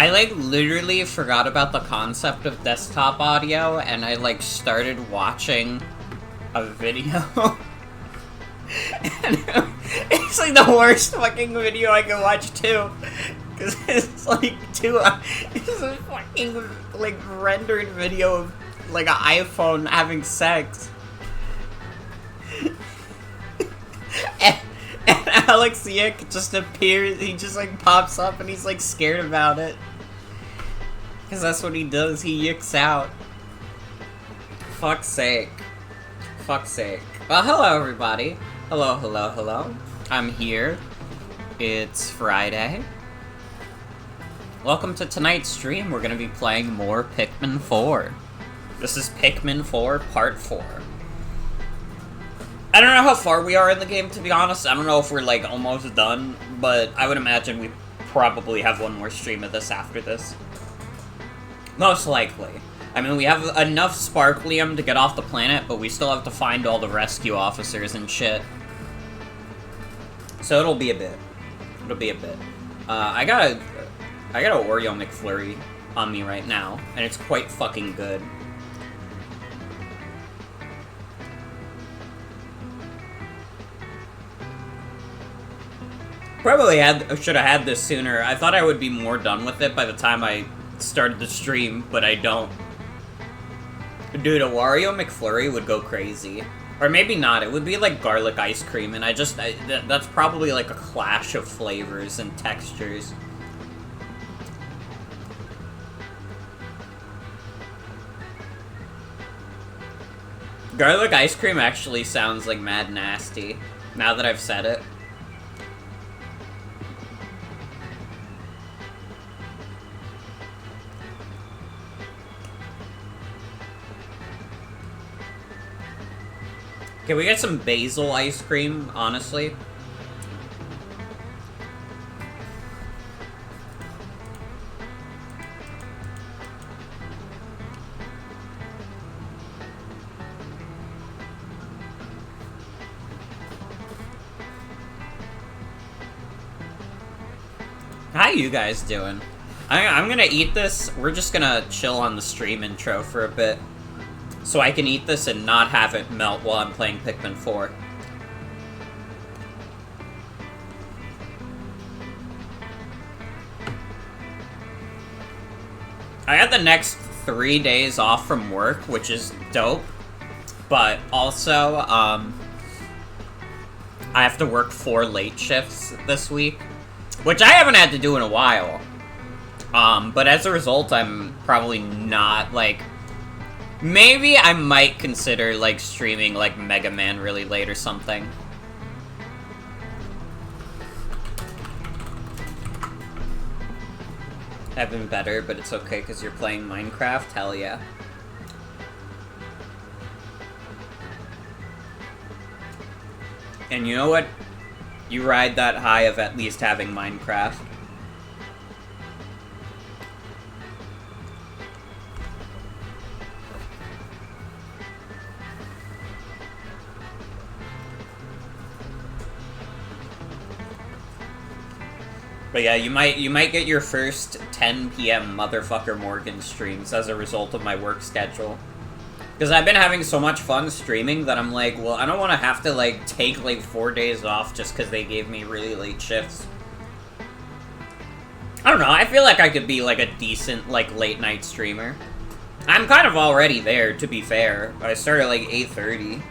I, like, literally forgot about the concept of desktop audio, and I, like, started watching a video. And it's, like, the worst fucking video I can watch, too. Because it's, like, it's a fucking, like, rendered video of, like, an iPhone having sex. And Alex Yick just appears, he just, like, pops up and he's, like, scared about it. Because that's what he does, he yicks out. Fuck's sake. Fuck's sake. Well, hello, everybody. Hello, hello, hello. I'm here. It's Friday. Welcome to tonight's stream. We're gonna be playing more Pikmin 4. This is Pikmin 4 Part 4. I don't know how far we are in the game, to be honest. I don't know if we're, like, almost done, but I would imagine we probably have one more stream of this after this. Most likely. I mean, we have enough Sparklium to get off the planet, but we still have to find all the rescue officers and shit. So it'll be a bit. It'll be a bit. I got a Oreo McFlurry on me right now, and it's quite fucking good. Probably should have had this sooner. I thought I would be more done with it by the time I started the stream, but I don't. Dude, a Wario McFlurry would go crazy. Or maybe not, it would be like garlic ice cream, and that's probably like a clash of flavors and textures. Garlic ice cream actually sounds like mad nasty, now that I've said it. Can we get some basil ice cream, honestly? How you guys doing? I'm gonna eat this. We're just gonna chill on the stream intro for a bit. So I can eat this and not have it melt while I'm playing Pikmin 4. I had the next 3 days off from work, which is dope. But also, I have to work 4 late shifts this week, which I haven't had to do in a while. But as a result, I'm probably not, like... Maybe I might consider, like, streaming, like, Mega Man really late or something. I've been better, but it's okay because you're playing Minecraft? Hell yeah. And you know what? You ride that high of at least having Minecraft. But yeah, you might get your first 10 PM Motherfucker Morgan streams as a result of my work schedule. Because I've been having so much fun streaming that I'm like, well, I don't want to have to, like, take, like, 4 days off just because they gave me really late shifts. I don't know, I feel like I could be, like, a decent, like, late-night streamer. I'm kind of already there, to be fair. I started, like, 8:30.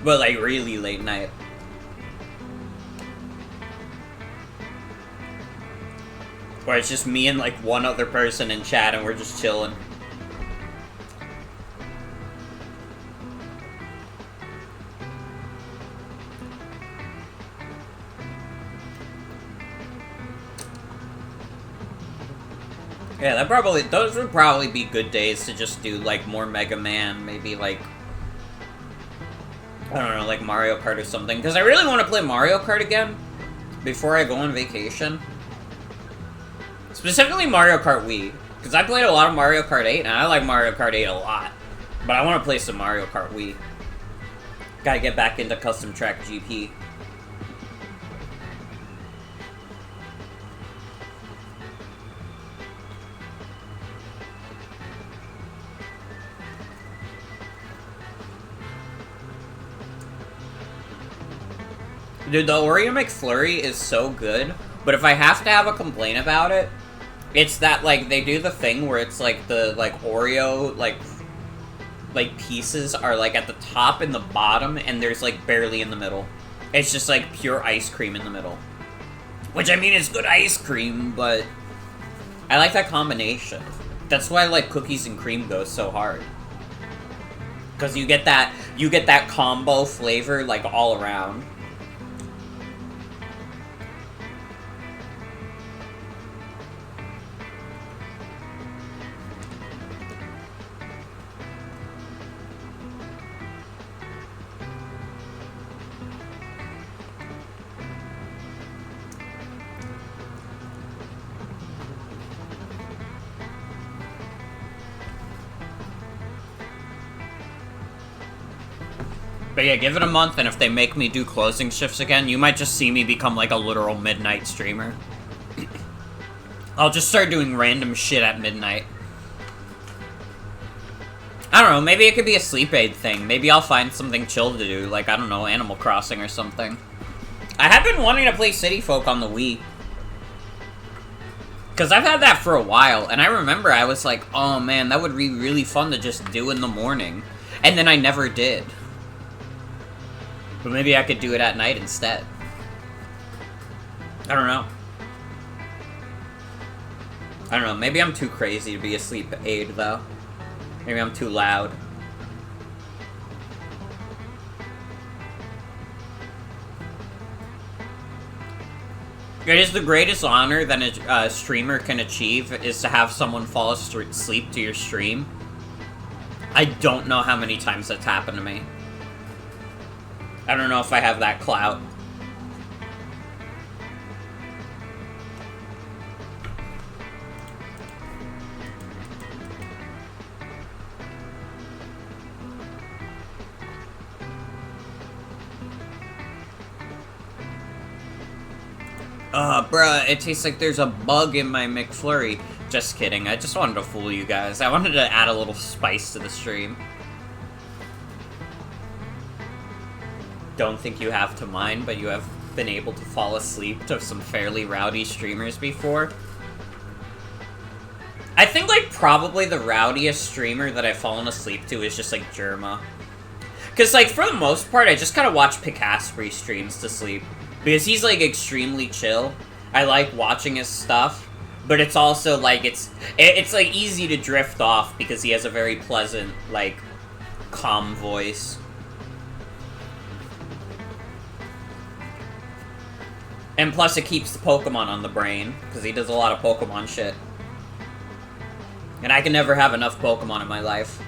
But, like, really late night. Where it's just me and, like, one other person in chat and we're just chilling. Yeah, those would probably be good days to just do, like, more Mega Man, maybe, like, I don't know, like Mario Kart or something. Because I really want to play Mario Kart again before I go on vacation. Specifically Mario Kart Wii, because I played a lot of Mario Kart 8, and I like Mario Kart 8 a lot. But I want to play some Mario Kart Wii. Gotta get back into Custom Track GP. Dude, the Oreo McFlurry is so good, but if I have to have a complaint about it, it's that, like, they do the thing where it's, like, the, like, Oreo, like, pieces are, like, at the top and the bottom, and there's, like, barely in the middle. It's just, like, pure ice cream in the middle. Which, I mean, is good ice cream, but I like that combination. That's why, like, cookies and cream goes so hard. Because you get that combo flavor, like, all around. But yeah, give it a month, and if they make me do closing shifts again, you might just see me become, like, a literal midnight streamer. I'll just start doing random shit at midnight. I don't know, maybe it could be a sleep aid thing. Maybe I'll find something chill to do, like, I don't know, Animal Crossing or something. I have been wanting to play City Folk on the Wii. Because I've had that for a while, and I remember I was like, oh man, that would be really fun to just do in the morning. And then I never did. But maybe I could do it at night instead. I don't know. I don't know, maybe I'm too crazy to be a sleep aid, though. Maybe I'm too loud. It is the greatest honor that a streamer can achieve, is to have someone fall asleep to your stream. I don't know how many times that's happened to me. I don't know if I have that clout. Bruh, it tastes like there's a bug in my McFlurry. Just kidding, I just wanted to fool you guys. I wanted to add a little spice to the stream. Don't think you have to mind, but you have been able to fall asleep to some fairly rowdy streamers before. I think, like, probably the rowdiest streamer that I've fallen asleep to is just, like, Germa. Because, like, for the most part, I just kind of watch Picaspri streams to sleep. Because he's, like, extremely chill. I like watching his stuff. But it's also, like, it's like, easy to drift off because he has a very pleasant, like, calm voice. And plus, it keeps the Pokemon on the brain, because he does a lot of Pokemon shit. And I can never have enough Pokemon in my life.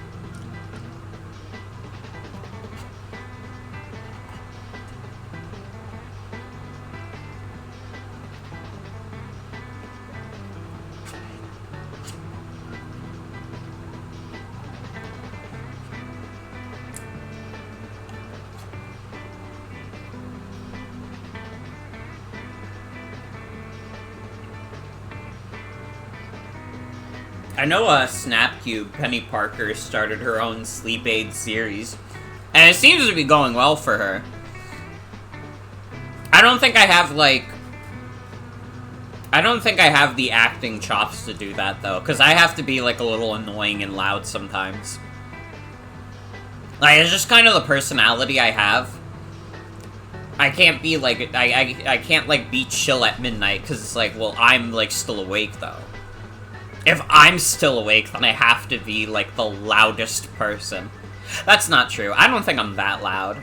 I know Snapcube, Penny Parker, started her own sleep aid series, and it seems to be going well for her. I don't think I have, like... I don't think I have the acting chops to do that, though, because I have to be, like, a little annoying and loud sometimes. Like, it's just kind of the personality I have. I can't be, like, I can't, like, be chill at midnight, because it's like, well, I'm, like, still awake, though. If I'm still awake, then I have to be, like, the loudest person. That's not true. I don't think I'm that loud.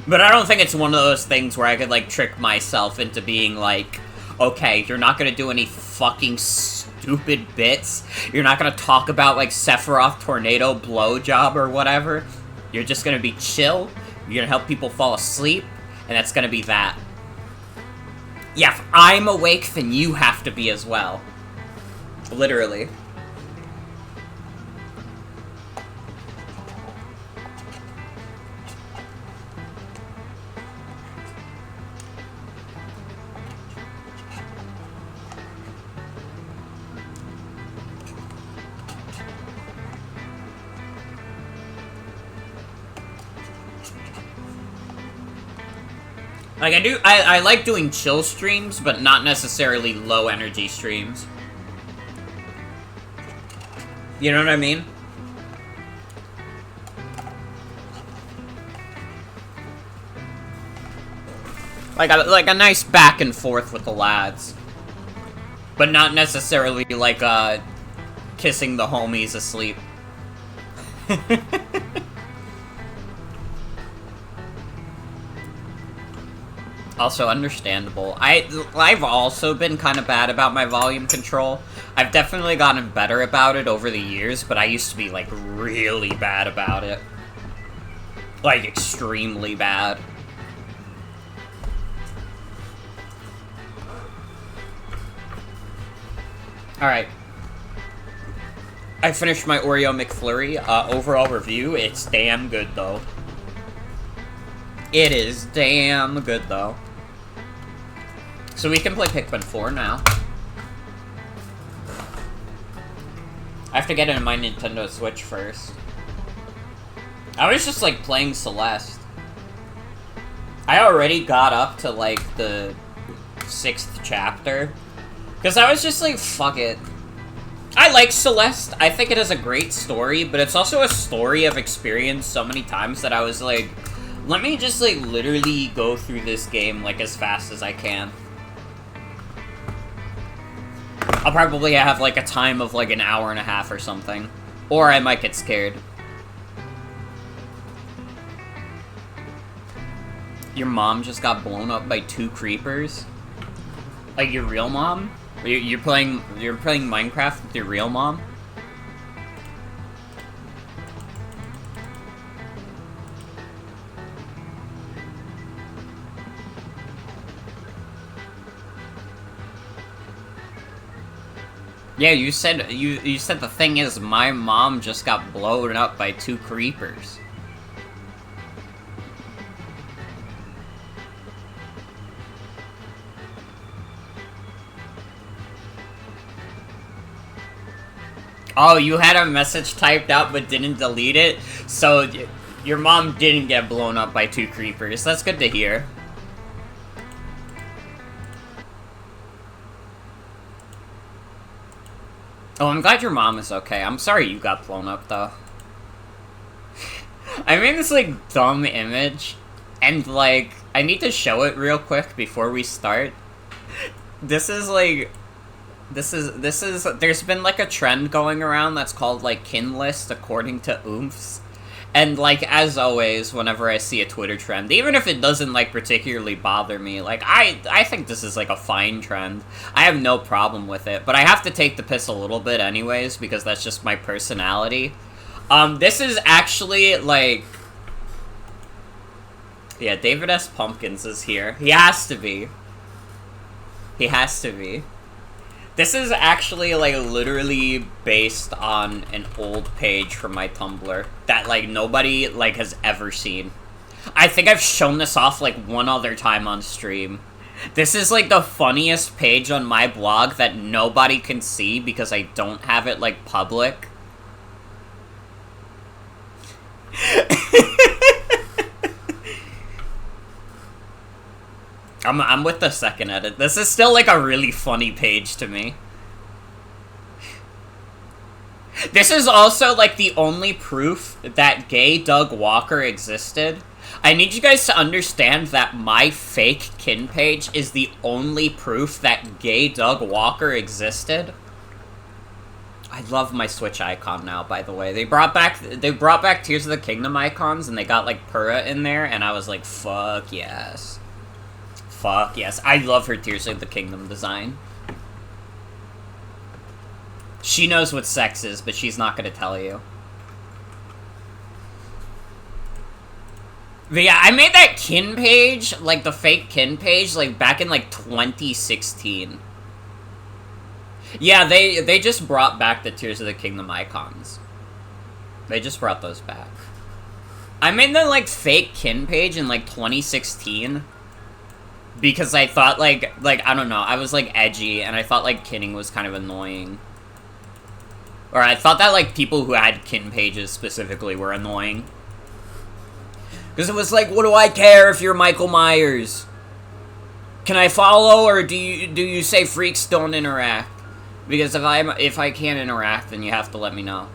But I don't think it's one of those things where I could, like, trick myself into being like, okay, you're not gonna do any fucking stupid bits. You're not gonna talk about, like, Sephiroth Tornado Blowjob or whatever. You're just gonna be chill. You're gonna help people fall asleep. And that's gonna be that. Yeah, if I'm awake, then you have to be as well. Literally. Like, I like doing chill streams, but not necessarily low energy streams. You know what I mean? Like a nice back and forth with the lads. But not necessarily like, kissing the homies asleep. Also understandable. I've also been kind of bad about my volume control. I've definitely gotten better about it over the years, but I used to be, like, really bad about it. Like, extremely bad. Alright. I finished my Oreo McFlurry. Overall review, it's damn good, though. It is damn good, though. So we can play Pikmin 4 now. I have to get into my Nintendo Switch first. I was just, like, playing Celeste. I already got up to, like, the 6th chapter. Because I was just like, fuck it. I like Celeste. I think it has a great story, but it's also a story I've experienced so many times that I was like, let me just, like, literally go through this game, like, as fast as I can. I'll probably have, like, a time of, like, an hour and a half or something. Or I might get scared. Your mom just got blown up by 2 creepers? Like, your real mom? You're playing Minecraft with your real mom? Yeah, you said the thing is my mom just got blown up by 2 creepers. Oh, you had a message typed out but didn't delete it? So, your mom didn't get blown up by 2 creepers. That's good to hear. Oh, I'm glad your mom is okay. I'm sorry you got blown up, though. I made this, like, dumb image, and, like, I need to show it real quick before we start. This is, like... there's been, like, a trend going around that's called, like, kin list according to oomphs. And, like, as always, whenever I see a Twitter trend, even if it doesn't, like, particularly bother me, like, I think this is, like, a fine trend. I have no problem with it, but I have to take the piss a little bit anyways, because that's just my personality. This is actually, like... Yeah, David S. Pumpkins is here. He has to be. He has to be. This is actually, like, literally based on an old page from my Tumblr that, like, nobody, like, has ever seen. I think I've shown this off, like, one other time on stream. This is, like, the funniest page on my blog that nobody can see because I don't have it, like, public. I'm with the second edit. This is still, like, a really funny page to me. This is also, like, the only proof that gay Doug Walker existed. I need you guys to understand that my fake kin page is the only proof that gay Doug Walker existed. I love my Switch icon now, by the way. They brought back Tears of the Kingdom icons, and they got, like, Purah in there, and I was like, fuck yes. Fuck yes. I love her Tears of the Kingdom design. She knows what sex is, but she's not gonna tell you. But yeah, I made that kin page, like the fake kin page, like back in like 2016. Yeah, they just brought back the Tears of the Kingdom icons. They just brought those back. I made the like fake kin page in like 2016. Because I thought, like, I don't know, I was, like, edgy, and I thought, like, kinning was kind of annoying. Or I thought that, like, people who had kin pages specifically were annoying. Because it was like, what do I care if you're Michael Myers? Can I follow, or do you say freaks don't interact? Because if I can't interact, then you have to let me know.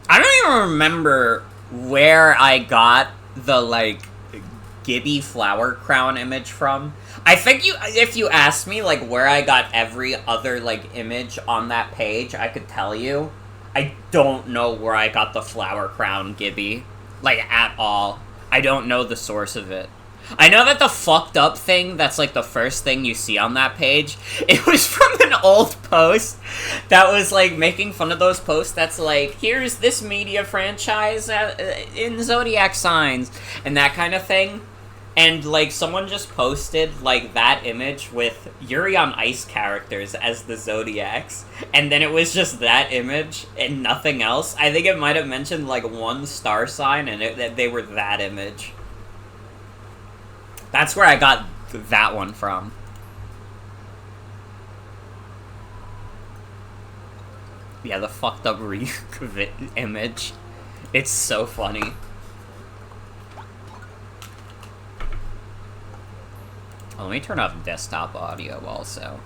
I don't even remember where I got the, like, Gibby flower crown image from. I think if you asked me, like, where I got every other, like, image on that page, I could tell you. I don't know where I got the flower crown Gibby. Like, at all. I don't know the source of it. I know that the fucked up thing, that's like the first thing you see on that page, it was from an old post that was like making fun of those posts that's like, here's this media franchise in zodiac signs, and that kind of thing. And like someone just posted like that image with Yuri on Ice characters as the zodiacs, and then it was just that image and nothing else. I think it might have mentioned like one star sign, and they were that image. That's where I got that one from. Yeah, the fucked up image. It's so funny. Oh, let me turn off desktop audio also.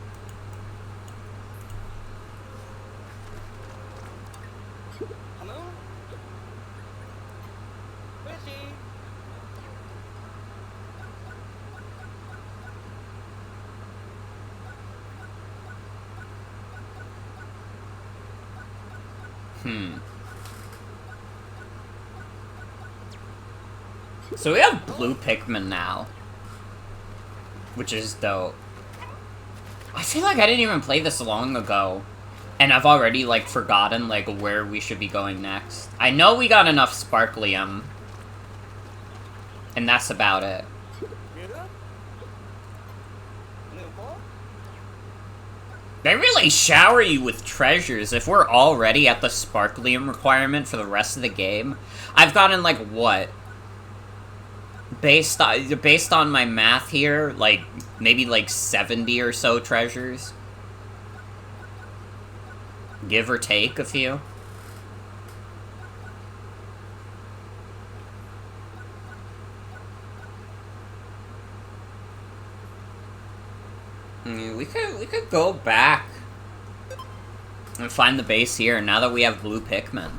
So we have blue Pikmin now. Which is dope. I feel like I didn't even play this long ago. And I've already, like, forgotten, like, where we should be going next. I know we got enough Sparklium. And that's about it. They really shower you with treasures if we're already at the Sparklium requirement for the rest of the game. I've gotten, like, what? Based on my math here, like, maybe, like, 70 or so treasures. Give or take a few. We could go back and find the base here now that we have blue Pikmin.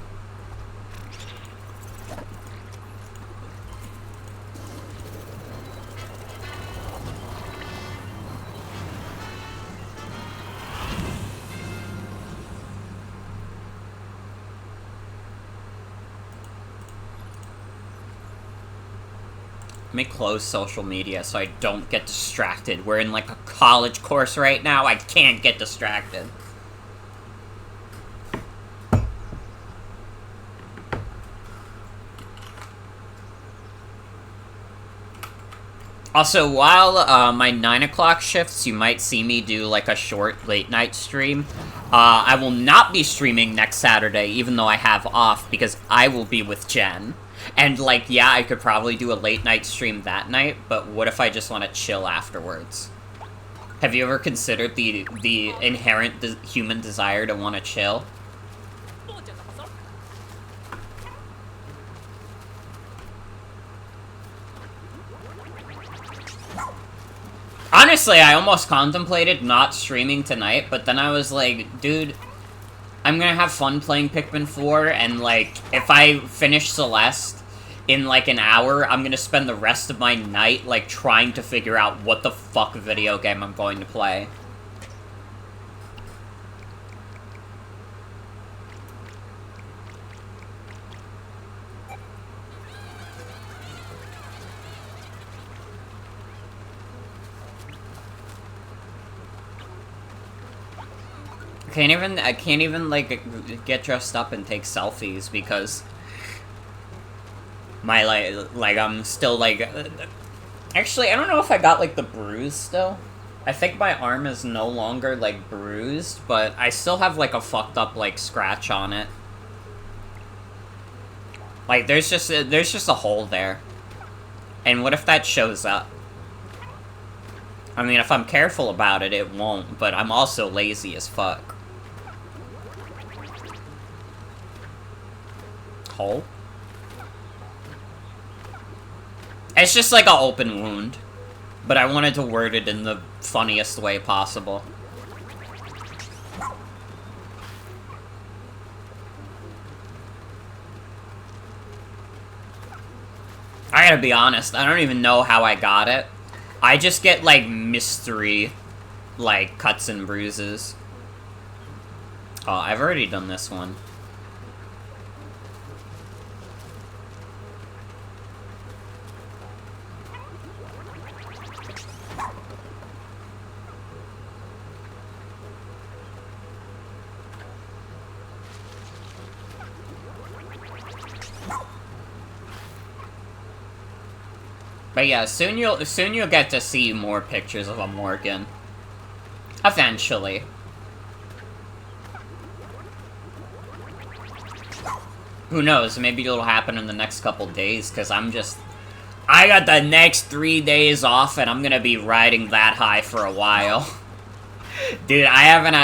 Let me close social media so I don't get distracted. We're in, like, a college course right now. I can't get distracted. Also, while my 9 o'clock shifts, you might see me do, like, a short late-night stream. I will not be streaming next Saturday, even though I have off, because I will be with Jen. And, like, yeah, I could probably do a late-night stream that night, but what if I just want to chill afterwards? Have you ever considered the inherent human desire to want to chill? Honestly, I almost contemplated not streaming tonight, but then I was like, dude, I'm gonna have fun playing Pikmin 4, and, like, if I finish Celeste in, like, an hour, I'm gonna spend the rest of my night, like, trying to figure out what the fuck video game I'm going to play. I can't even, like, get dressed up and take selfies because my, like, I'm still, like, actually, I don't know if I got, like, the bruise still. I think my arm is no longer, like, bruised, but I still have, like, a fucked up, like, scratch on it. Like, there's just a hole there. And what if that shows up? I mean, if I'm careful about it, it won't, but I'm also lazy as fuck. Hole? It's just like an open wound. But I wanted to word it in the funniest way possible. I gotta be honest, I don't even know how I got it. I just get, like, mystery, like, cuts and bruises. Oh, I've already done this one. But yeah, soon you'll get to see more pictures of a Morgan. Eventually. Who knows, maybe it'll happen in the next couple days, because I got the next 3 days off, and I'm gonna be riding that high for a while. Dude, I haven't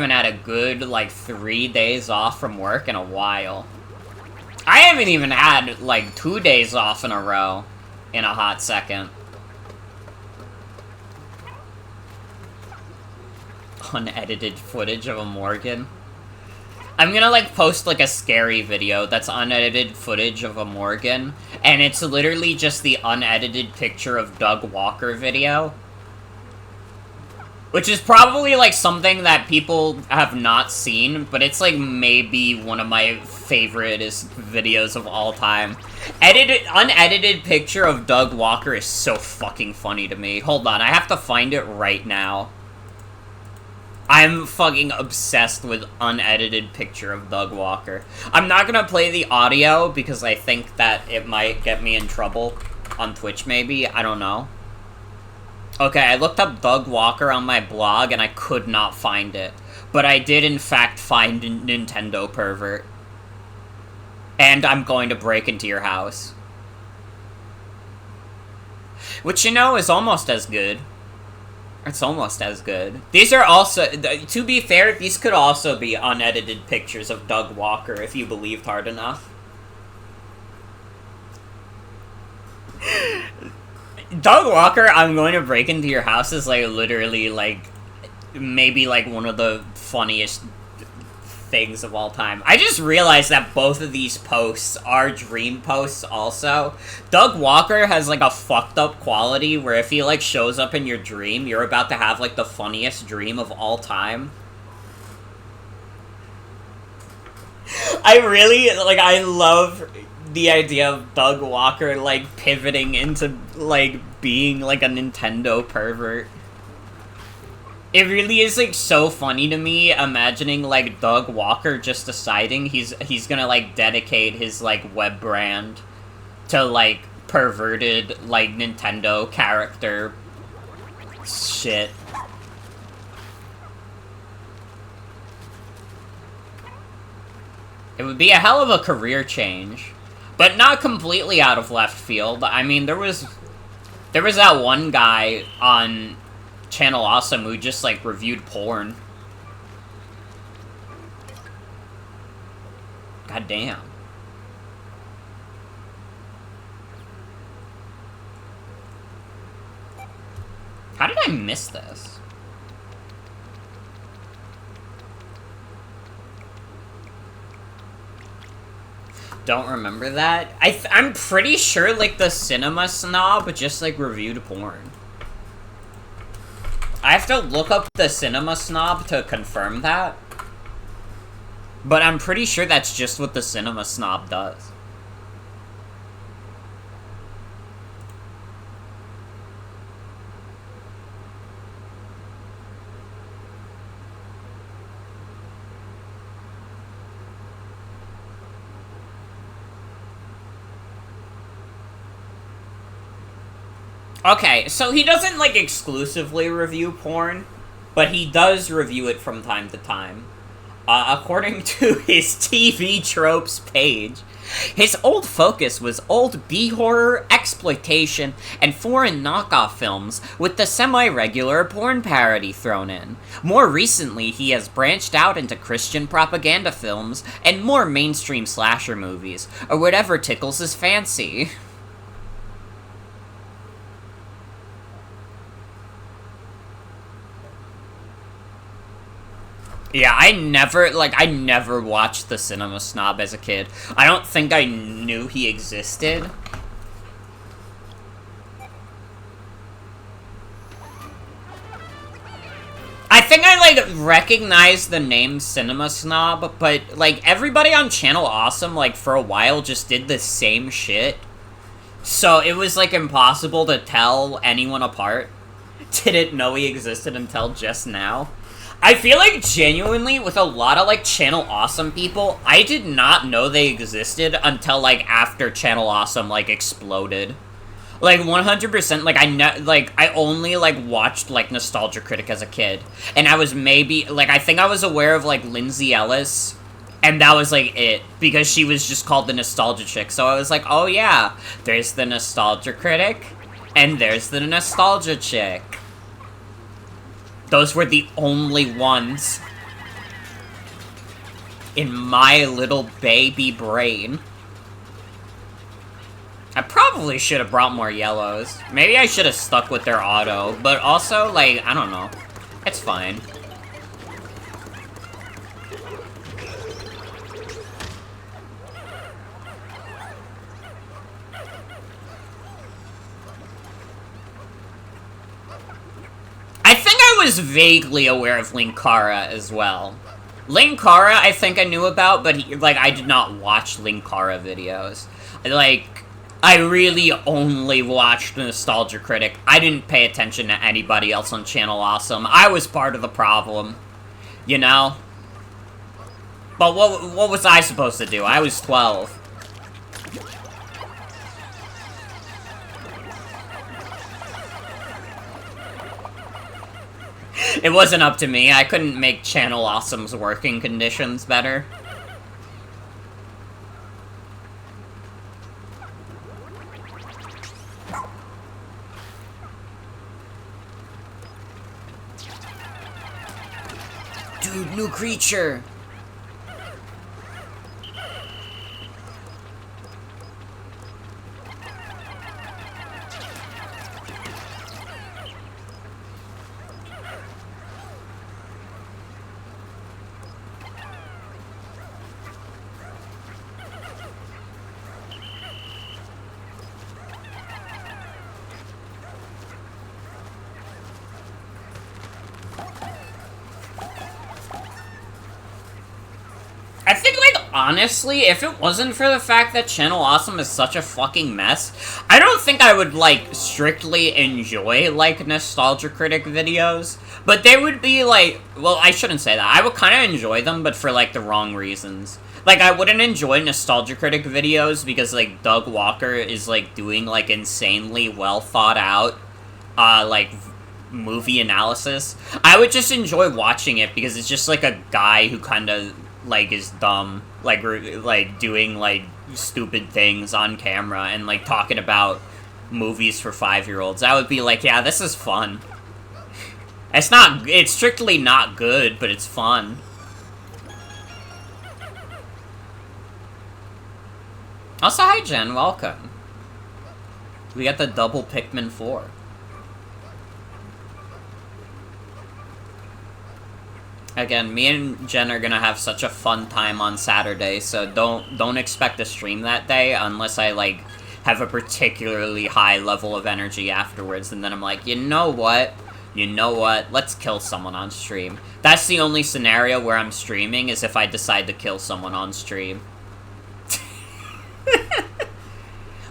had a good, like, 3 days off from work in a while. I haven't even had, like, 2 days off in a row. In a hot second. Unedited footage of a Morgan. I'm gonna, like, post, like, a scary video that's unedited footage of a Morgan, and it's literally just the unedited picture of Doug Walker video. Which is probably, like, something that people have not seen, but it's, like, maybe one of my favoriteest videos of all time. Unedited picture of Doug Walker is so fucking funny to me. Hold on, I have to find it right now. I'm fucking obsessed with unedited picture of Doug Walker. I'm not gonna play the audio, because I think that it might get me in trouble on Twitch, maybe. I don't know. Okay, I looked up Doug Walker on my blog, and I could not find it. But I did, in fact, find Nintendo Pervert. And I'm going to break into your house. Which, you know, is almost as good. It's almost as good. These are also, to be fair, these could also be unedited pictures of Doug Walker, if you believed hard enough. Doug Walker, I'm going to break into your house is, like, literally, like, maybe, like, one of the funniest things of all time. I just realized that both of these posts are dream posts also. Doug Walker has, like, a fucked up quality where if he, like, shows up in your dream, you're about to have, like, the funniest dream of all time. I love the idea of Doug Walker, like, pivoting into, like, being, like, a Nintendo pervert. It really is, like, so funny to me, imagining, like, Doug Walker just deciding he's gonna, like, dedicate his, like, web brand to, like, perverted, like, Nintendo character shit. It would be a hell of a career change. But not completely out of left field. I mean, there was that one guy on Channel Awesome who just, like, reviewed porn. God damn. How did I miss this? Don't remember that. I'm pretty sure, like, the Cinema Snob just, like, reviewed porn. I have to look up the Cinema Snob to confirm that. But I'm pretty sure that's just what the Cinema Snob does. Okay, so he doesn't, like, exclusively review porn, but he does review it from time to time. According to his TV tropes page, his old focus was old B-horror, exploitation, and foreign knockoff films with the semi-regular porn parody thrown in. More recently, he has branched out into Christian propaganda films and more mainstream slasher movies, or whatever tickles his fancy. Yeah, I never watched The Cinema Snob as a kid. I don't think I knew he existed. I think I, like, recognized the name Cinema Snob, but, like, everybody on Channel Awesome, like, for a while just did the same shit. So it was, like, impossible to tell anyone apart. Didn't know he existed until just now. I feel like, genuinely, with a lot of, like, Channel Awesome people, I did not know they existed until, like, after Channel Awesome, like, exploded. Like, 100%, like, I only, like, watched, like, Nostalgia Critic as a kid. And I was maybe, like, I think I was aware of, like, Lindsay Ellis, and that was, like, it. Because she was just called the Nostalgia Chick. So I was like, oh, yeah, there's the Nostalgia Critic, and there's the Nostalgia Chick. Those were the only ones in my little baby brain. I probably should have brought more yellows. Maybe I should have stuck with their auto, but also, like, I don't know. It's fine. I think I was vaguely aware of Linkara as well. Linkara, I think I knew about, but, like, I did not watch Linkara videos. Like, I really only watched Nostalgia Critic. I didn't pay attention to anybody else on Channel Awesome. I was part of the problem, you know? But what was I supposed to do? I was 12. It wasn't up to me. I couldn't make Channel Awesome's working conditions better. Dude, new creature! I think, like, honestly, if it wasn't for the fact that Channel Awesome is such a fucking mess, I don't think I would, like, strictly enjoy, like, Nostalgia Critic videos. But they would be, like, well, I shouldn't say that. I would kind of enjoy them, but for, like, the wrong reasons. Like, I wouldn't enjoy Nostalgia Critic videos because, like, Doug Walker is, like, doing, like, insanely well thought out, like, movie analysis. I would just enjoy watching it because it's just, like, a guy who kind of, like, is dumb, like, doing, like, stupid things on camera and, like, talking about movies for 5-year-olds. I would be like, yeah, this is fun. It's strictly not good, but it's fun. Also, hi, Jen, welcome. We got the double Pikmin 4. Again, me and Jen are gonna have such a fun time on Saturday, so don't expect a stream that day unless I, like, have a particularly high level of energy afterwards, and then I'm like, you know what? Let's kill someone on stream. That's the only scenario where I'm streaming, is if I decide to kill someone on stream.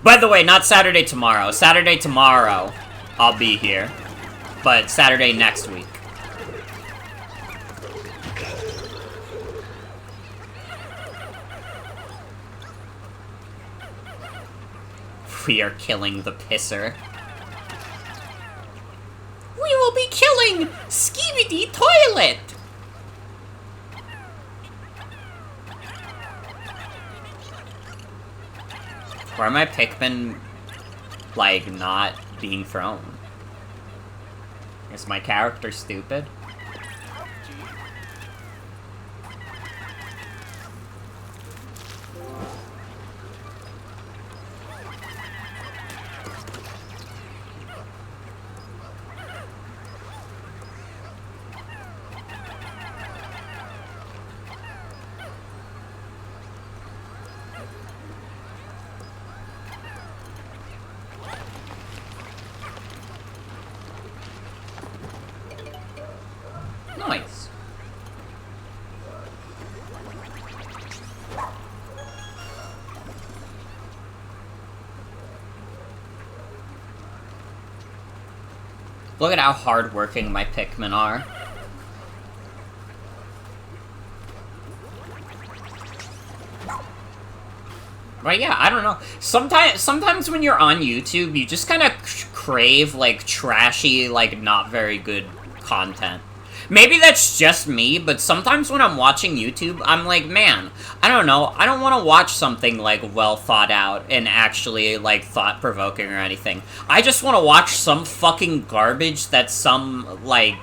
By the way, not Saturday tomorrow. Saturday tomorrow, I'll be here. But Saturday next week. We are killing the pisser. We will be killing Skibidi Toilet! Why are my Pikmin, like, not being thrown? Is my character stupid? Nice. Look at how hardworking my Pikmin are. But yeah, I don't know. Sometimes when you're on YouTube, you just kind of crave, like, trashy, like, not very good content. Maybe that's just me, but sometimes when I'm watching YouTube, I'm like, man, I don't know, I don't want to watch something, like, well thought out and actually, like, thought-provoking or anything. I just want to watch some fucking garbage that some, like,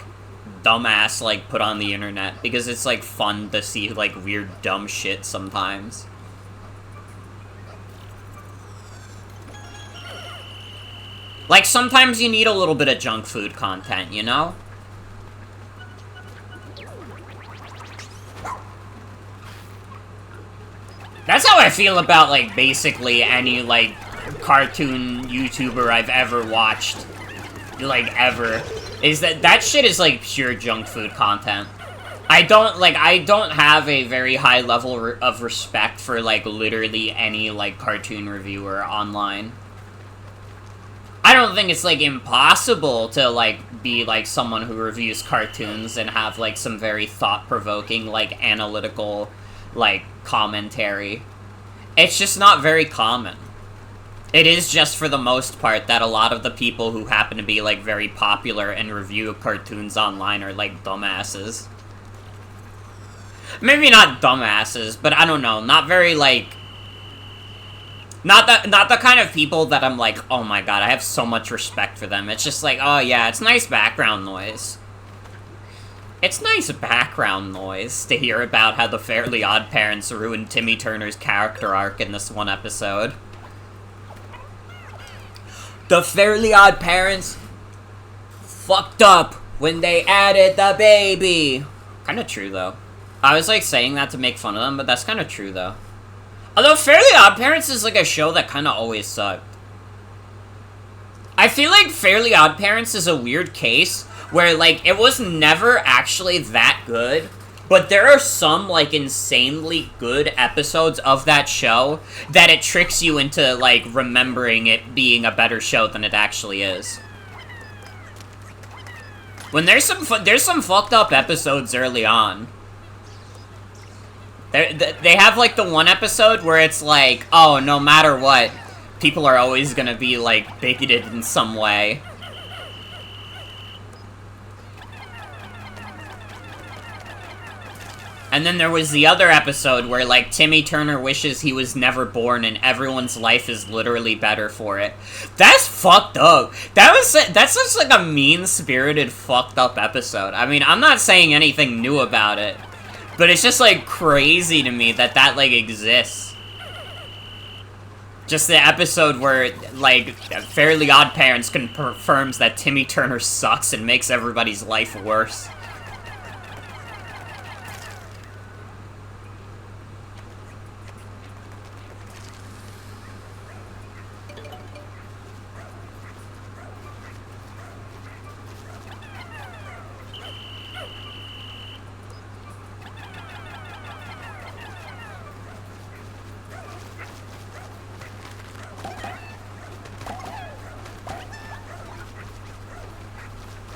dumbass, like, put on the internet, because it's, like, fun to see, like, weird, dumb shit sometimes. Like, sometimes you need a little bit of junk food content, you know? That's how I feel about, like, basically any, like, cartoon YouTuber I've ever watched. Like, ever. Is that shit is, like, pure junk food content. I don't have a very high level of respect for, like, literally any, like, cartoon reviewer online. I don't think it's, like, impossible to, like, be, like, someone who reviews cartoons and have, like, some very thought-provoking, like, analytical, like, commentary. It's just not very common. It is just, for the most part, that a lot of the people who happen to be, like, very popular and review cartoons online are, like, dumbasses. Maybe not dumbasses, but I don't know, not very, like... Not the kind of people that I'm like, oh my god, I have so much respect for them. It's just like, oh yeah, it's nice background noise. It's nice background noise to hear about how the Fairly Odd Parents ruined Timmy Turner's character arc in this one episode. The Fairly Odd Parents fucked up when they added the baby. Kinda true, though. I was, like, saying that to make fun of them, but that's kinda true, though. Although Fairly Odd Parents is, like, a show that kinda always sucked. I feel like Fairly Odd Parents is a weird case where, like, it was never actually that good, but there are some, like, insanely good episodes of that show that it tricks you into, like, remembering it being a better show than it actually is. When there's some fucked up episodes early on. They have, like, the one episode where it's like, oh, no matter what, people are always gonna be, like, bigoted in some way. And then there was the other episode where, like, Timmy Turner wishes he was never born and everyone's life is literally better for it. That's fucked up. That's just, like, a mean-spirited, fucked up episode. I mean, I'm not saying anything new about it. But it's just, like, crazy to me that that, like, exists. Just the episode where, like, Fairly Odd Parents confirms that Timmy Turner sucks and makes everybody's life worse.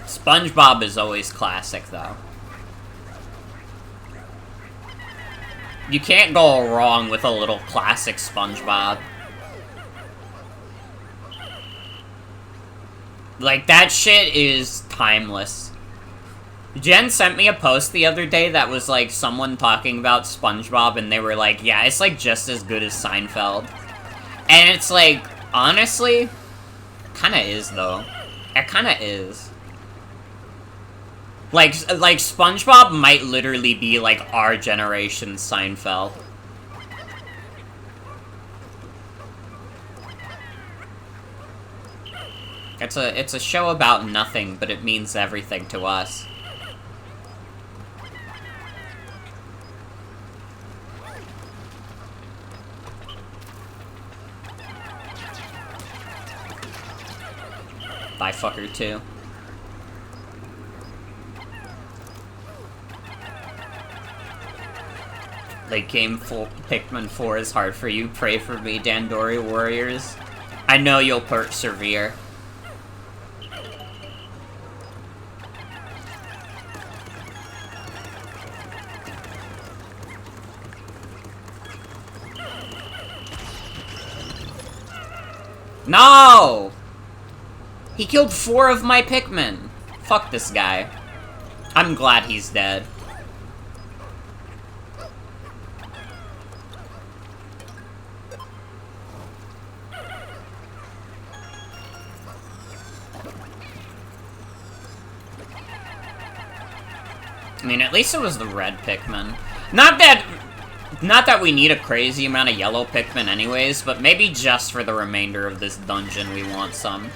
SpongeBob is always classic, though. You can't go wrong with a little classic SpongeBob. Like, that shit is timeless. Jen sent me a post the other day that was, like, someone talking about SpongeBob, and they were like, yeah, it's, like, just as good as Seinfeld. And it's like, honestly, kinda is, though. It kinda is. Like SpongeBob might literally be, like, our generation's Seinfeld. It's a show about nothing, but it means everything to us. Bye, fucker, too. Late game Pikmin 4 is hard for you. Pray for me, Dandori Warriors. I know you'll persevere. No! He killed 4 of my Pikmin. Fuck this guy. I'm glad he's dead. I mean, at least it was the red Pikmin. Not that we need a crazy amount of yellow Pikmin anyways, but maybe just for the remainder of this dungeon we want some.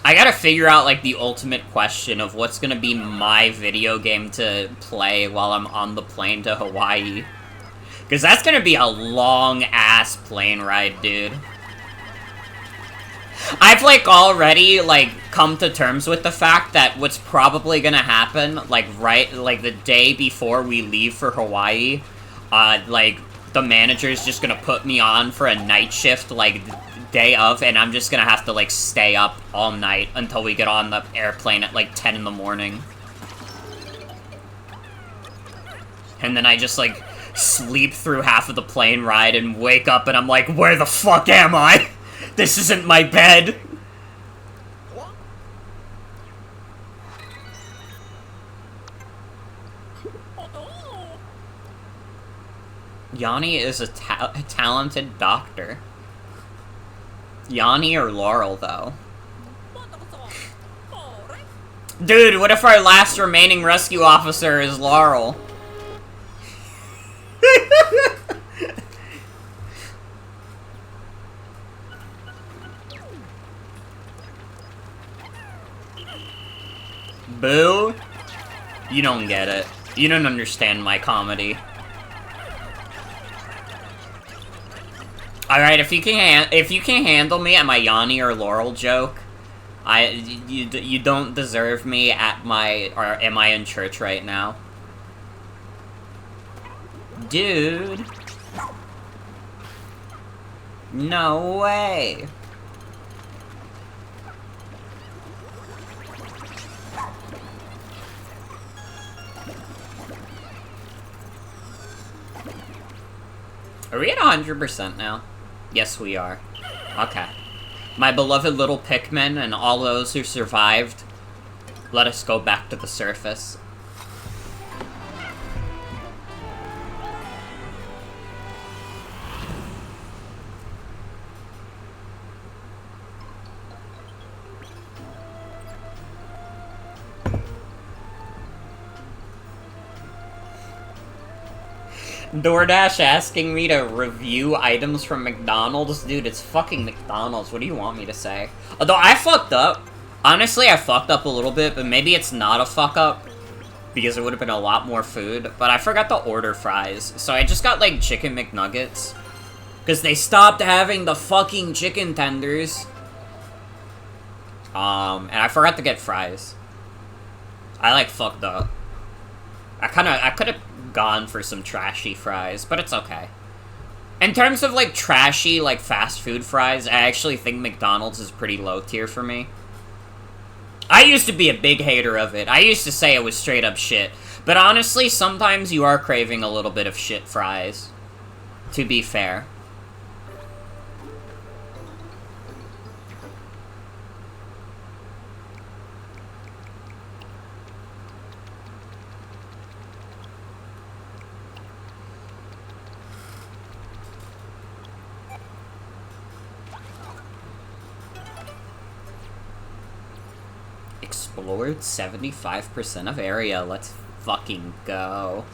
I gotta figure out, like, the ultimate question of what's gonna be my video game to play while I'm on the plane to Hawaii. Because that's gonna be a long-ass plane ride, dude. I've, like, already, like, come to terms with the fact that what's probably gonna happen, like, like, the day before we leave for Hawaii, like, the manager's just gonna put me on for a night shift, like, day of, and I'm just gonna have to, like, stay up all night until we get on the airplane at, like, 10 in the morning. And then I just, like, sleep through half of the plane ride and wake up and I'm like, where the fuck am I? This isn't my bed! Yanni is a talented doctor. Yanni or Laurel, though? Dude, what if our last remaining rescue officer is Laurel? Boo? You don't get it. You don't understand my comedy. Alright, if you can handle me at my Yanni or Laurel joke, you don't deserve me at my, or am I in church right now? Dude. No way. Are we at 100% now? Yes, we are. Okay. My beloved little Pikmin and all those who survived, let us go back to the surface. DoorDash asking me to review items from McDonald's? Dude, it's fucking McDonald's. What do you want me to say? Although, I fucked up. Honestly, I fucked up a little bit, but maybe it's not a fuck up. Because it would have been a lot more food. But I forgot to order fries. So I just got, like, chicken McNuggets. Because they stopped having the fucking chicken tenders. And I forgot to get fries. I, like, fucked up. I could have gone for some trashy fries, but it's okay. In terms of, like, trashy, like, fast food fries, I actually think McDonald's is pretty low tier for me. I used to be a big hater of it. I used to say it was straight up shit. But honestly, sometimes you are craving a little bit of shit fries. To be fair. Explored 75% of area. Let's fucking go.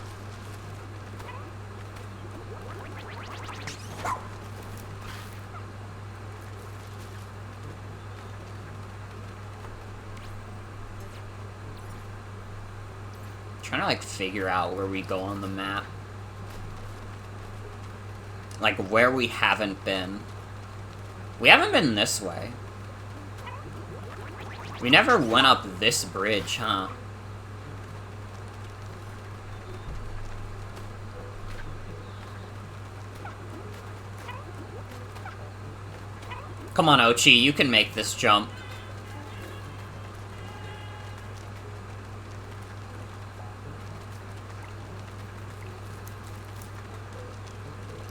Trying to, like, figure out where we go on the map. Like, where we haven't been. We haven't been this way. We never went up this bridge, huh? Come on, Ochi, you can make this jump.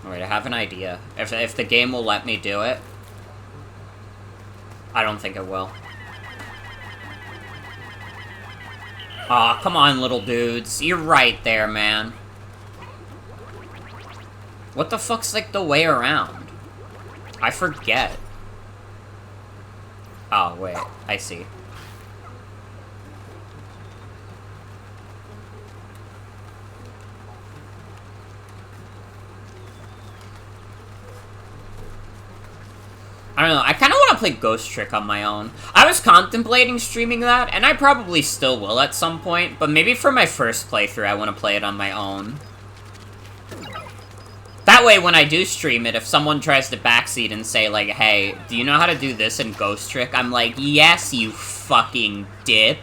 Alright, I have an idea. If the game will let me do it. I don't think it will. Aw, come on, little dudes. You're right there, man. What the fuck's, like, the way around? I forget. Oh, wait. I see. I don't know, I kind of want to play Ghost Trick on my own. I was contemplating streaming that, and I probably still will at some point, but maybe for my first playthrough I want to play it on my own. That way, when I do stream it, if someone tries to backseat and say, like, hey, do you know how to do this in Ghost Trick? I'm like, yes, you fucking dip.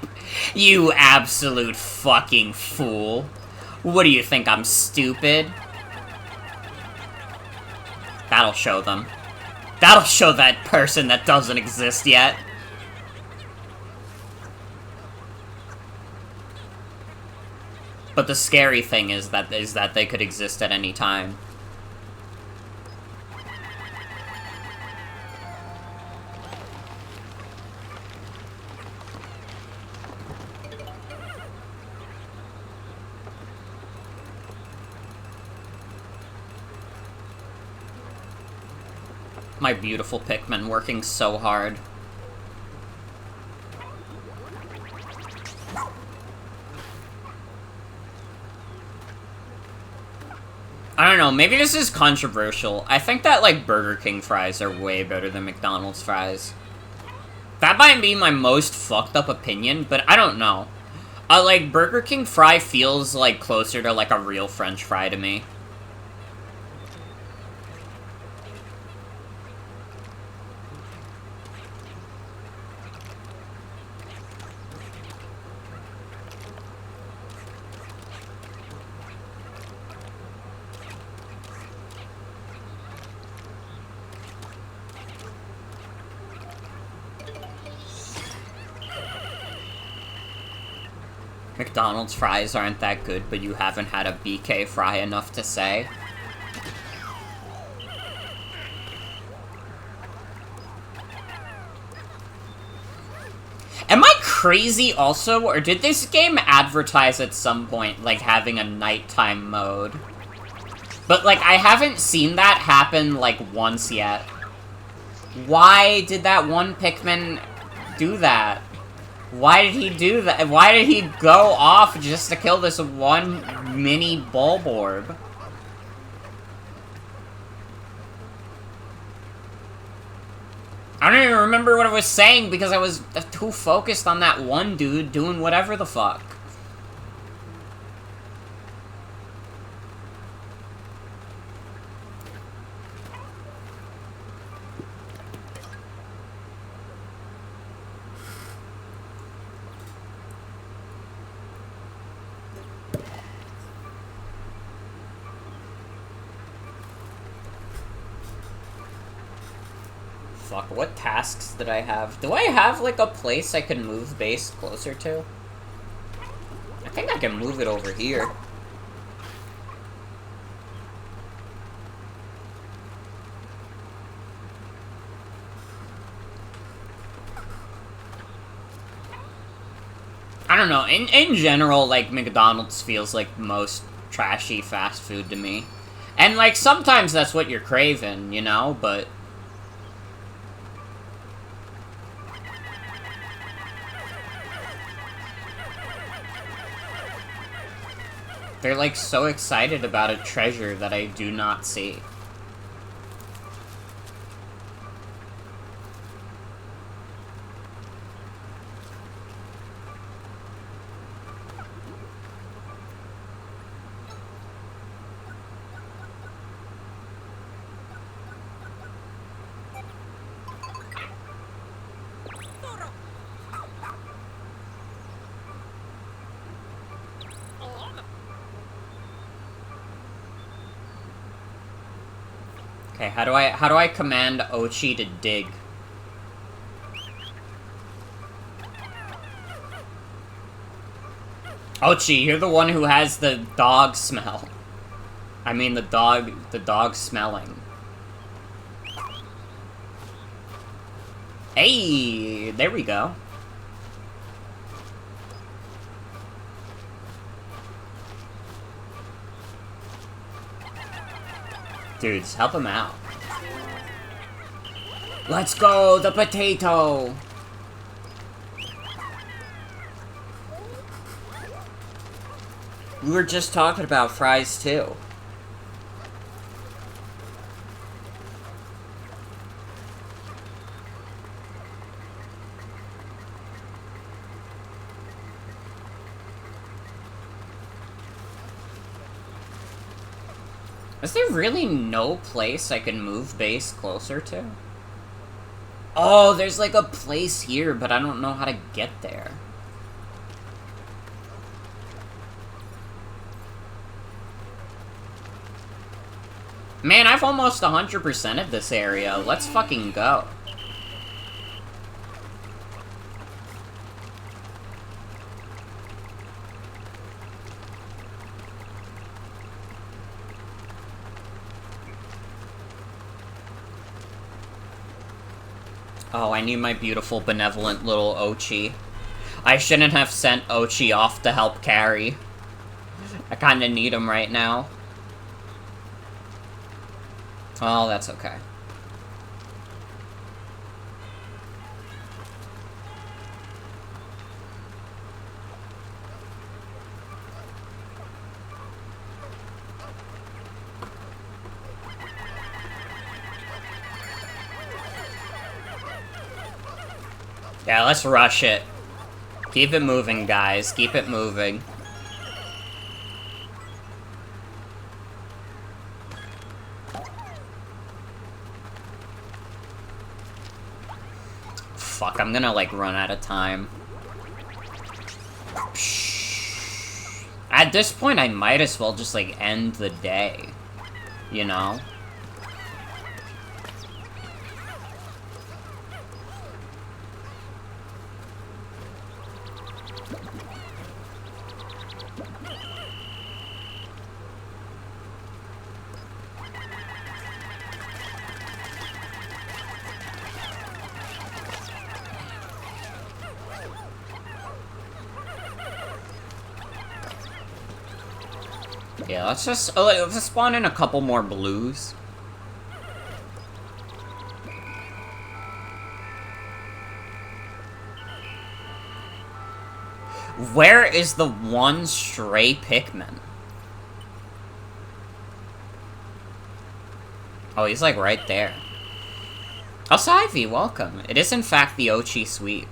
You absolute fucking fool. What do you think, I'm stupid? That'll show them. That'll show that person that doesn't exist yet. But the scary thing is that they could exist at any time. My beautiful Pikmin working so hard. I don't know, maybe this is controversial. I think that, like, Burger King fries are way better than McDonald's fries. That might be my most fucked up opinion, but I don't know. Like, Burger King fry feels, like, closer to, like, a real French fry to me. McDonald's fries aren't that good, but you haven't had a BK fry enough to say. Am I crazy also, or did this game advertise at some point, like, having a nighttime mode? But, like, I haven't seen that happen, like, once yet. Why did that one Pikmin do that? Why did he do that? Why did he go off just to kill this one mini Bulborb? I don't even remember what I was saying because I was too focused on that one dude doing whatever the fuck. fuck, what tasks did I have? Do I have, like, a place I can move base closer to? I think I can move it over here. I don't know, in general, like, McDonald's feels like most trashy fast food to me. And, like, sometimes that's what you're craving, you know, but... they're, like, so excited about a treasure that I do not see. Okay, how do I command Ochi to dig? Ochi, you're the one who has the dog smell. I mean the dog smelling. Hey, there we go. Dudes, help him out. Let's go, the potato! We were just talking about fries, too. Is there really no place I can move base closer to? Oh, there's like a place here, but I don't know how to get there. Man, I've almost 100%ed this area. Let's fucking go. Oh, I need my beautiful, benevolent little Ochi. I shouldn't have sent Ochi off to help carry. I kinda need him right now. Oh, that's okay. Yeah, let's rush it. Keep it moving, guys. Keep it moving. Fuck, I'm gonna, like, run out of time. At this point, I might as well just, like, end the day. You know? Yeah, let's just let's spawn in a couple more blues. Where is the one stray Pikmin? Oh, he's like right there. Oh, Ivy, welcome. It is in fact the Ochi sweep.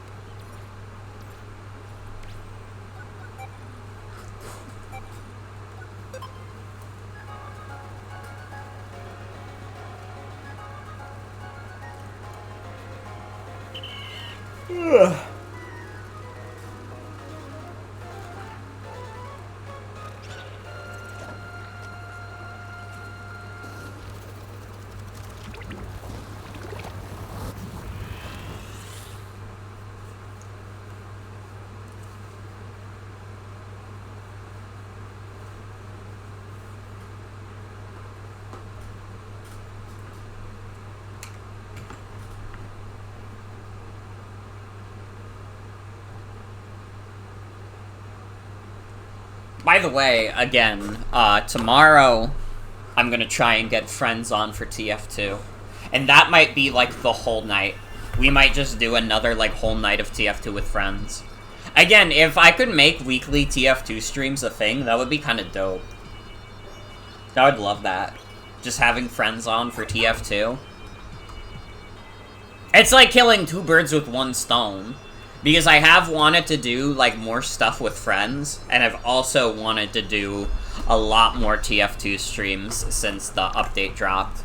By the way, again, tomorrow I'm gonna try and get friends on for TF2. And that might be, like, the whole night. We might just do another, like, whole night of TF2 with friends. Again, if I could make weekly TF2 streams a thing, that would be kind of dope. I would love that. Just having friends on for TF2. It's like killing two birds with one stone. Because I have wanted to do, like, more stuff with friends, and I've also wanted to do a lot more TF2 streams since the update dropped.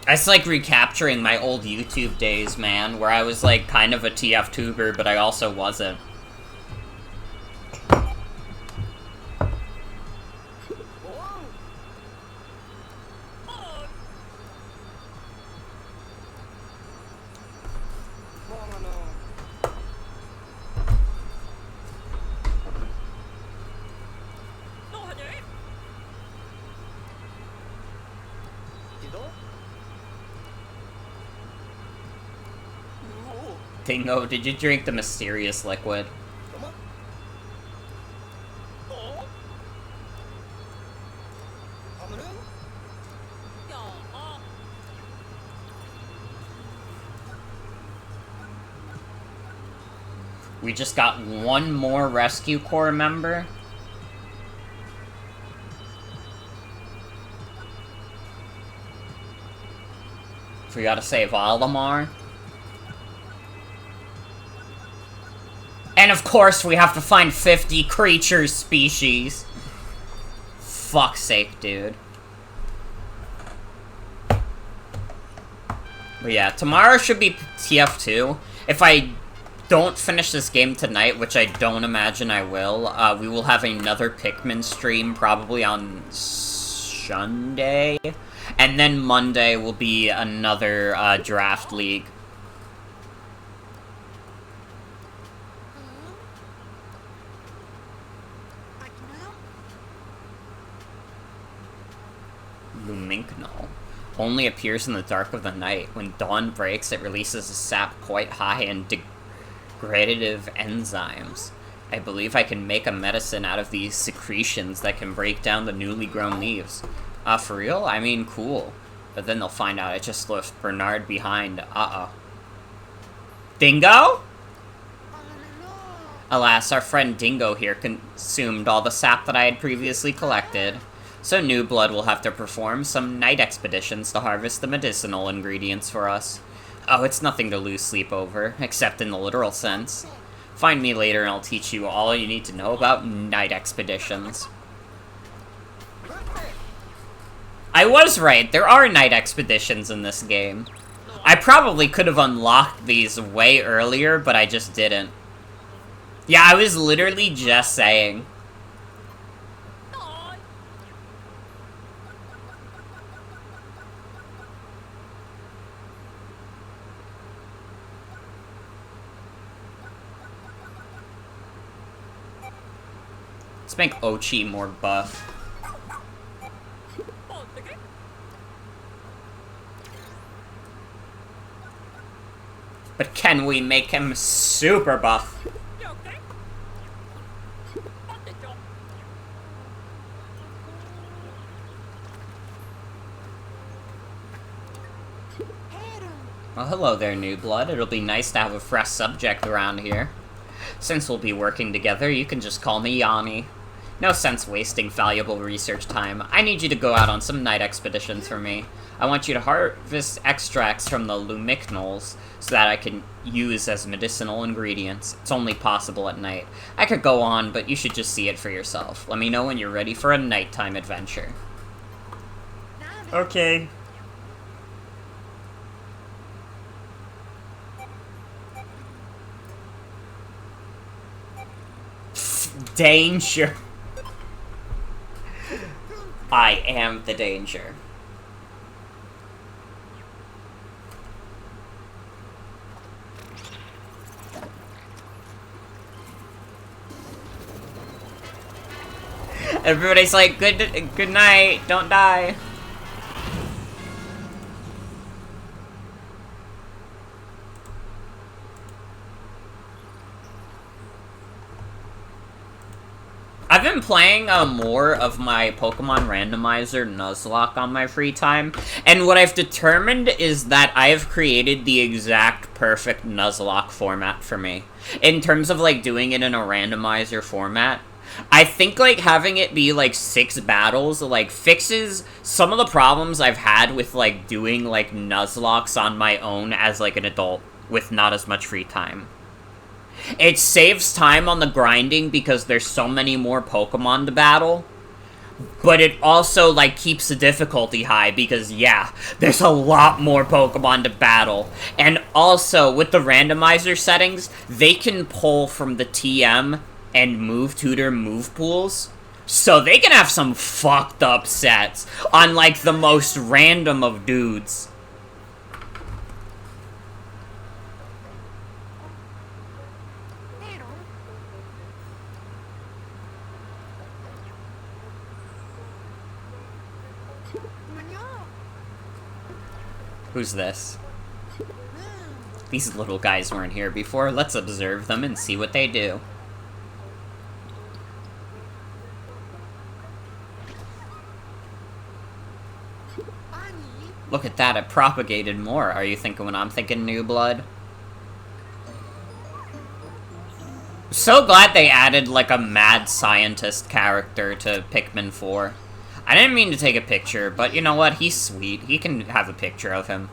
It's like recapturing my old YouTube days, man, where I was, like, kind of a TF-tuber, but I also wasn't. Dingo, did you drink the mysterious liquid? We just got one more Rescue Corps member. We gotta save Olimar. And of course, we have to find 50 creatures species. Fuck's sake, dude. But yeah, tomorrow should be TF2. If I don't finish this game tonight, which I don't imagine I will, we will have another Pikmin stream probably on Sunday. And then Monday will be another Draft League. Luminknol only appears in the dark of the night. When dawn breaks, it releases a sap quite high in degradative enzymes. I believe I can make a medicine out of these secretions that can break down the newly grown leaves. For real? I mean, cool. But then they'll find out I just left Bernard behind. Uh-oh. Dingo? Alas, our friend Dingo here consumed all the sap that I had previously collected. So New Blood will have to perform some night expeditions to harvest the medicinal ingredients for us. Oh, it's nothing to lose sleep over, except in the literal sense. Find me later and I'll teach you all you need to know about night expeditions. I was right, there are night expeditions in this game. I probably could have unlocked these way earlier, but I just didn't. Yeah, I was literally just saying. Let's make Ochi more buff. But can we make him super buff? Well, hello there, New Blood. It'll be nice to have a fresh subject around here. Since we'll be working together, you can just call me Yanni. No sense wasting valuable research time. I need you to go out on some night expeditions for me. I want you to harvest extracts from the Luminknols so that I can use as medicinal ingredients. It's only possible at night. I could go on, but you should just see it for yourself. Let me know when you're ready for a nighttime adventure. Okay. Danger. I am the danger. Everybody's like, good night, don't die. I've been playing more of my Pokemon Randomizer Nuzlocke on my free time, and what I've determined is that I have created the exact perfect Nuzlocke format for me. In terms of, like, doing it in a randomizer format, I think, like, having it be, like, 6 battles, like, fixes some of the problems I've had with, like, doing, like, Nuzlockes on my own as, like, an adult with not as much free time. It saves time on the grinding because there's so many more Pokemon to battle. But it also, like, keeps the difficulty high because, yeah, there's a lot more Pokemon to battle. And also, with the randomizer settings, they can pull from the TM and move tutor move pools. So they can have some fucked up sets on, like, the most random of dudes. Who's this? These little guys weren't here before. Let's observe them and see what they do. Look at that, it propagated more. Are you thinking what I'm thinking, New Blood? So glad they added, like, a mad scientist character to Pikmin 4. I didn't mean to take a picture, but you know what? He's sweet. He can have a picture of him.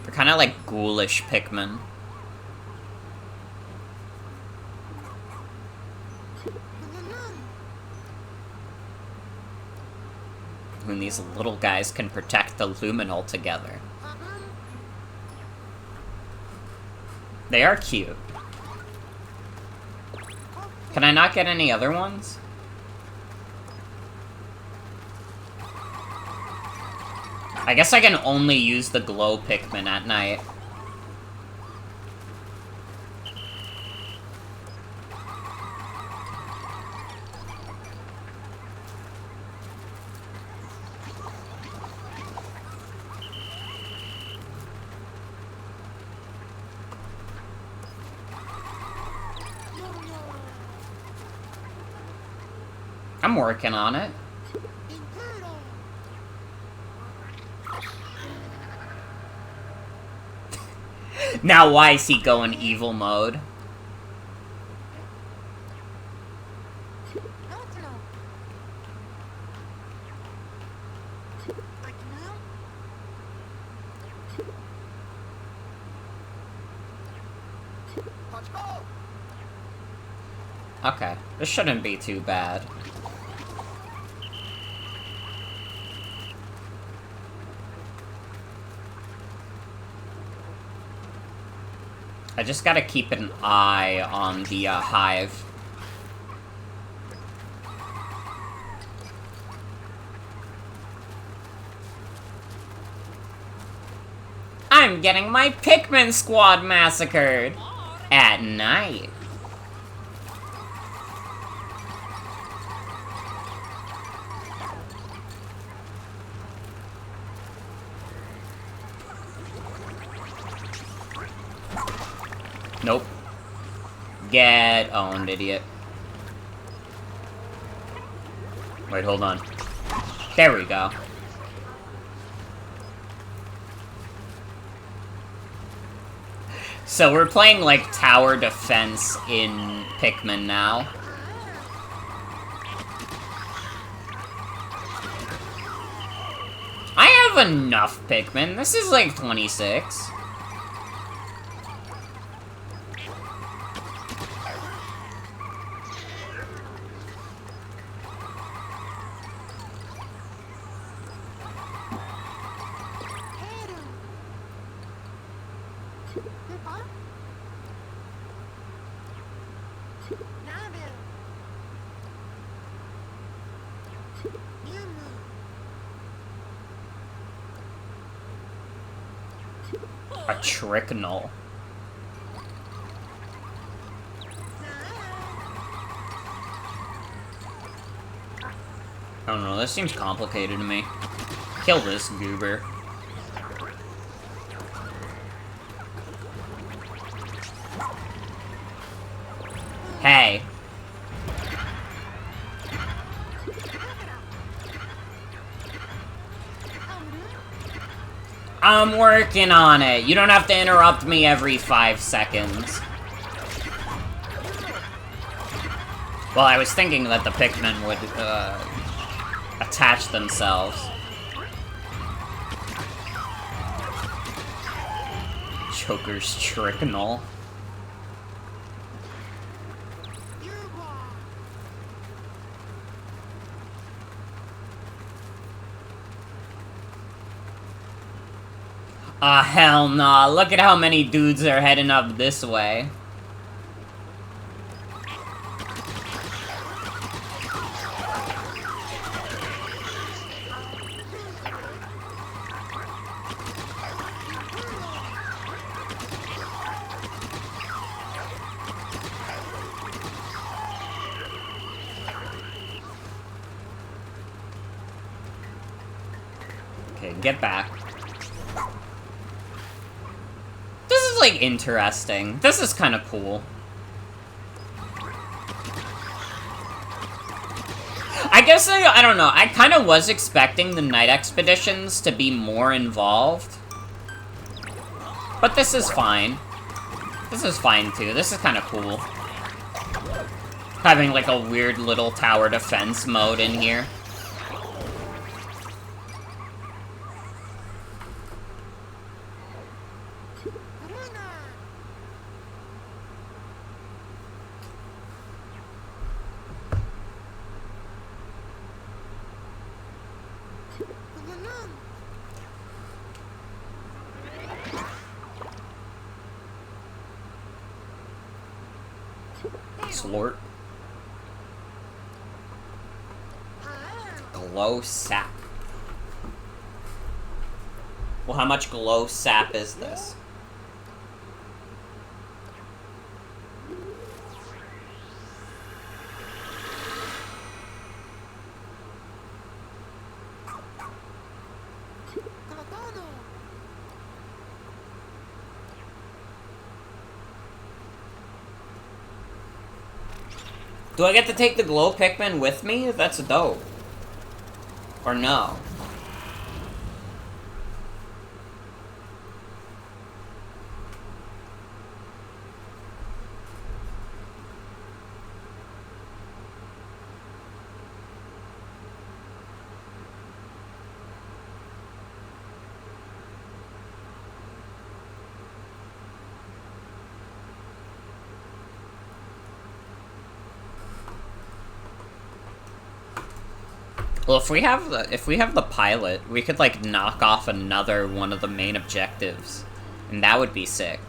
They're kind of like ghoulish Pikmin. When these little guys can protect the Luminal together. They are cute. Can I not get any other ones? I guess I can only use the glow Pikmin at night. I'm working on it. Now why is he going evil mode? Okay, this shouldn't be too bad. I just gotta keep an eye on the hive. I'm getting my Pikmin squad massacred at night. Nope. Get owned, idiot. Wait, hold on. There we go. So we're playing, like, tower defense in Pikmin now. I have enough Pikmin. This is, like, 26. A Tricknell. don't know, this seems complicated to me. Kill this goober. Hey. I'm working on it. You don't have to interrupt me every 5 seconds. Well, I was thinking that the Pikmin would, attach themselves. Joker's Tricknell. Ah, hell nah. Look at how many dudes are heading up this way. Okay, get back. This is, like, interesting. This is kind of cool. I guess, I don't know. I kind of was expecting the night expeditions to be more involved. But this is fine. This is fine, too. This is kind of cool. Having, like, a weird little tower defense mode in here. Slort. Glow sap. Well, how much glow sap is this? Do I get to take the glow Pikmin with me? That's dope. Or no? Well, if we have the pilot, we could, like, knock off another one of the main objectives. And that would be sick.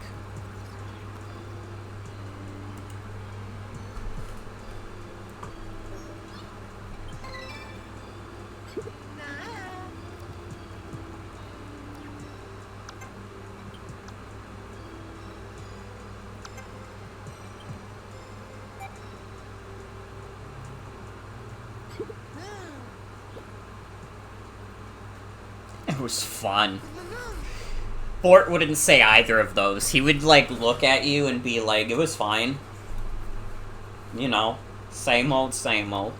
It was fun. Bort wouldn't say either of those. He would, like, look at you and be like, it was fine. You know, same old, same old.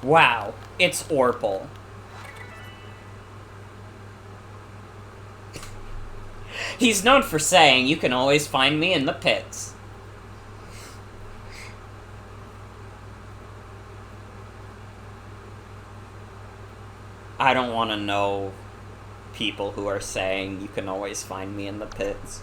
Wow, it's Orpal. He's known for saying, "You can always find me in the pits." I don't want to know people who are saying, "You can always find me in the pits."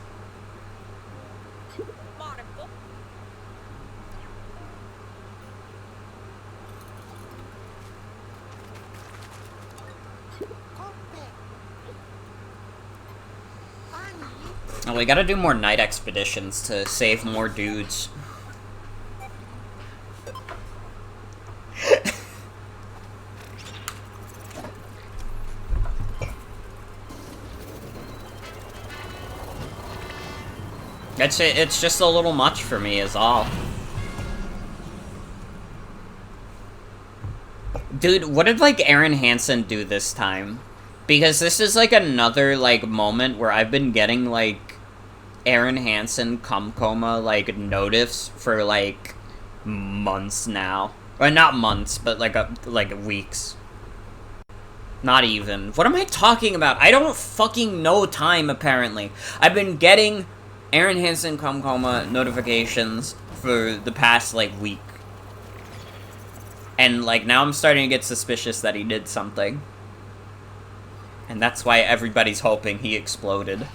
Oh, we gotta do more night expeditions to save more dudes. It's just a little much for me is all. Dude, what did, like, Aaron Hansen do this time? Because this is, like, another, like, moment where I've been getting, like, Aaron Hansen cum coma, like, notifs for, like, months now. Or not months, but, like weeks. Not even. What am I talking about? I don't fucking know time, apparently. I've been getting Aaron Hansen cum coma notifications for the past, like, week. And, like, now I'm starting to get suspicious that he did something. And that's why everybody's hoping he exploded.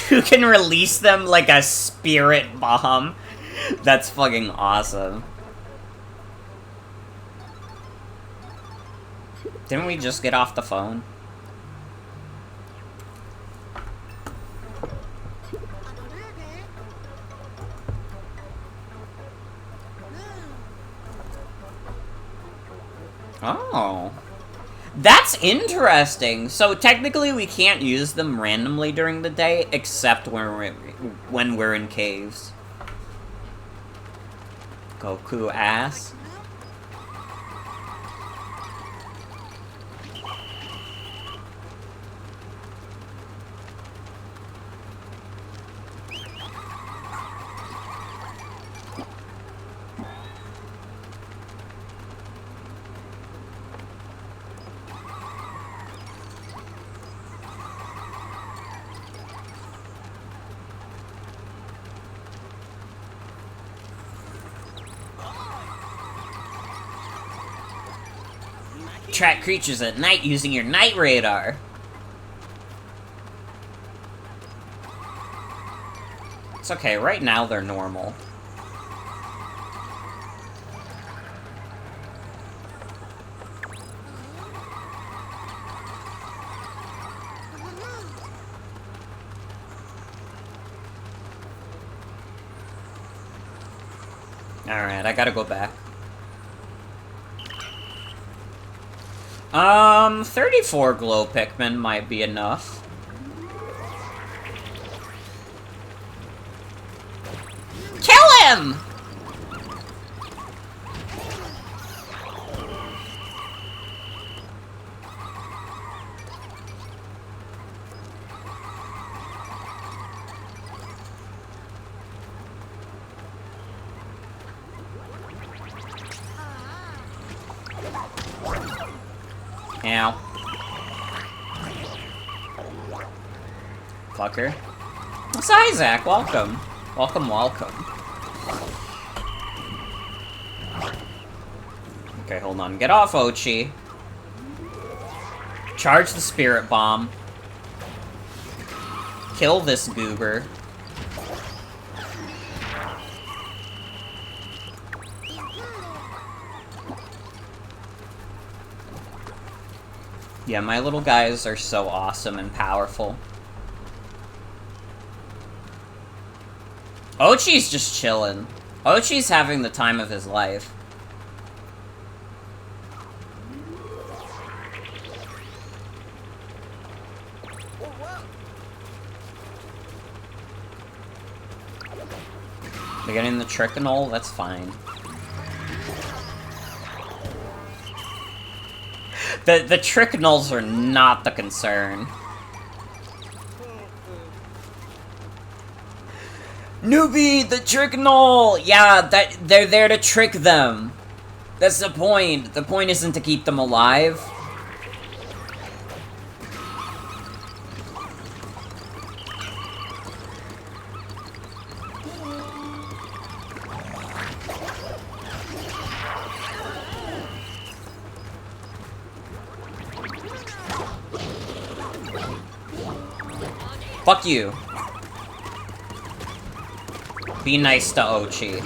You can release them like a spirit bomb. That's fucking awesome. Didn't we just get off the phone? Oh. That's interesting. So technically we can't use them randomly during the day, except when we're in caves. Goku ass. Track creatures at night using your night radar. It's okay, right now they're normal. Alright, I gotta go back. 34 glow Pikmin might be enough. Kill him! Ow. Fucker. It's Isaac, welcome. Welcome, welcome. Okay, hold on. Get off, Ochi. Charge the spirit bomb. Kill this goober. Yeah, my little guys are so awesome and powerful. Ochi's just chilling. Ochi's having the time of his life. They're getting the Triconol? That's fine. The Triconols are not the concern. Newbie, the trick knoll! Yeah, they're there to trick them. That's the point. The point isn't to keep them alive. Fuck you. Be nice to Ochi.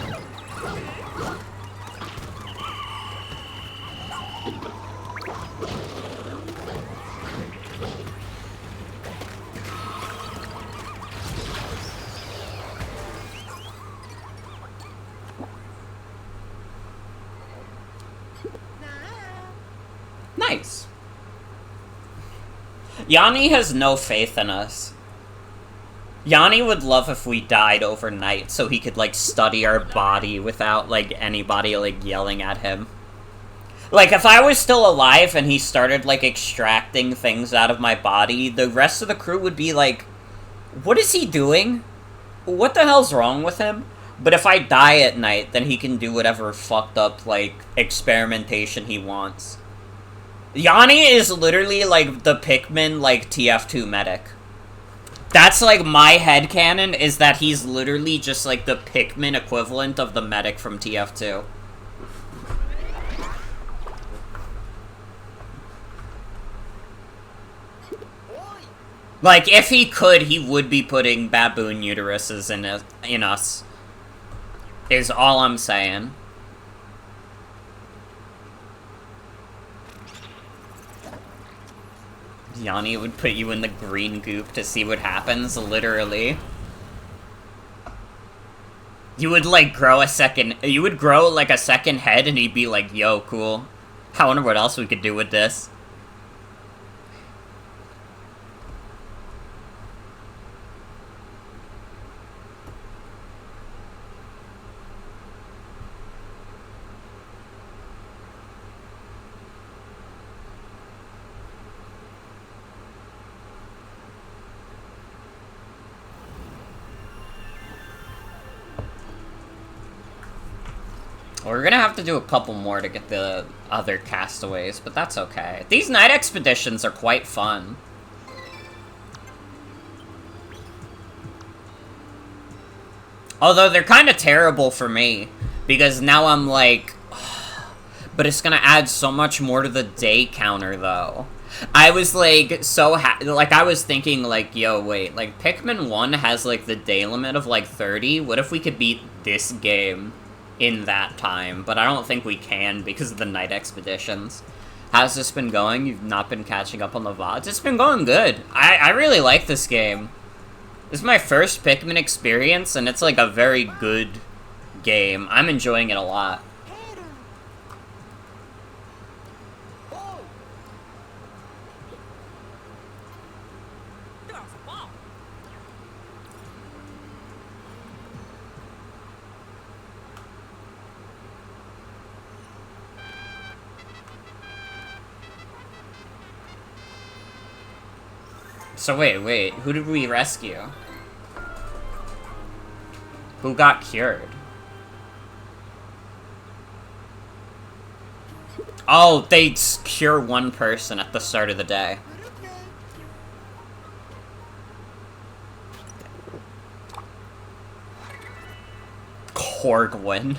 Nice. Yanni has no faith in us. Yanni would love if we died overnight so he could, like, study our body without, like, anybody, like, yelling at him. Like, if I was still alive and he started, like, extracting things out of my body, the rest of the crew would be like, what is he doing? What the hell's wrong with him? But if I die at night, then he can do whatever fucked up, like, experimentation he wants. Yanni is literally, like, the Pikmin, like, TF2 medic. That's, like, my headcanon, is that he's literally just, like, the Pikmin equivalent of the medic from TF2. Like, if he could, he would be putting baboon uteruses in us. Is all I'm saying. Yanni would put you in the green goop to see what happens, literally. You would, like, grow a second head and he'd be like, yo, cool. I wonder what else we could do with this. We're gonna have to do a couple more to get the other castaways, but that's okay. These night expeditions are quite fun. Although they're kind of terrible for me, because now I'm like... But it's gonna add so much more to the day counter, though. I was, like, I was thinking, like, yo, wait, like, Pikmin 1 has, like, the day limit of, like, 30. What if we could beat this game in that time? But I don't think we can because of the night expeditions. How's this been going? You've not been catching up on the VODs? It's been going good. I really like this game. This is my first Pikmin experience, and it's, like, a very good game. I'm enjoying it a lot. So wait, who did we rescue? Who got cured? Oh, they cure one person at the start of the day. Corgwin.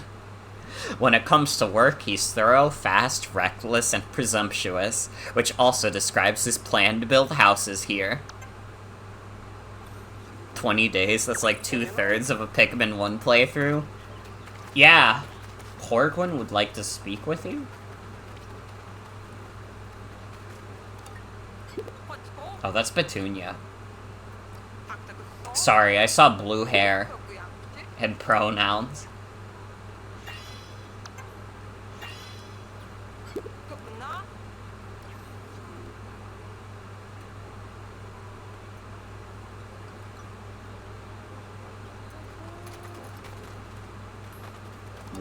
When it comes to work, he's thorough, fast, reckless, and presumptuous, which also describes his plan to build houses here. 20 days, that's like 2/3 of a Pikmin 1 playthrough. Yeah, Corgwin would like to speak with you? Oh, that's Petunia. Sorry, I saw blue hair and pronouns.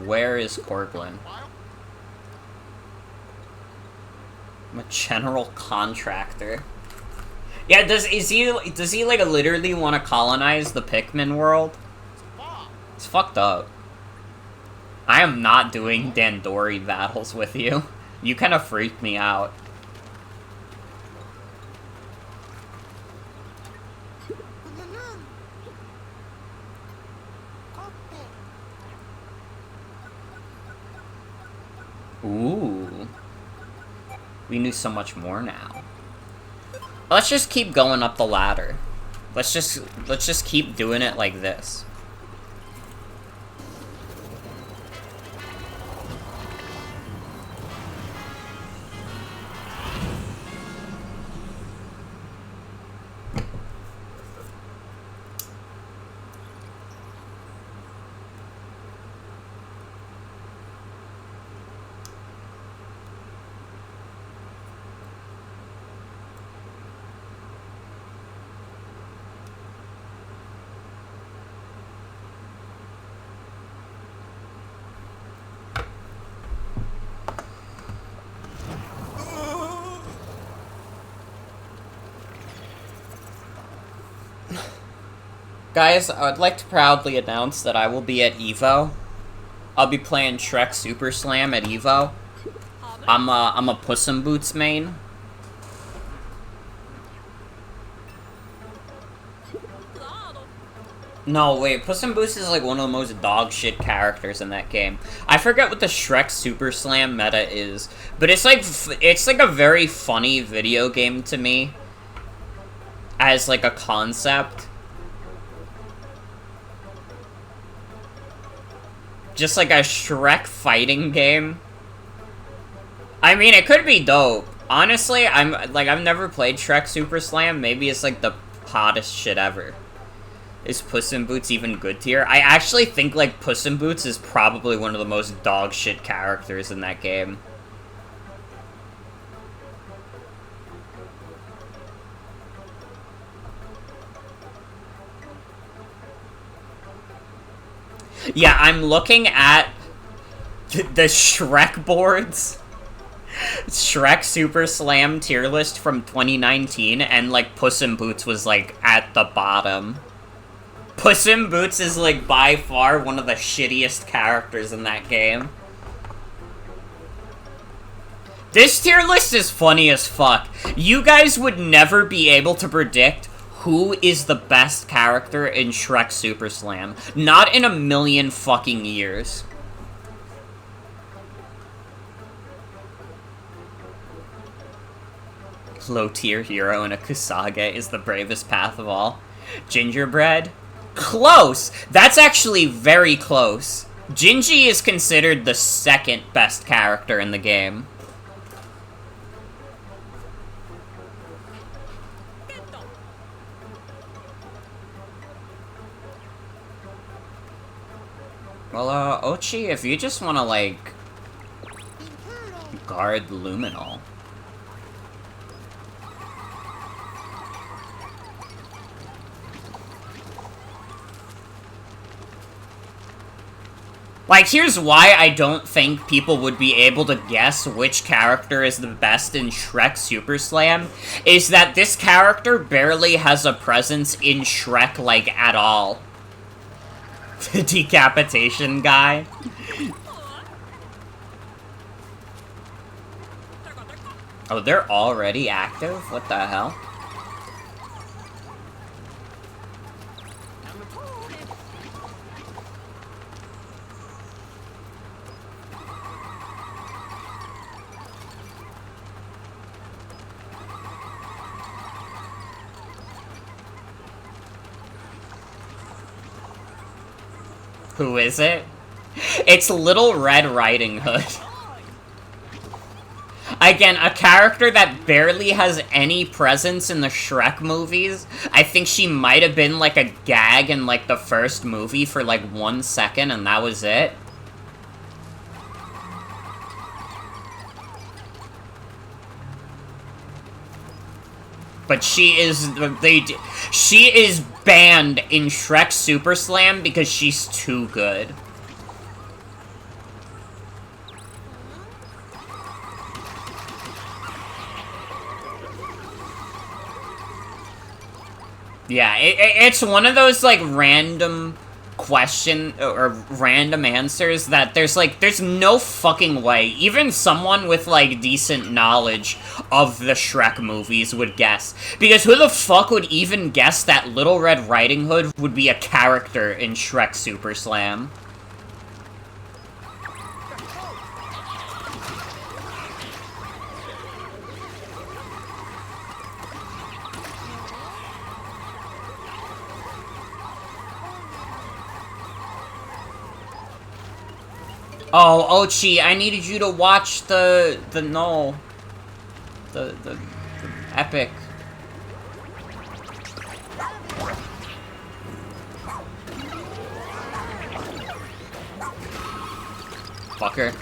Where is Corgwin? I'm a general contractor. Yeah, does he like literally want to colonize the Pikmin world? It's fucked up. I am not doing Dandori battles with you. You kind of freaked me out. Ooh. We knew so much more now. Let's just keep going up the ladder. Let's just keep doing it like this. Guys, I would like to proudly announce that I will be at EVO. I'll be playing Shrek Super Slam at EVO. I'm a Puss in Boots main. No, wait, Puss in Boots is like one of the most dog shit characters in that game. I forget what the Shrek Super Slam meta is, but it's like a very funny video game to me as like a concept. Just like a Shrek fighting game. I mean, it could be dope. Honestly, I've never played Shrek Super Slam. Maybe it's like the hottest shit ever. Is Puss in Boots even good tier? I actually think like Puss in Boots is probably one of the most dog shit characters in that game. Yeah, I'm looking at the Shrek boards. Shrek Super Slam tier list from 2019, and, like, Puss in Boots was, like, at the bottom. Puss in Boots is, like, by far one of the shittiest characters in that game. This tier list is funny as fuck. You guys would never be able to predict who is the best character in Shrek Super Slam. Not in a million fucking years. Low-tier hero in a Kusage is the bravest path of all. Gingerbread? Close! That's actually very close. Gingy is considered the second best character in the game. Well, Ochi, if you just want to, like, guard Luminal. Like, here's why I don't think people would be able to guess which character is the best in Shrek Super Slam, is that this character barely has a presence in Shrek, like, at all. The decapitation guy. Oh, they're already active? What the hell? Who is it? It's Little Red Riding Hood. Again, a character that barely has any presence in the Shrek movies. I think she might have been like a gag in like the first movie for like 1 second, and that was it. But she is banned in Shrek Super Slam because she's too good. Yeah, it's one of those, like, random question or random answers that there's no fucking way even someone with, like, decent knowledge of the Shrek movies would guess. Because who the fuck would even guess that Little Red Riding Hood would be a character in Shrek Super Slam? Oh, Ochi, I needed you to watch the epic. Fucker.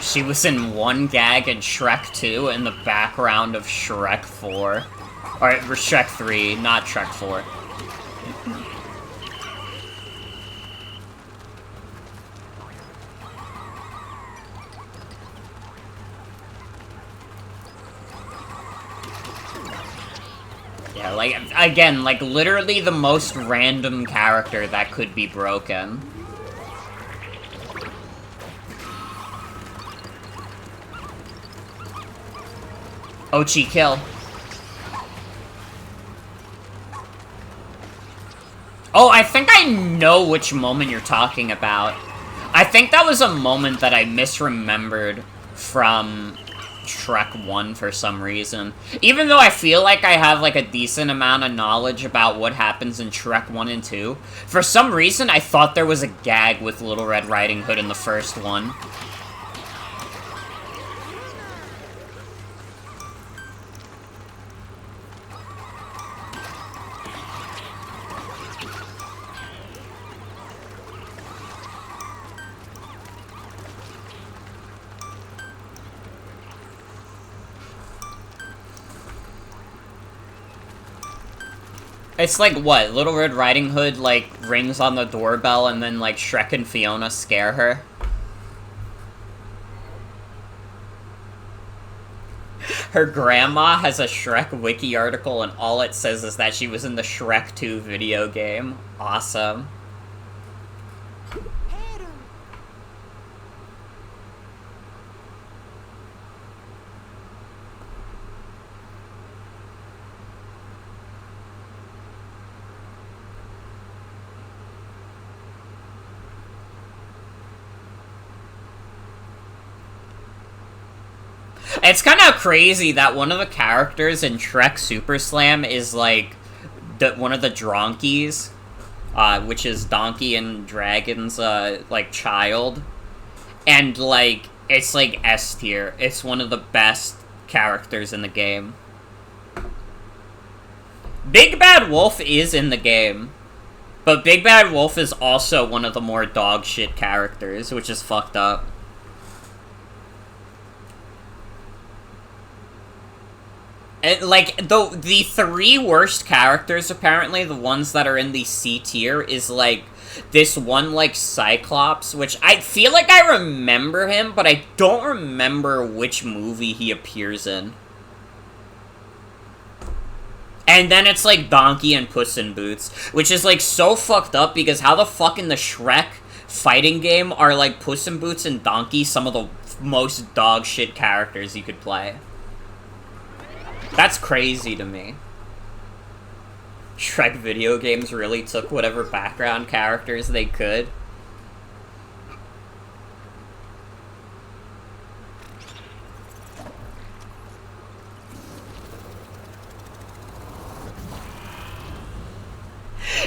She was in one gag in Shrek 2 in the background of Shrek 4. Or Shrek 3, not Shrek 4. Yeah, like, again, like, literally the most random character that could be broken. Ochi, kill. Oh, I think I know which moment you're talking about. I think that was a moment that I misremembered from Shrek 1 for some reason. Even though I feel like I have, like, a decent amount of knowledge about what happens in Shrek 1 and 2, for some reason I thought there was a gag with Little Red Riding Hood in the first one. It's like, what, Little Red Riding Hood, like, rings on the doorbell and then, like, Shrek and Fiona scare her? Her grandma has a Shrek wiki article and all it says is that she was in the Shrek 2 video game. Awesome. It's kind of crazy that one of the characters in Shrek Super Slam is, like, one of the Dronkies, which is Donkey and Dragon's, like, child. And, like, it's, like, S tier. It's one of the best characters in the game. Big Bad Wolf is in the game, but Big Bad Wolf is also one of the more dog shit characters, which is fucked up. And, like, the three worst characters, apparently, the ones that are in the C tier, is, like, this one, like, Cyclops, which I feel like I remember him, but I don't remember which movie he appears in. And then it's, like, Donkey and Puss in Boots, which is, like, so fucked up, because how the fuck in the Shrek fighting game are, like, Puss in Boots and Donkey some of the most dog shit characters you could play? That's crazy to me. Shrek video games really took whatever background characters they could.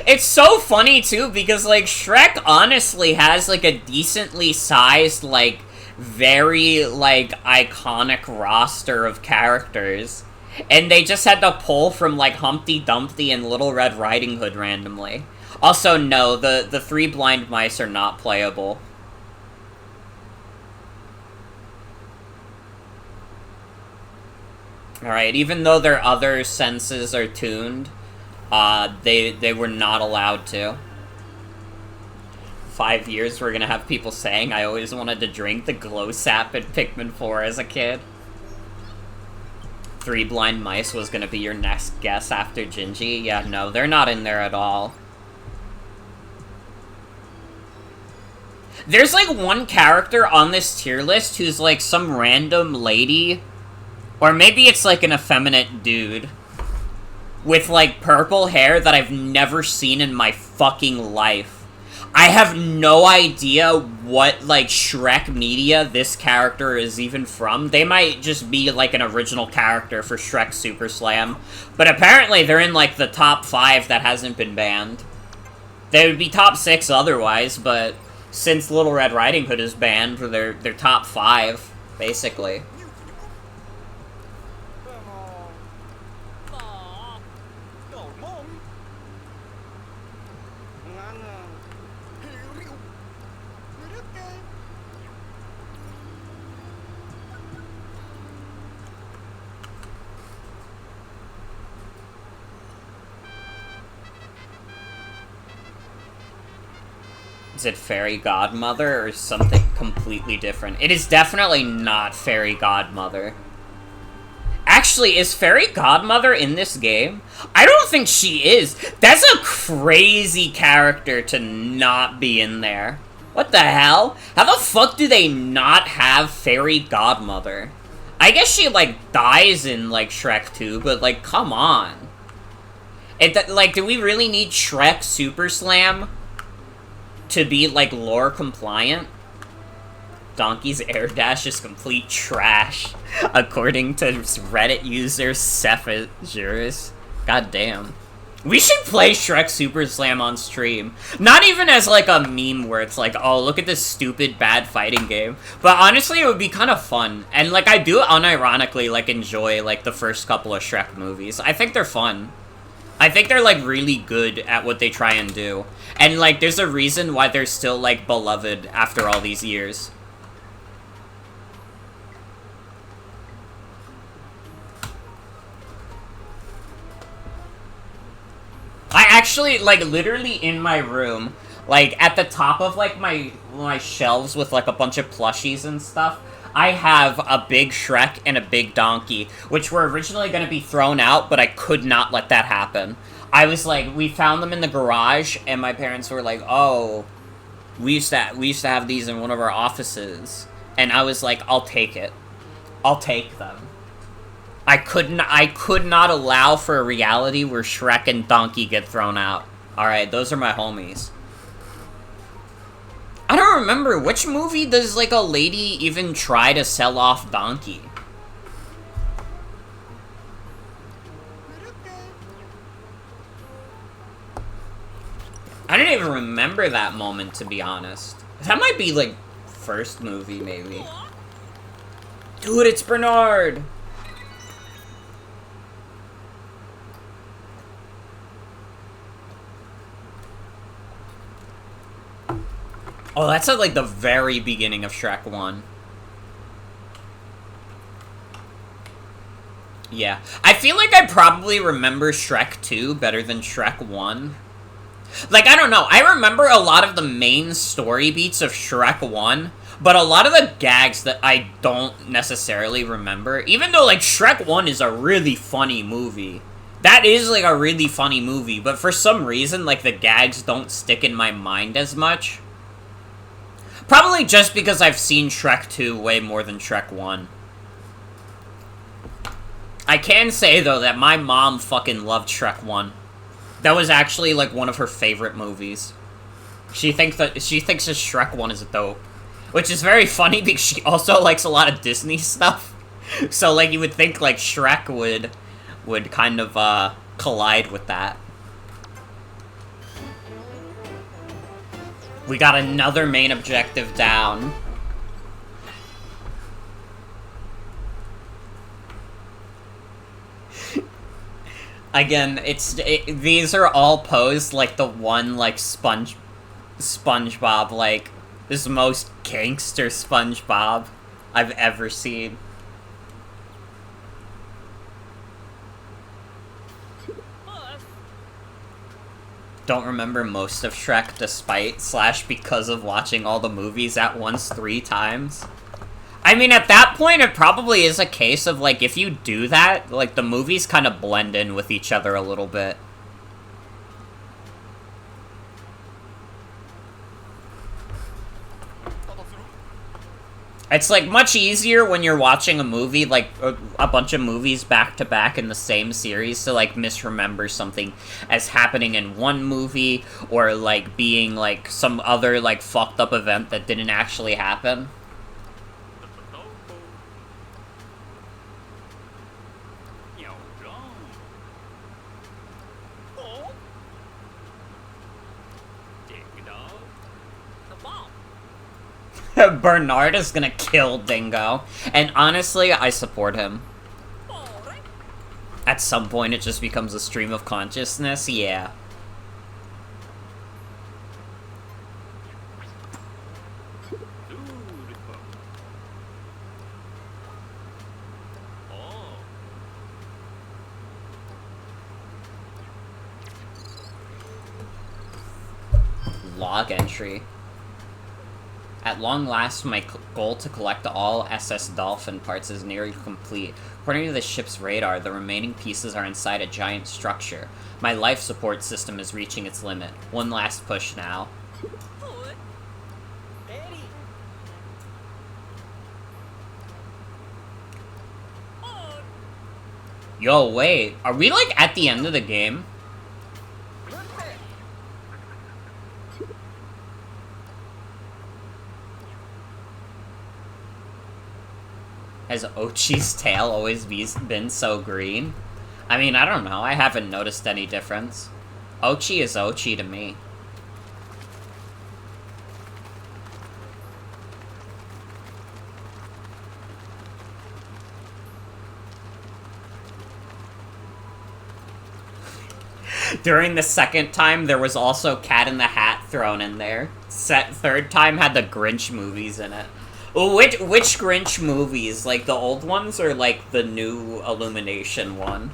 It's so funny, too, because, like, Shrek honestly has, like, a decently sized, like, very, like, iconic roster of characters. And they just had to pull from, like, Humpty Dumpty and Little Red Riding Hood randomly. Also, no, the three blind mice are not playable. Alright, even though their other senses are tuned, they were not allowed to. 5 years, we're gonna have people saying, I always wanted to drink the glow sap in Pikmin 4 as a kid. Three blind mice was gonna be your next guess after Gingy? Yeah, no, they're not in there at all. There's, like, one character on this tier list who's, like, some random lady, or maybe it's, like, an effeminate dude, with, like, purple hair that I've never seen in my fucking life. I have no idea what, like, Shrek media this character is even from. They might just be, like, an original character for Shrek Super Slam. But apparently they're in, like, the top 5 that hasn't been banned. They would be top 6 otherwise, but since Little Red Riding Hood is banned, they're top 5, basically. Is it Fairy Godmother or something completely different? It is definitely not Fairy Godmother. Actually, is Fairy Godmother in this game? I don't think she is. That's a crazy character to not be in there. What the hell? How the fuck do they not have Fairy Godmother? I guess she, like, dies in, like, Shrek 2, but, like, come on. Like, do we really need Shrek Super Slam to be, like, lore compliant? Donkey's air dash is complete trash, according to Reddit user Cephagers. God damn. We should play Shrek Super Slam on stream. Not even as, like, a meme where it's like, oh, look at this stupid, bad fighting game. But honestly, it would be kind of fun. And, like, I do unironically, like, enjoy, like, the first couple of Shrek movies. I think they're fun. I think they're, like, really good at what they try and do. And, like, there's a reason why they're still, like, beloved after all these years. I actually, like, literally in my room, like, at the top of, like, my shelves with, like, a bunch of plushies and stuff, I have a big Shrek and a big Donkey, which were originally going to be thrown out, but I could not let that happen. I was like, we found them in the garage, and my parents were like, oh, we used to have these in one of our offices. And I was like, I'll take it. I'll take them. I could not allow for a reality where Shrek and Donkey get thrown out. Alright, those are my homies. I don't remember, which movie does, like, a lady even try to sell off Donkey? I don't even remember that moment, to be honest. That might be, like, first movie, maybe. Dude, it's Bernard! Oh, that's at, like, the very beginning of Shrek 1. Yeah. I feel like I probably remember Shrek 2 better than Shrek 1. Like, I don't know. I remember a lot of the main story beats of Shrek 1, but a lot of the gags that I don't necessarily remember, even though, like, Shrek 1 is a really funny movie. That is, like, a really funny movie, but for some reason, like, the gags don't stick in my mind as much. Probably just because I've seen Shrek 2 way more than Shrek 1. I can say, though, that my mom fucking loved Shrek 1. That was actually, like, one of her favorite movies. She thinks that Shrek 1 is dope. Which is very funny because she also likes a lot of Disney stuff. So, like, you would think, like, Shrek would kind of, collide with that. We got another main objective down. Again, these are all posed like the one, like, SpongeBob, like, this is the most gangster SpongeBob I've ever seen. Don't remember most of Shrek despite / because of watching all the movies at once 3 times. I mean, at that point, it probably is a case of, like, if you do that, like, the movies kind of blend in with each other a little bit. It's, like, much easier when you're watching a movie, like, a bunch of movies back-to-back in the same series to, like, misremember something as happening in one movie, or, like, being, like, some other, like, fucked-up event that didn't actually happen. Bernard is gonna kill Dingo. And honestly, I support him. At some point, it just becomes a stream of consciousness, yeah. Log entry. At long last, my goal to collect all SS Dolphin parts is nearly complete. According to the ship's radar, the remaining pieces are inside a giant structure. My life support system is reaching its limit. One last push now. Yo, wait. Are we, like, at the end of the game? Has Ochi's tail always been so green? I mean, I don't know. I haven't noticed any difference. Ochi is Ochi to me. During the second time, there was also Cat in the Hat thrown in there. Third time had the Grinch movies in it. Which Grinch movies? Like, the old ones or, like, the new Illumination one?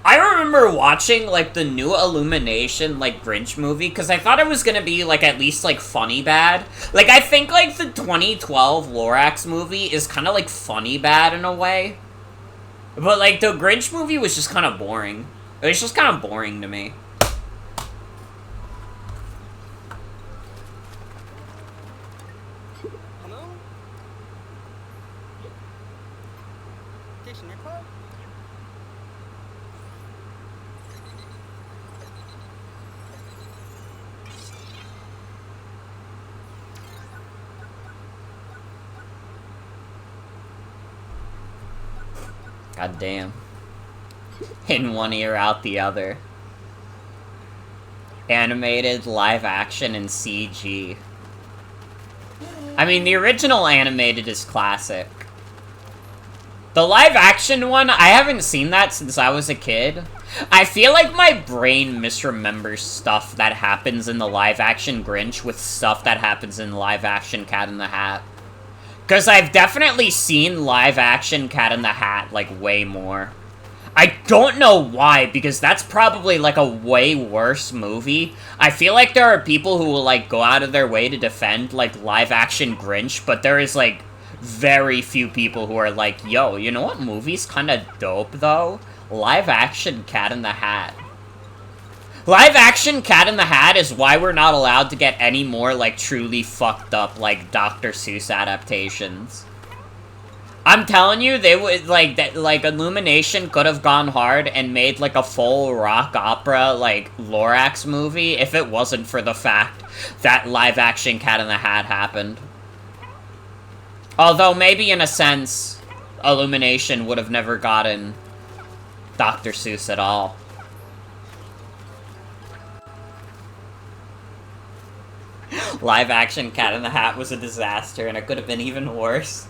I remember watching, like, the new Illumination, like, Grinch movie, because I thought it was gonna be, like, at least, like, funny bad. Like, I think, like, the 2012 Lorax movie is kind of, like, funny bad in a way. But, like, the Grinch movie was just kind of boring. It was just kind of boring to me. God damn. In one ear, out the other. Animated, live action, and CG. I mean, the original animated is classic. The live action one, I haven't seen that since I was a kid. I feel like my brain misremembers stuff that happens in the live action Grinch with stuff that happens in live action Cat in the Hat. Because I've definitely seen live-action Cat in the Hat, like, way more. I don't know why, because that's probably, like, a way worse movie. I feel like there are people who will, like, go out of their way to defend, like, live-action Grinch, but there is, like, very few people who are like, yo, you know what movie's kinda dope, though? Live-action Cat in the Hat. Live-action Cat in the Hat is why we're not allowed to get any more, like, truly fucked up, like, Dr. Seuss adaptations. I'm telling you, they would, like, Illumination could have gone hard and made, like, a full rock opera, like, Lorax movie if it wasn't for the fact that live-action Cat in the Hat happened. Although, maybe in a sense, Illumination would have never gotten Dr. Seuss at all. Live-action Cat in the Hat was a disaster, and it could have been even worse.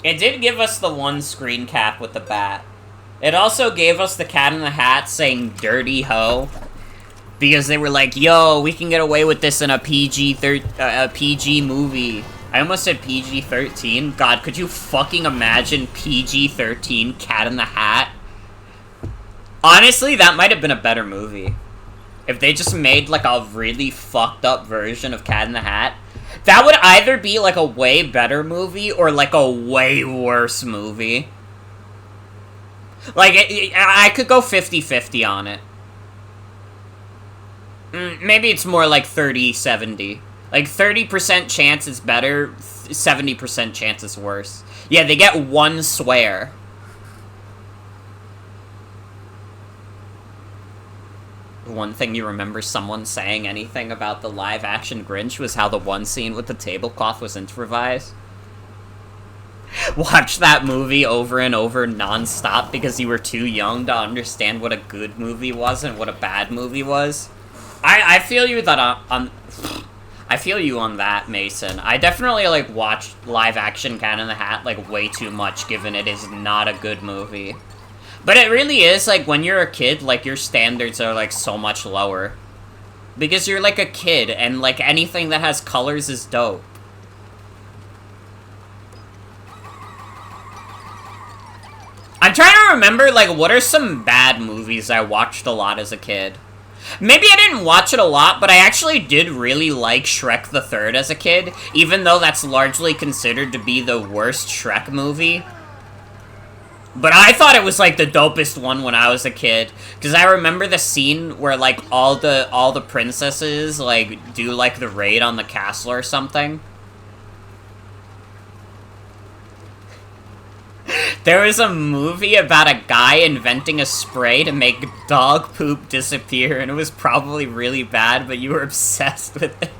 It did give us the one screen cap with the bat. It also gave us the Cat in the Hat saying "dirty hoe," because they were like, yo, we can get away with this in a PG movie. I almost said PG-13. God, could you fucking imagine PG-13 Cat in the Hat? Honestly, that might have been a better movie. If they just made, like, a really fucked up version of Cat in the Hat. That would either be, like, a way better movie or, like, a way worse movie. Like, I could go 50-50 on it. Maybe it's more like 30-70. Like, 30% chance is better, 70% chance is worse. Yeah, they get one swear. One thing you remember someone saying anything about the live-action Grinch was how the one scene with the tablecloth was improvised. Watch that movie over and over non-stop because you were too young to understand what a good movie was and what a bad movie was. I feel you that I feel you on that, Mason. I definitely, like, watched live-action Cat in the Hat, like, way too much, given it is not a good movie. But it really is, like, when you're a kid, like, your standards are, like, so much lower. Because you're, like, a kid, and, like, anything that has colors is dope. I'm trying to remember, like, what are some bad movies I watched a lot as a kid? Maybe I didn't watch it a lot, but I actually did really like Shrek the Third as a kid, even though that's largely considered to be the worst Shrek movie. But I thought it was, like, the dopest one when I was a kid, because I remember the scene where, like, all the princesses, like, do, like, the raid on the castle or something. There was a movie about a guy inventing a spray to make dog poop disappear, and it was probably really bad, but you were obsessed with it.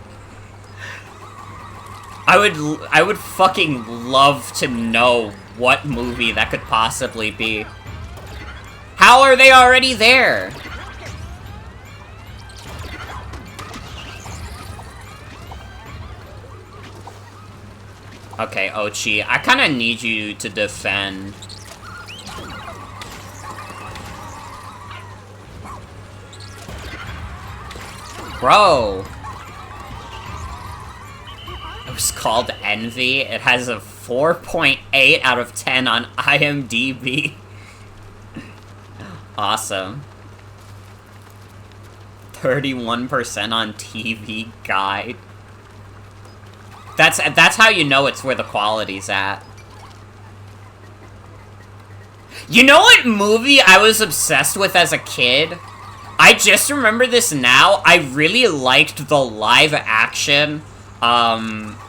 I would fucking love to know what movie that could possibly be. How are they already there? Okay, Ochi, I kinda need you to defend. Bro! It was called Envy. It has a 4.8 out of 10 on IMDb. Awesome. 31% on TV Guide. That's how you know it's where the quality's at. You know what movie I was obsessed with as a kid? I just remember this now. I really liked the live-action,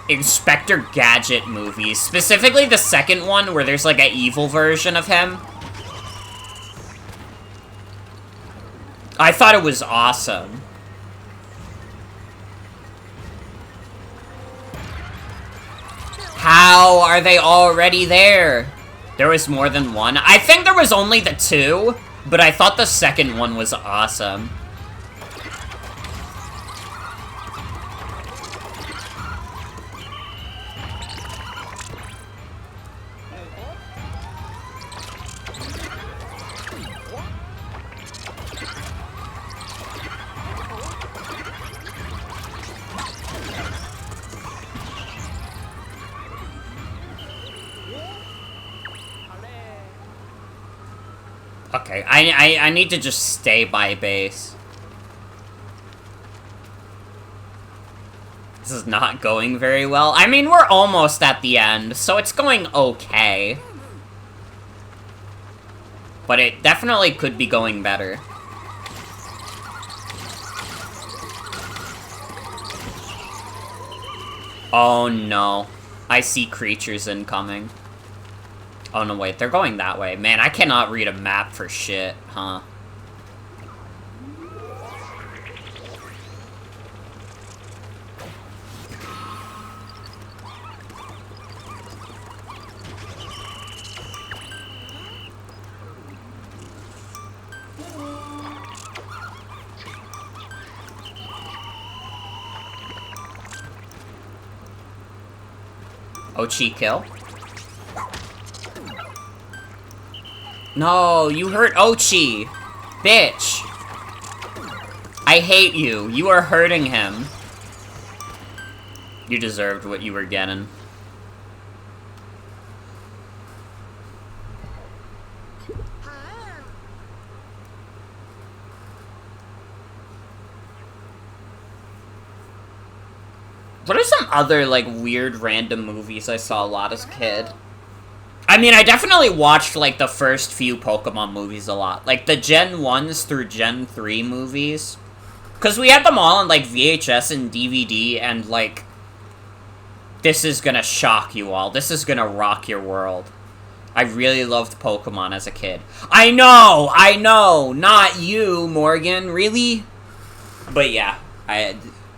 Inspector Gadget movies. Specifically the second one, where there's, like, an evil version of him. I thought it was awesome. How are they already there? There was more than one. I think there was only the two, but I thought the second one was awesome. Okay, I need to just stay by base. This is not going very well. I mean, we're almost at the end, so it's going okay. But it definitely could be going better. Oh no. I see creatures incoming. Oh no, wait, they're going that way. Man, I cannot read a map for shit, huh? Ochi kill? No, you hurt Ochi! Bitch! I hate you. You are hurting him. You deserved what you were getting. What are some other, like, weird random movies I saw a lot as a kid? I mean, I definitely watched, like, the first few Pokemon movies a lot. Like, the Gen 1s through Gen 3 movies. Because we had them all on, like, VHS and DVD, and, like, this is gonna shock you all. This is gonna rock your world. I really loved Pokemon as a kid. I know! Not you, Morgan. Really? But yeah,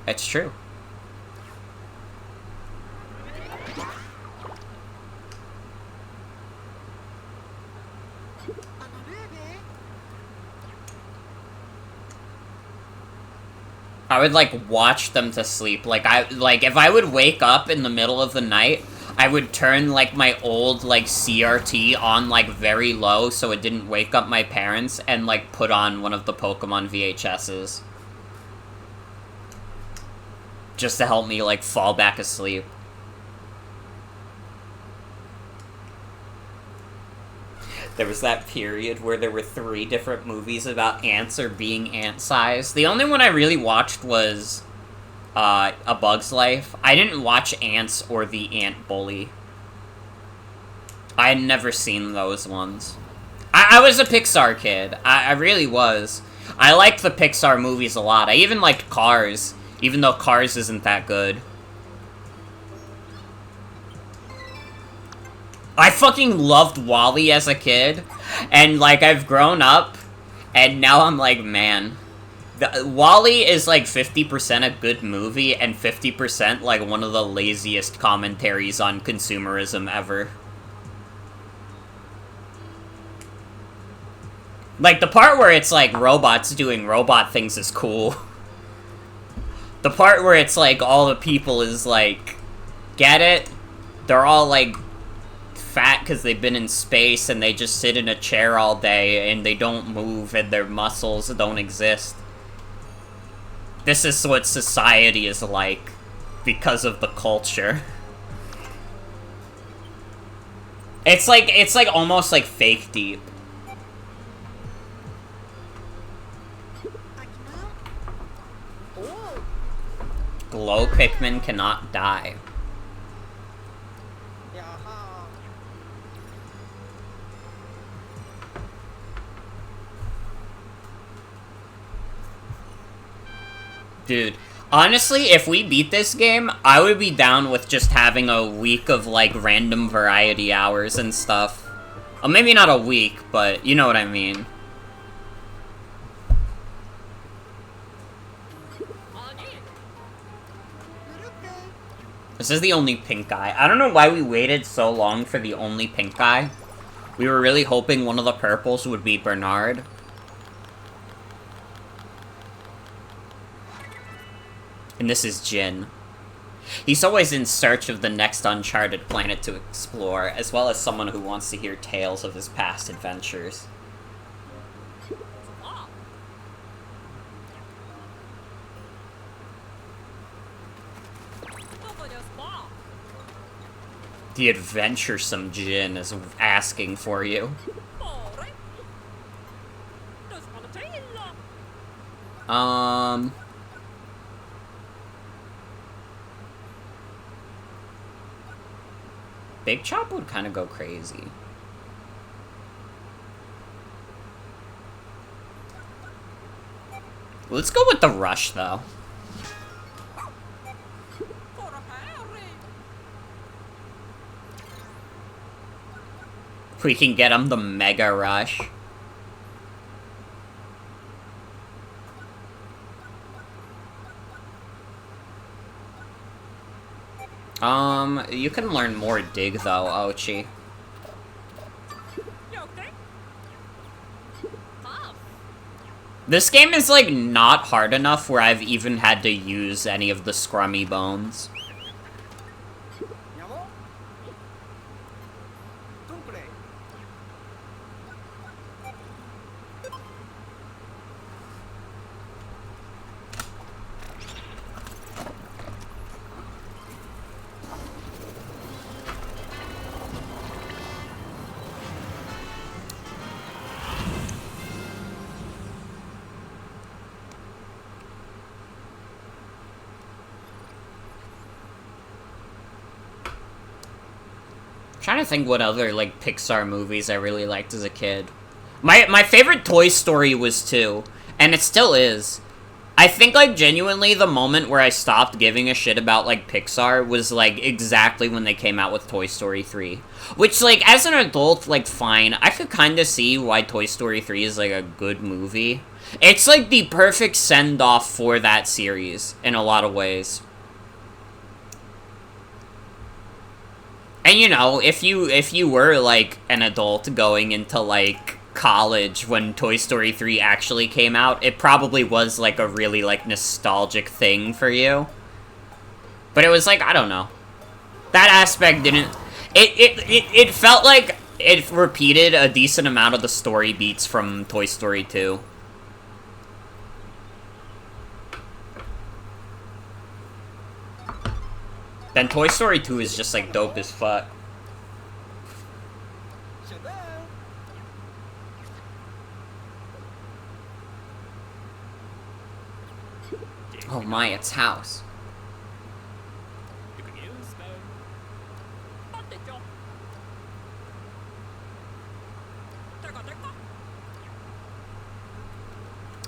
it's true. I would, like, watch them to sleep. Like, if I would wake up in the middle of the night, I would turn, like, my old, like, CRT on, like, very low so it didn't wake up my parents, and, like, put on one of the Pokemon VHSs. Just to help me, like, fall back asleep. There was that period where there were 3 different movies about ants or being ant-sized. The only one I really watched was A Bug's Life. I didn't watch Ants or The Ant Bully. I had never seen those ones. I was a Pixar kid. I really was. I liked the Pixar movies a lot. I even liked Cars, even though Cars isn't that good. I fucking loved WALL-E as a kid, and, like, I've grown up, and now I'm like, man, WALL-E is, like, 50% a good movie, and 50%, like, one of the laziest commentaries on consumerism ever. Like, the part where it's, like, robots doing robot things is cool. The part where it's, like, all the people is, like, get it? They're all, like, fat because they've been in space and they just sit in a chair all day and they don't move and their muscles don't exist. This is what society is like because of the culture. It's like almost like fake deep. Glow Pikmin cannot die. Dude, honestly, if we beat this game, I would be down with just having a week of, like, random variety hours and stuff. Well, maybe not a week, but you know what I mean. This is the only pink guy. I don't know why we waited so long for the only pink guy. We were really hoping one of the purples would be Bernard. And this is Jin. He's always in search of the next uncharted planet to explore, as well as someone who wants to hear tales of his past adventures. The adventuresome Jin is asking for you. Big Chop would kind of go crazy. Let's go with the Rush, though. We can get him the Mega Rush. You can learn more Dig, though, Ochi. This game is, like, not hard enough where I've even had to use any of the scrummy bones. trying to think what other, like, Pixar movies I really liked as a kid. My favorite Toy Story was 2, and it still is. I think, like, genuinely the moment where I stopped giving a shit about, like, Pixar was, like, exactly when they came out with Toy Story 3. Which, like, as an adult, like, fine. I could kind of see why Toy Story 3 is, like, a good movie. It's, like, the perfect send-off for that series, in a lot of ways. And, you know, if you were, like, an adult going into, like, college when Toy Story 3 actually came out, it probably was, like, a really, like, nostalgic thing for you. But it was, like, I don't know. That aspect didn't... It felt like it repeated a decent amount of the story beats from Toy Story 2. Then Toy Story 2 is just, like, dope as fuck. Oh my, it's house.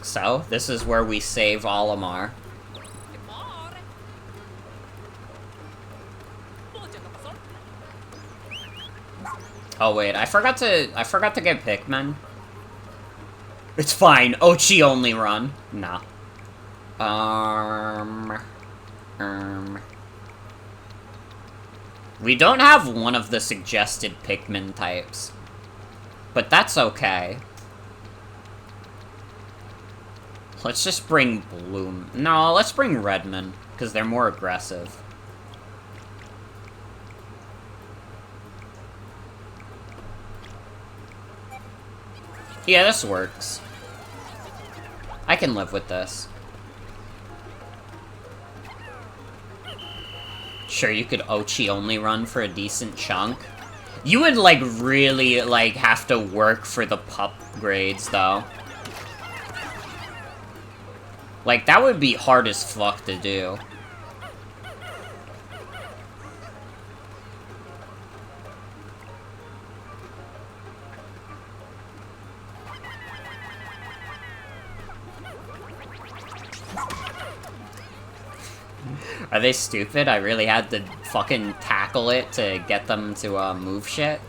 So, this is where we save Olimar. Oh wait, I forgot to get Pikmin. It's fine. Ochi only run. Nah. We don't have one of the suggested Pikmin types. But that's okay. Let's just bring Bloom. No, let's bring Redmond, because they're more aggressive. Yeah, this works. I can live with this. Sure, you could Ochi only run for a decent chunk. You would, like, really, like, have to work for the pup grades, though. Like, that would be hard as fuck to do. Are they stupid? I really had to fucking tackle it to get them to, move shit?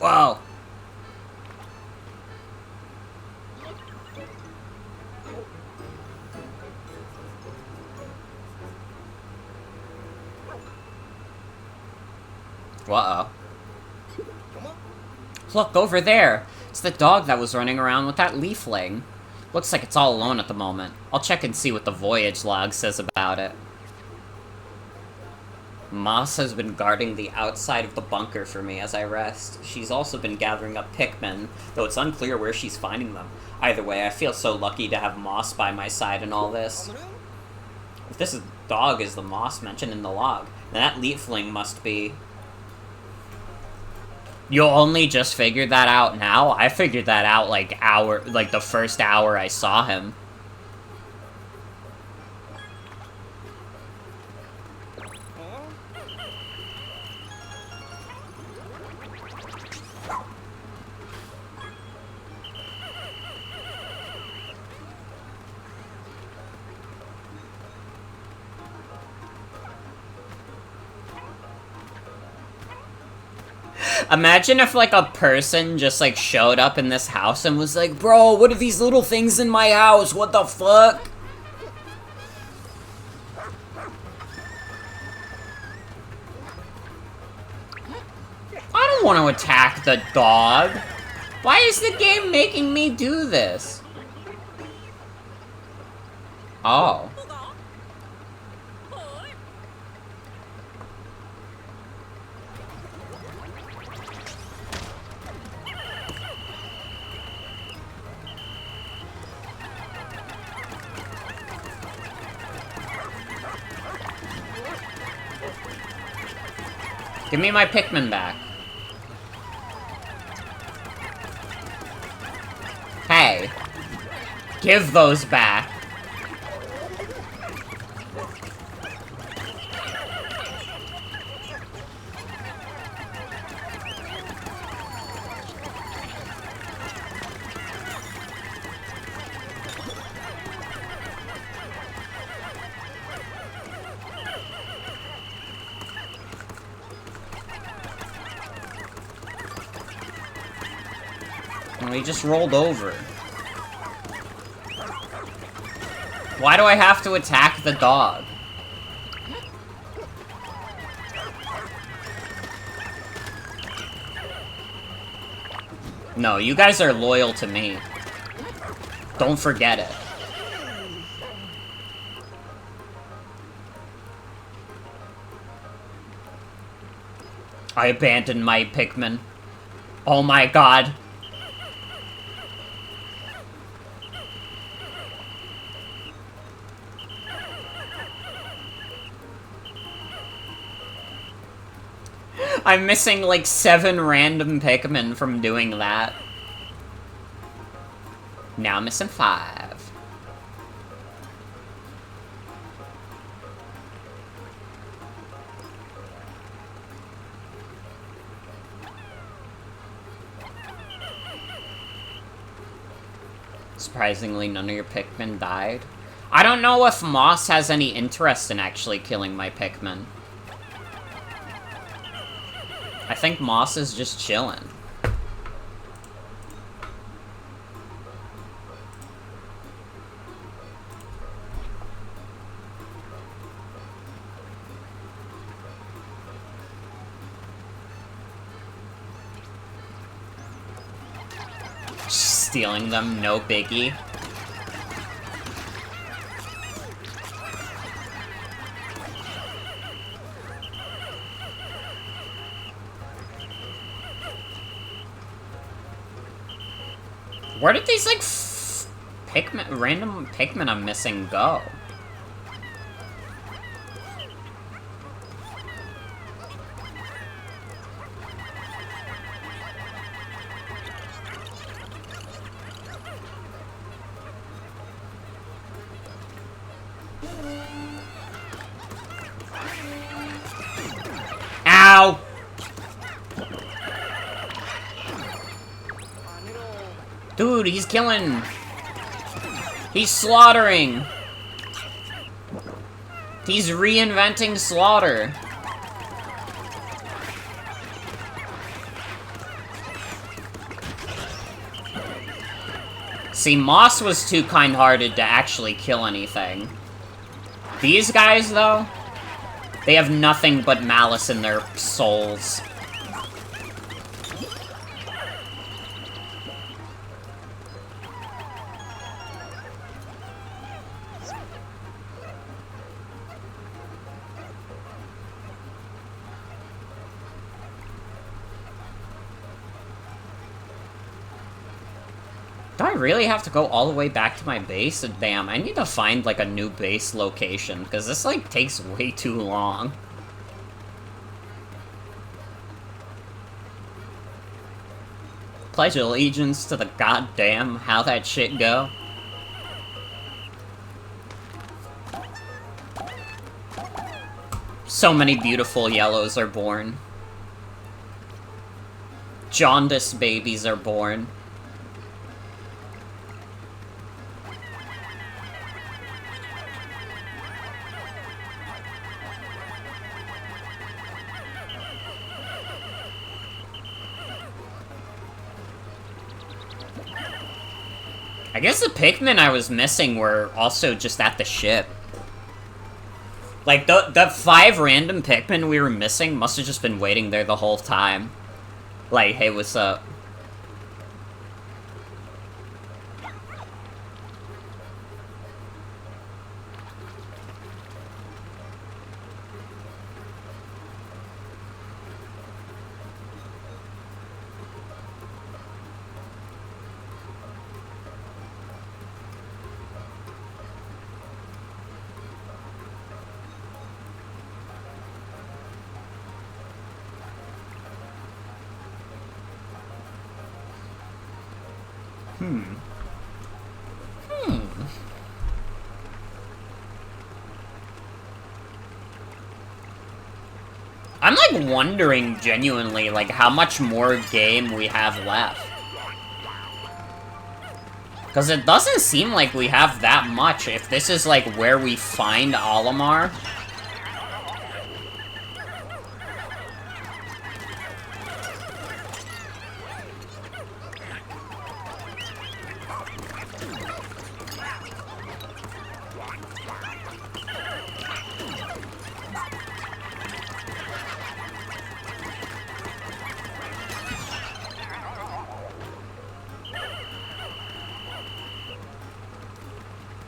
Whoa! Uh-oh. Look, over there! It's the dog that was running around with that leafling. Looks like it's all alone at the moment. I'll check and see what the voyage log says about it. Moss has been guarding the outside of the bunker for me as I rest. She's also been gathering up Pikmin, though it's unclear where she's finding them. Either way, I feel so lucky to have Moss by my side in all this. If this dog is the Moss mentioned in the log, then that leafling must be... You'll only just figure that out now? I figured that out, like, the first hour I saw him. Imagine if, like, a person just, like, showed up in this house and was like, bro, what are these little things in my house? What the fuck? I don't want to attack the dog. Why is the game making me do this? Oh. Give me my Pikmin back. Hey. Give those back. We just rolled over. Why do I have to attack the dog? No, you guys are loyal to me. Don't forget it. I abandoned my Pikmin. Oh my god. I'm missing like 7 random Pikmin from doing that. Now I'm missing 5. Surprisingly, none of your Pikmin died. I don't know if Moss has any interest in actually killing my Pikmin. I think Moss is just chilling. Stealing them, no biggie. Where did these, like, random Pikmin I'm missing go? Ow! Dude, he's killing. He's slaughtering. He's reinventing slaughter. See, Moss was too kind-hearted to actually kill anything. These guys, though, they have nothing but malice in their souls. Do I really have to go all the way back to my base? Damn, I need to find, like, a new base location, because this, like, takes way too long. Pledge allegiance to the goddamn how that shit go. So many beautiful yellows are born. Jaundice babies are born. I guess the Pikmin I was missing were also just at the ship. Like, the 5 random Pikmin we were missing must have just been waiting there the whole time. Like, hey, what's up? I'm, like, wondering, genuinely, like, how much more game we have left. Because it doesn't seem like we have that much, if this is, like, where we find Olimar.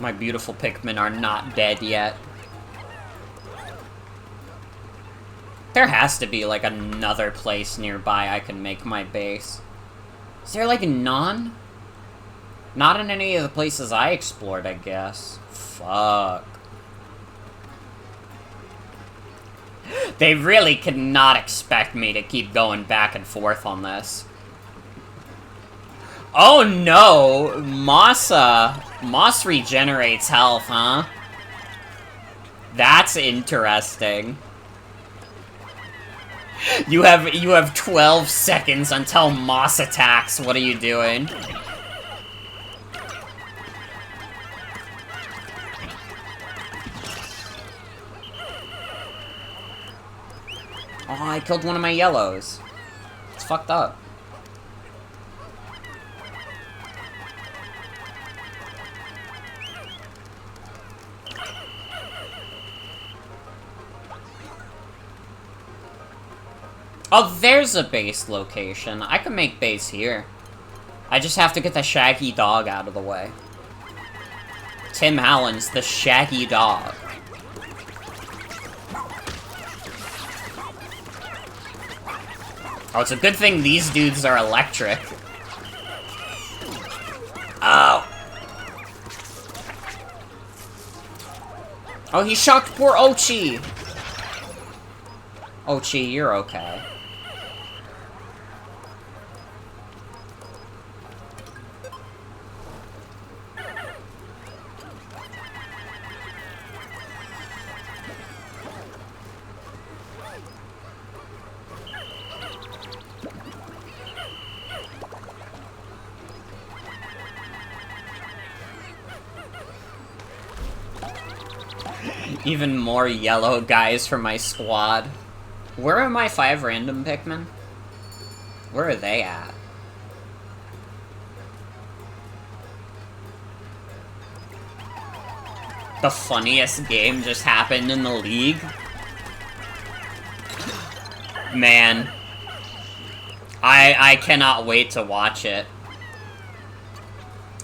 My beautiful Pikmin are not dead yet. There has to be, like, another place nearby I can make my base. Is there, like, none? Not in any of the places I explored, I guess. Fuck. They really could not expect me to keep going back and forth on this. Oh no! Moss regenerates health, huh? That's interesting. You have 12 seconds until Moss attacks. What are you doing? Oh, I killed one of my yellows. It's fucked up. Oh, there's a base location. I can make base here. I just have to get the shaggy dog out of the way. Tim Allen's the shaggy dog. Oh, it's a good thing these dudes are electric. Oh! Oh, he shocked poor Ochi! Ochi, you're okay. Even more yellow guys for my squad. Where are my 5 random Pikmin? Where are they at? The funniest game just happened in the league? Man. I cannot wait to watch it.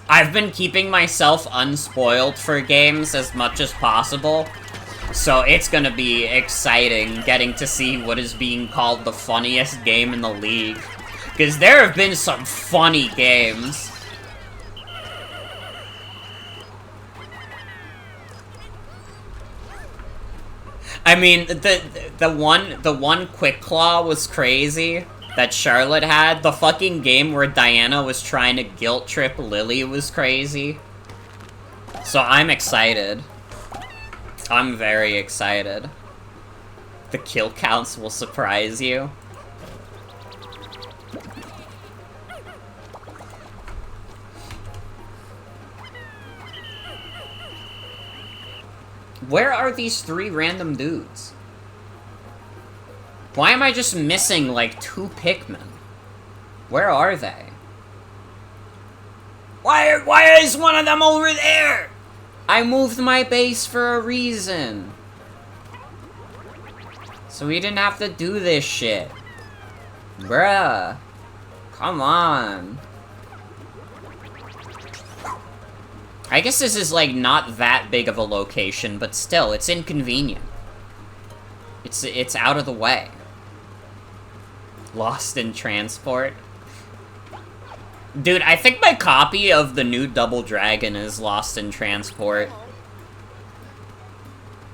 I've been keeping myself unspoiled for games as much as possible, so it's gonna be exciting getting to see what is being called the funniest game in the league. Because there have been some funny games. I mean, the one Quick Claw was crazy that Charlotte had. The fucking game where Diana was trying to guilt trip Lily was crazy. So I'm excited. I'm very excited. The kill counts will surprise you. Where are these 3 random dudes? Why am I just missing, like, 2 Pikmin? Where are they? Why is one of them over there? I moved my base for a reason. So we didn't have to do this shit. Bruh. Come on. I guess this is, like, not that big of a location, but still, it's inconvenient. It's out of the way. Lost in transport. Dude, I think my copy of the new Double Dragon is lost in transport.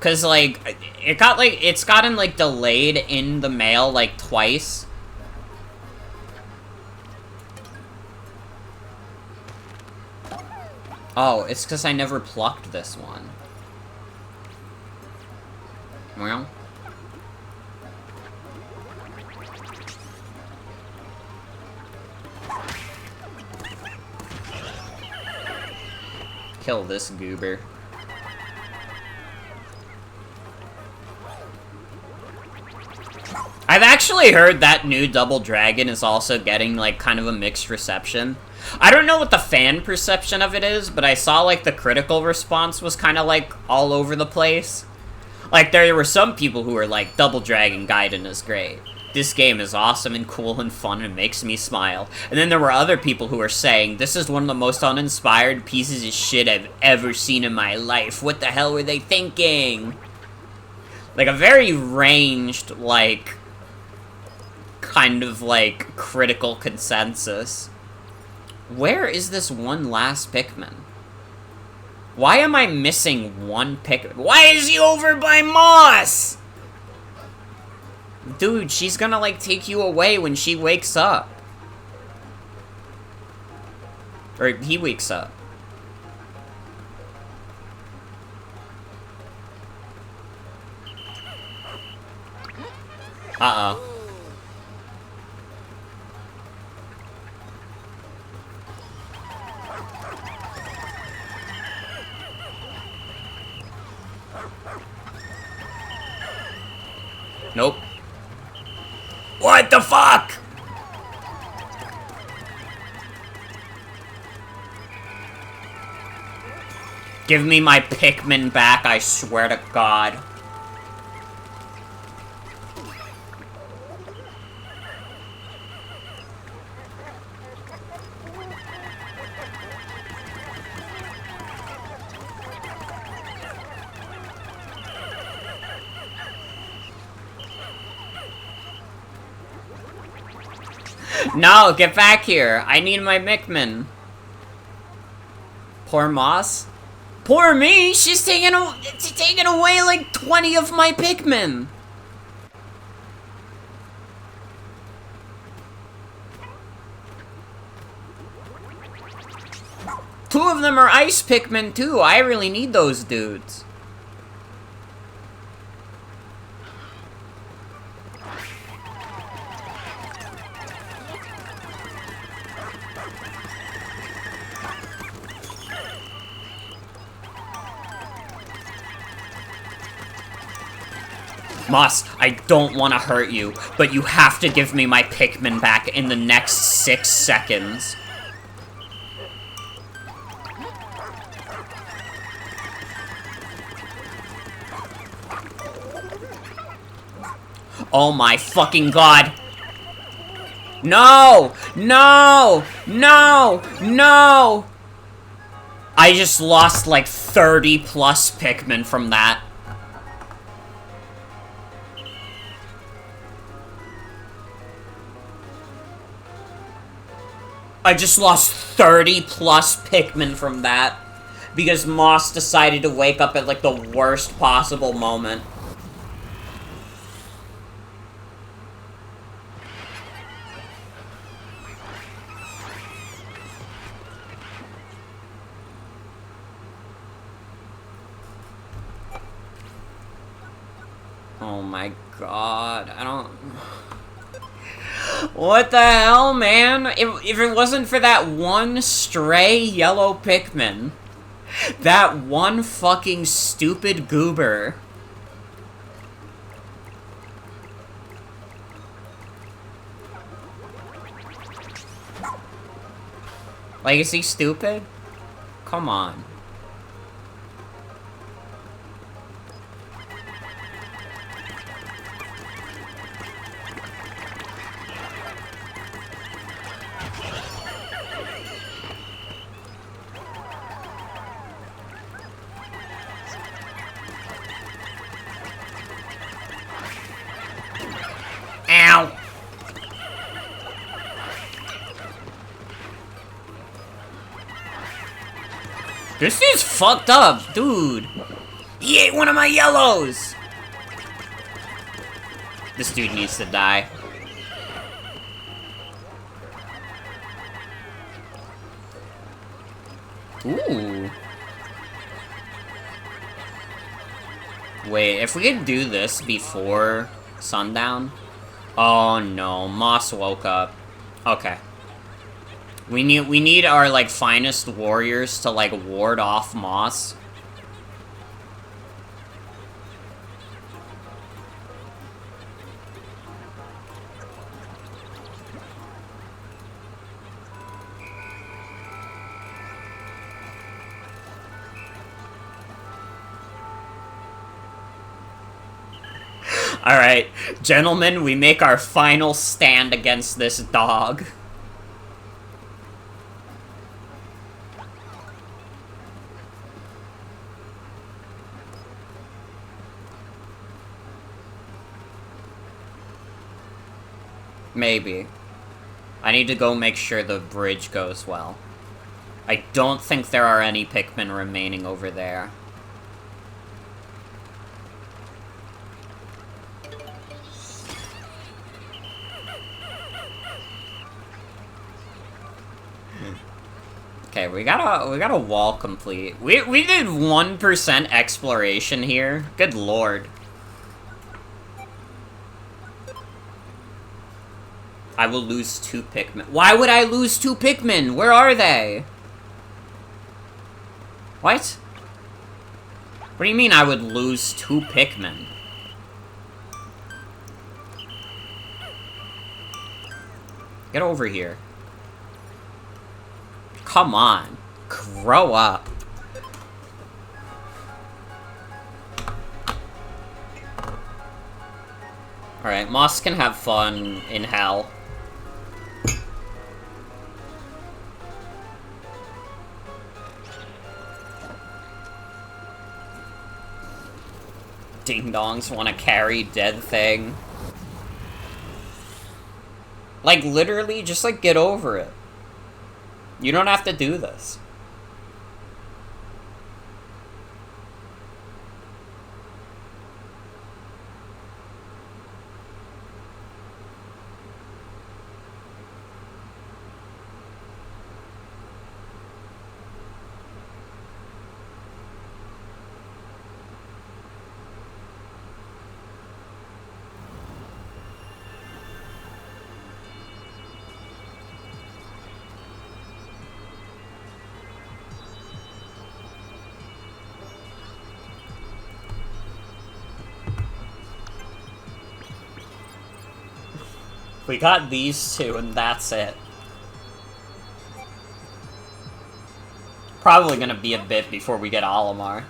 Cause, like, it's gotten, like, delayed in the mail, like, twice. Oh, it's because I never plucked this one. Well. Kill this goober. I've actually heard that new Double Dragon is also getting, like, kind of a mixed reception. I don't know what the fan perception of it is, but I saw, like, the critical response was kind of, like, all over the place. Like, there were some people who were like, Double Dragon Gaiden is great. this game is awesome and cool and fun and makes me smile. And then there were other people who were saying, this is one of the most uninspired pieces of shit I've ever seen in my life. What the hell were they thinking? Like, a very ranged, like, kind of, like, critical consensus. Where is this one last Pikmin? Why am I missing one Pikmin? Why is he over by Moss? Dude, she's gonna, like, take you away when she wakes up. Or he wakes up. Uh-oh. Nope. What the fuck? Give me my Pikmin back, I swear to God. No, get back here. I need my Pikmin. Poor Moss. Poor me. She's taking away like 20 of my Pikmin. Two of them are ice Pikmin too. I really need those dudes. Moss, I don't want to hurt you, but you have to give me my Pikmin back in the next 6 seconds. Oh my fucking God. No! No! No! No! I just lost like 30 plus Pikmin from that. I just lost 30 plus Pikmin from that. Because Moss decided to wake up at like the worst possible moment. Oh my God, I don't... What the hell, man? If it wasn't for that one stray yellow Pikmin, that one fucking stupid goober. Like, is he stupid? Come on. Ow! This is fucked up, dude. He ate one of my yellows. This dude needs to die. Ooh. Wait, if we could do this before sundown... Oh no, Moss woke up. Okay. We need our, like, finest warriors to, like, ward off Moss. Alright, gentlemen, we make our final stand against this dog. Maybe. I need to go make sure the bridge goes well. I don't think there are any Pikmin remaining over there. Okay, we got a wall complete. We did 1% exploration here. Good lord. I will lose 2 Pikmin. Why would I lose 2 Pikmin? Where are they? What? What do you mean I would lose 2 Pikmin? Get over here. Come on. Grow up. Alright, Moss can have fun in hell. Ding-dongs want to carry dead thing. Like, literally, just, like, get over it. You don't have to do this. We got these 2, and that's it. Probably gonna be a bit before we get Olimar.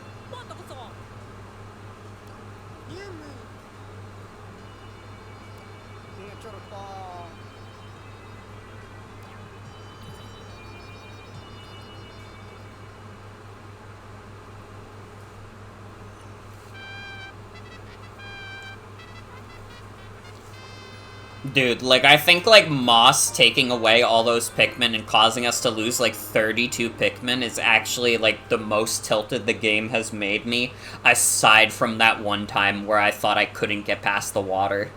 Dude, like, I think, like, Moss taking away all those Pikmin and causing us to lose, like, 32 Pikmin is actually, like, the most tilted the game has made me, aside from that one time where I thought I couldn't get past the water.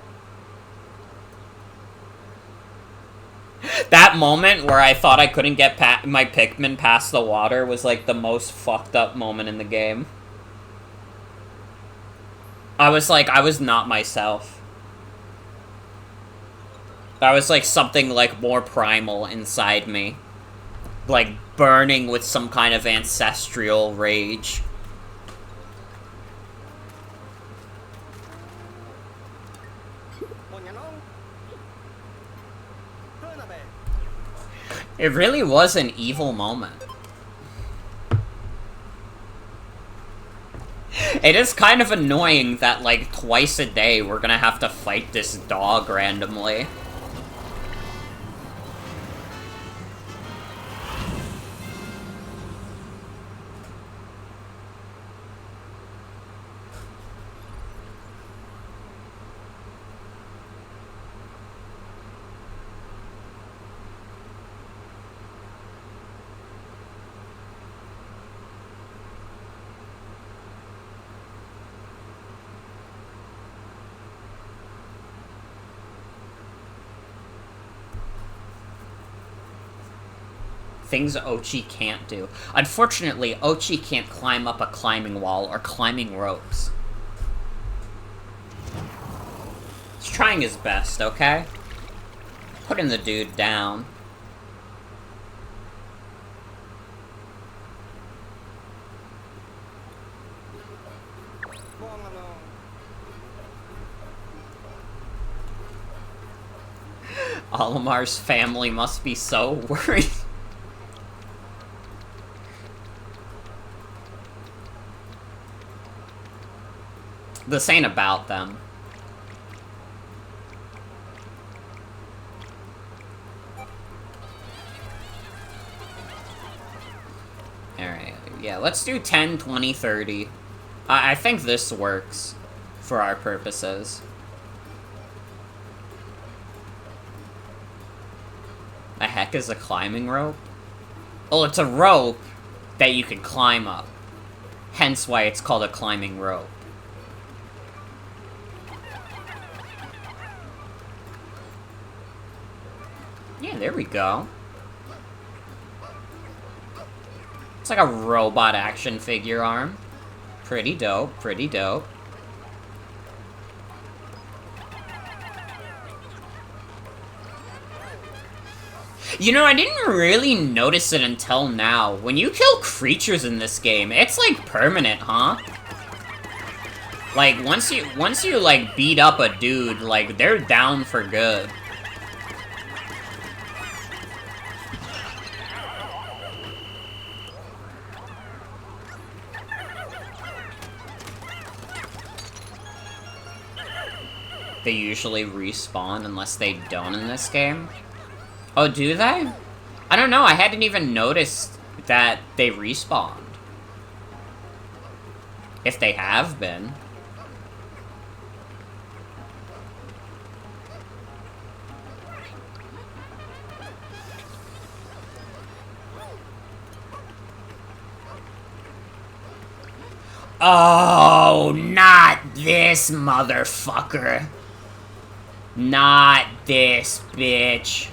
That moment where I thought I couldn't get my Pikmin past the water was, like, the most fucked up moment in the game. I was like, I was not myself. That was, like, something, like, more primal inside me. Like, burning with some kind of ancestral rage. It really was an evil moment. It is kind of annoying that, like, twice a day we're gonna have to fight this dog randomly. Things Ochi can't do. Unfortunately, Ochi can't climb up a climbing wall or climbing ropes. He's trying his best, okay? Putting the dude down. Olimar's family must be so worried. This ain't about them. Yeah, let's do 10, 20, 30. I think this works for our purposes. The heck is a climbing rope? Well, it's a rope that you can climb up. Hence why it's called a climbing rope. Yeah, there we go. It's like a robot action figure arm. Pretty dope, pretty dope. You know, I didn't really notice it until now. When you kill creatures in this game, it's like permanent, huh? Like, once you like beat up a dude, like, they're down for good. They usually respawn unless they don't in this game. Oh, do they? I don't know, I hadn't even noticed that they respawned. If they have been. Oh, not this motherfucker. Not this bitch.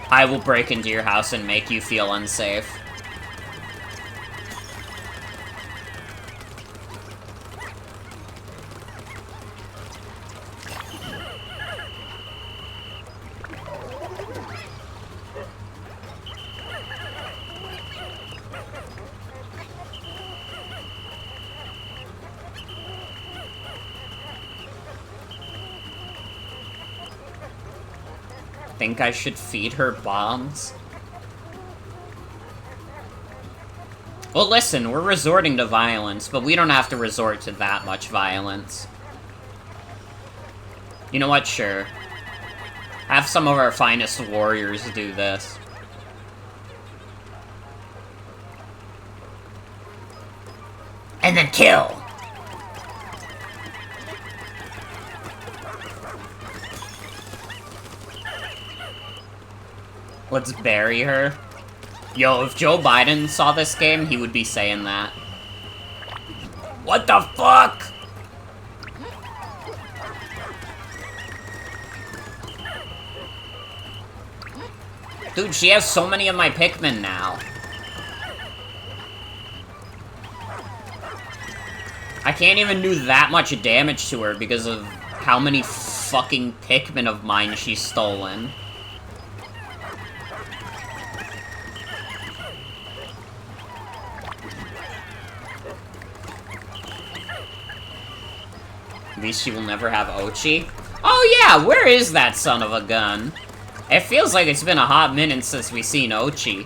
I will break into your house and make you feel unsafe. Think I should feed her bombs? Well, listen, we're resorting to violence, but we don't have to resort to that much violence. You know what? Sure. Have some of our finest warriors do this. And then kill! Let's bury her. Yo, if Joe Biden saw this game, he would be saying that. What the fuck? Dude, she has so many of my Pikmin now. I can't even do that much damage to her because of how many fucking Pikmin of mine she's stolen. At least she will never have Ochi. Oh yeah, where is that son of a gun? It feels like it's been a hot minute since we seen Ochi.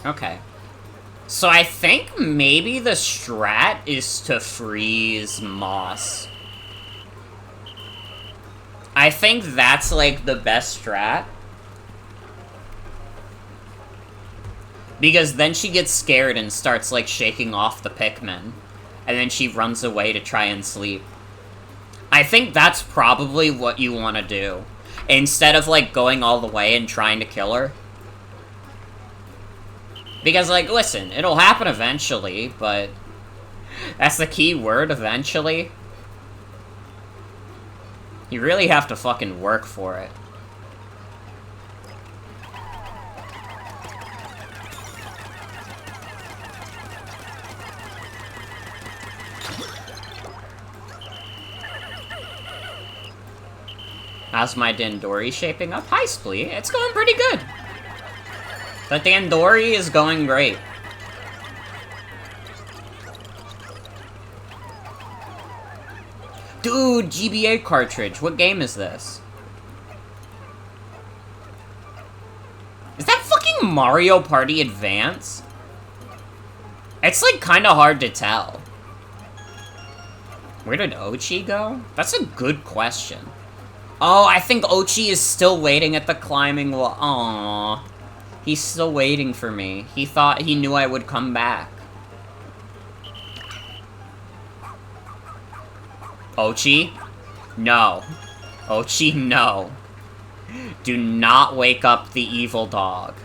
Okay. So I think maybe the strat is to freeze Moss. I think that's, like, the best strat. Because then she gets scared and starts, like, shaking off the Pikmin. And then she runs away to try and sleep. I think that's probably what you want to do. Instead of, like, going all the way and trying to kill her. Because, like, listen, it'll happen eventually, but that's the key word, eventually. You really have to fucking work for it. How's my Dandori shaping up? Hi, Splee. It's going pretty good. The Dandori is going great. Dude, GBA cartridge. What game is this? asking Mario Party Advance? It's, like, kinda hard to tell. Where did Ochi go? That's a good question. Oh, I think Ochi is still waiting at the climbing wall. Aww. He's still waiting for me. He knew I would come back. Ochi? No. Ochi, no. Do not wake up the evil dog.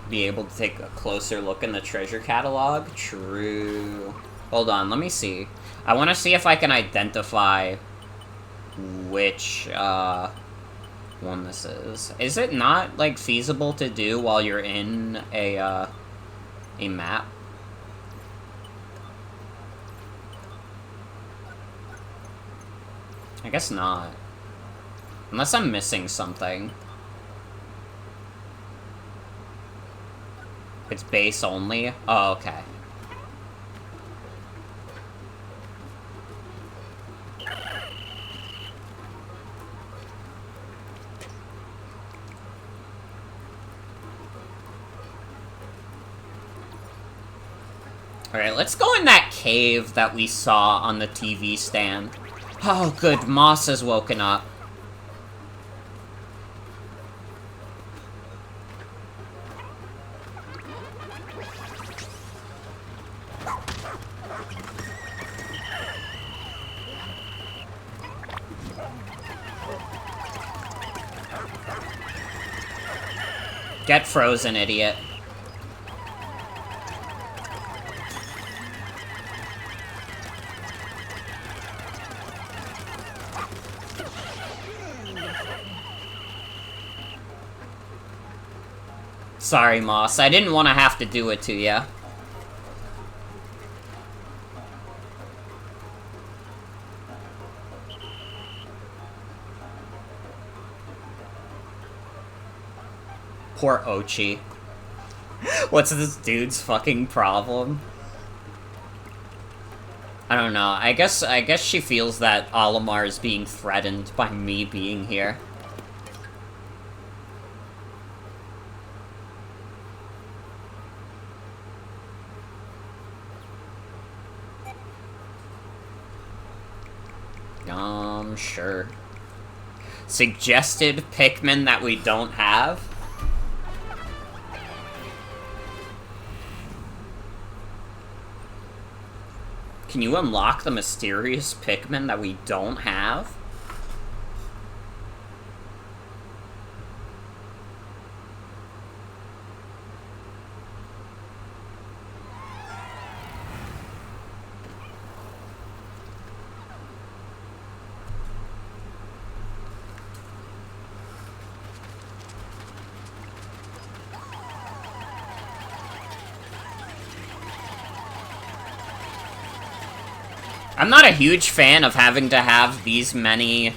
Be able to take a closer look in the treasure catalog? True. Hold on, let me see. I want to see if I can identify which, one this is. Is it not, like, feasible to do while you're in a map? I guess not. Unless I'm missing something. It's base only? Oh, okay. Alright, let's go in that cave that we saw on the TV stand. Oh, good. Moss has woken up. Get frozen, idiot. Sorry, Moss. I didn't want to have to do it to ya. Poor Ochi. What's this dude's fucking problem? I don't know. I guess she feels that Olimar is being threatened by me being here. Sure. Suggested Pikmin that we don't have? Can you unlock the mysterious Pikmin that we don't have? I'm not a huge fan of having to have these many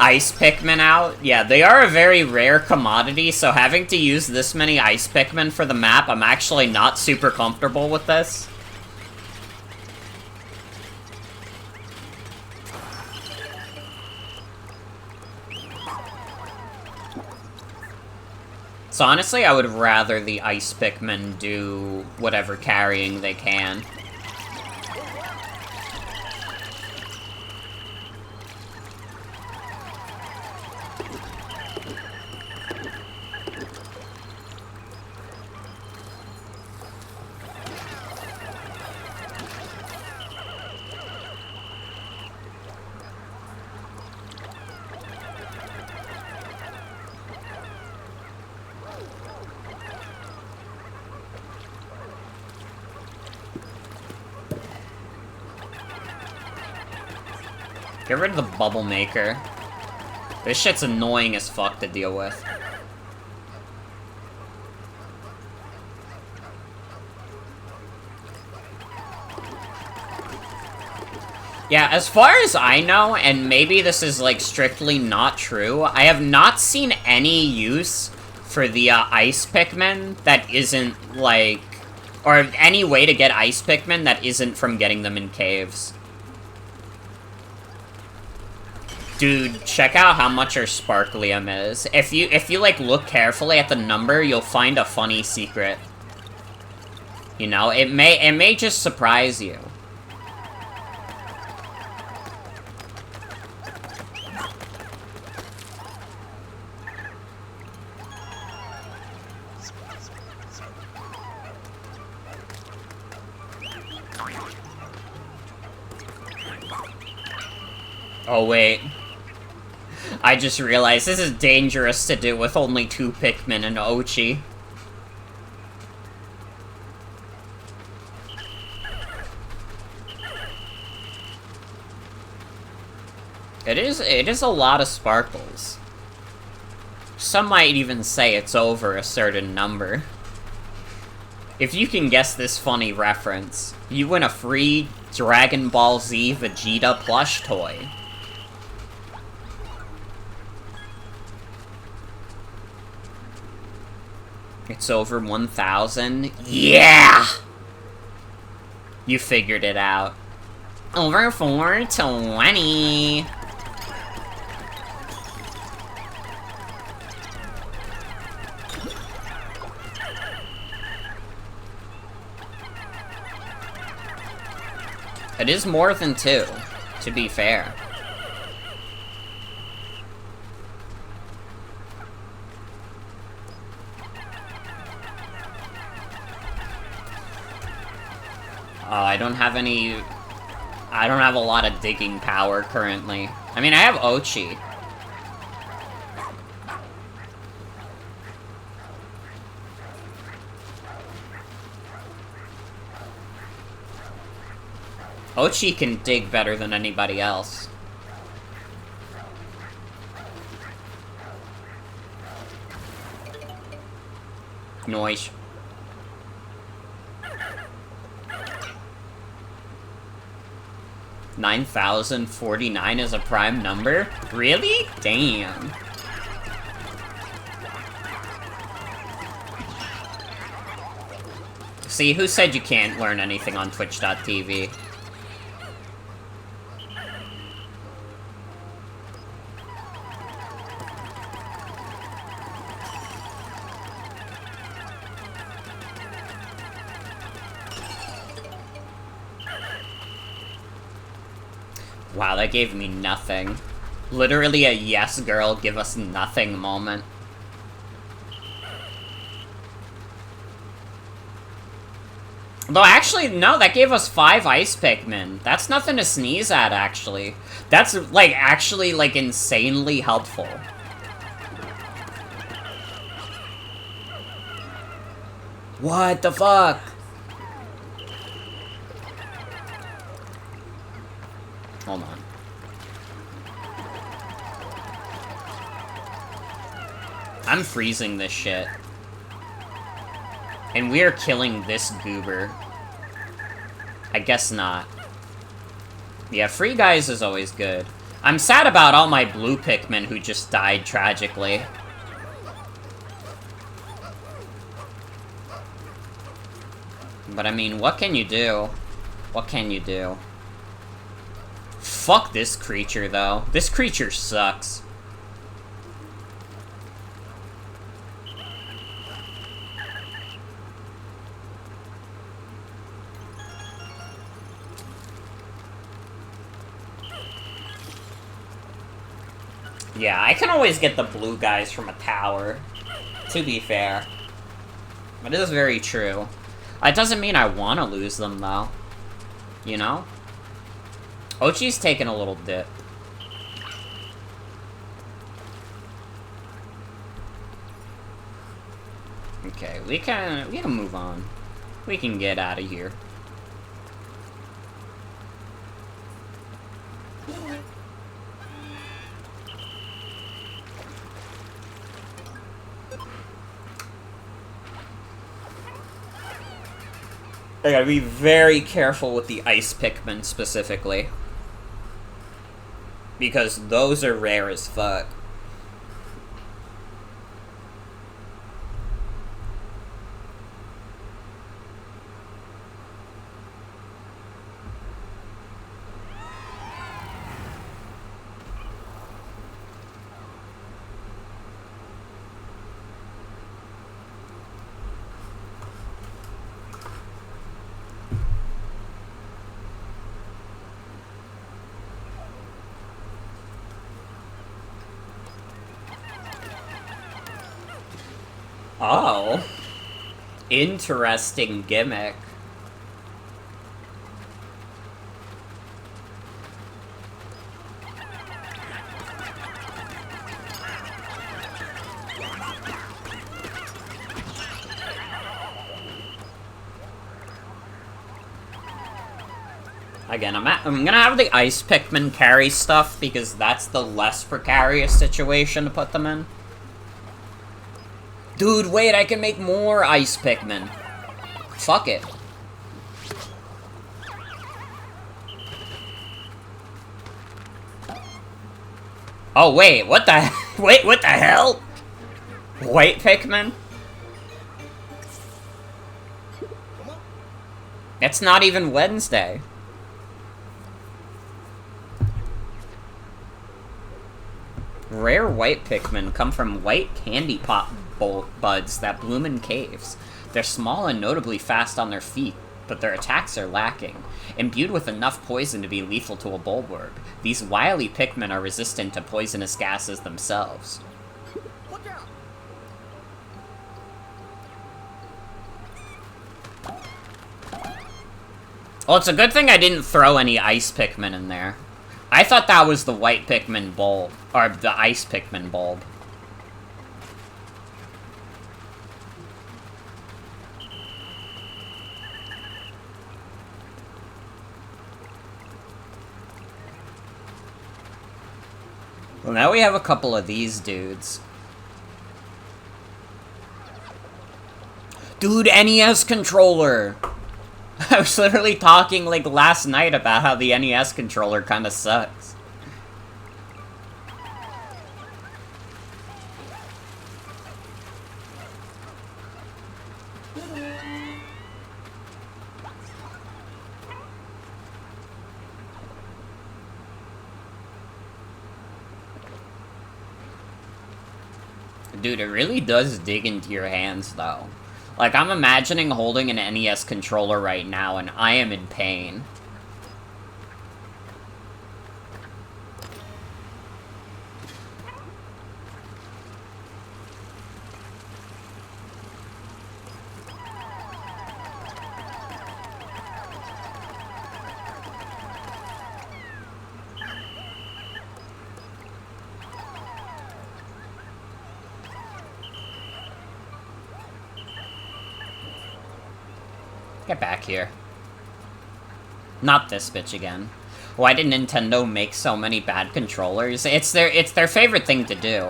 ice Pikmin out. Yeah, they are a very rare commodity, so having to use this many ice Pikmin for the map, I'm actually not super comfortable with this. So honestly, I would rather the ice Pikmin do whatever carrying they can. Get rid of the bubble maker. This shit's annoying as fuck to deal with. Yeah, as far as I know, and maybe this is, like, strictly not true, I have not seen any use for the, ice Pikmin that isn't, like... Or any way to get ice Pikmin that isn't from getting them in caves. Dude, check out how much our Sparklium is. If you like look carefully at the number, you'll find a funny secret. You know, it may just surprise you. Oh wait. I just realized this is dangerous to do with only 2 Pikmin and Ochi. It is a lot of sparkles. Some might even say it's over a certain number. If you can guess this funny reference, you win a free Dragon Ball Z Vegeta plush toy. It's over 1,000. Yeah! You figured it out. Over 420. It is more than 2, to be fair. I don't have any... I don't have a lot of digging power currently. I mean, I have Ochi. Ochi can dig better than anybody else. Noise. $9,049 is a prime number? Really? Damn. See, who said you can't learn anything on Twitch.tv? Wow, that gave me nothing. Literally a yes girl, give us nothing moment. Though actually, no, that gave us 5 Ice Pikmin. That's nothing to sneeze at, actually. That's, like, actually, like, insanely helpful. What the fuck? Hold on. I'm freezing this shit. And we are killing this goober. I guess not. Yeah, free guys is always good. I'm sad about all my blue Pikmin who just died tragically. But I mean, what can you do? What can you do? Fuck this creature, though. This creature sucks. Yeah, I can always get the blue guys from a tower, to be fair. It is very true. It doesn't mean I want to lose them, though. You know? Ochi's taking a little dip. Okay, we can move on. We can get out of here. I gotta be very careful with the Ice Pikmin specifically. Because those are rare as fuck. Oh. Interesting gimmick. Again, I'm gonna have the Ice Pikmin carry stuff, because that's the less precarious situation to put them in. Dude, wait, I can make more Ice Pikmin. Fuck it. Oh, wait, what the... Wait, what the hell? White Pikmin? It's not even Wednesday. Rare white Pikmin come from white candy pop buds that bloom in caves. They're small and notably fast on their feet, but their attacks are lacking. Imbued with enough poison to be lethal to a bulwark, these wily Pikmin are resistant to poisonous gases themselves. Well, it's a good thing I didn't throw any Ice Pikmin in there. I thought that was the white Pikmin bulb, or the Ice Pikmin bulb. Well, now we have a couple of these dudes. Dude, NES controller! I was literally talking, like, last night about how the NES controller kinda sucks. Dude, it really does dig into your hands, though. Like, I'm imagining holding an NES controller right now, and I am in pain. Get back here. Not this bitch again. Why did Nintendo make so many bad controllers? It's their favorite thing to do.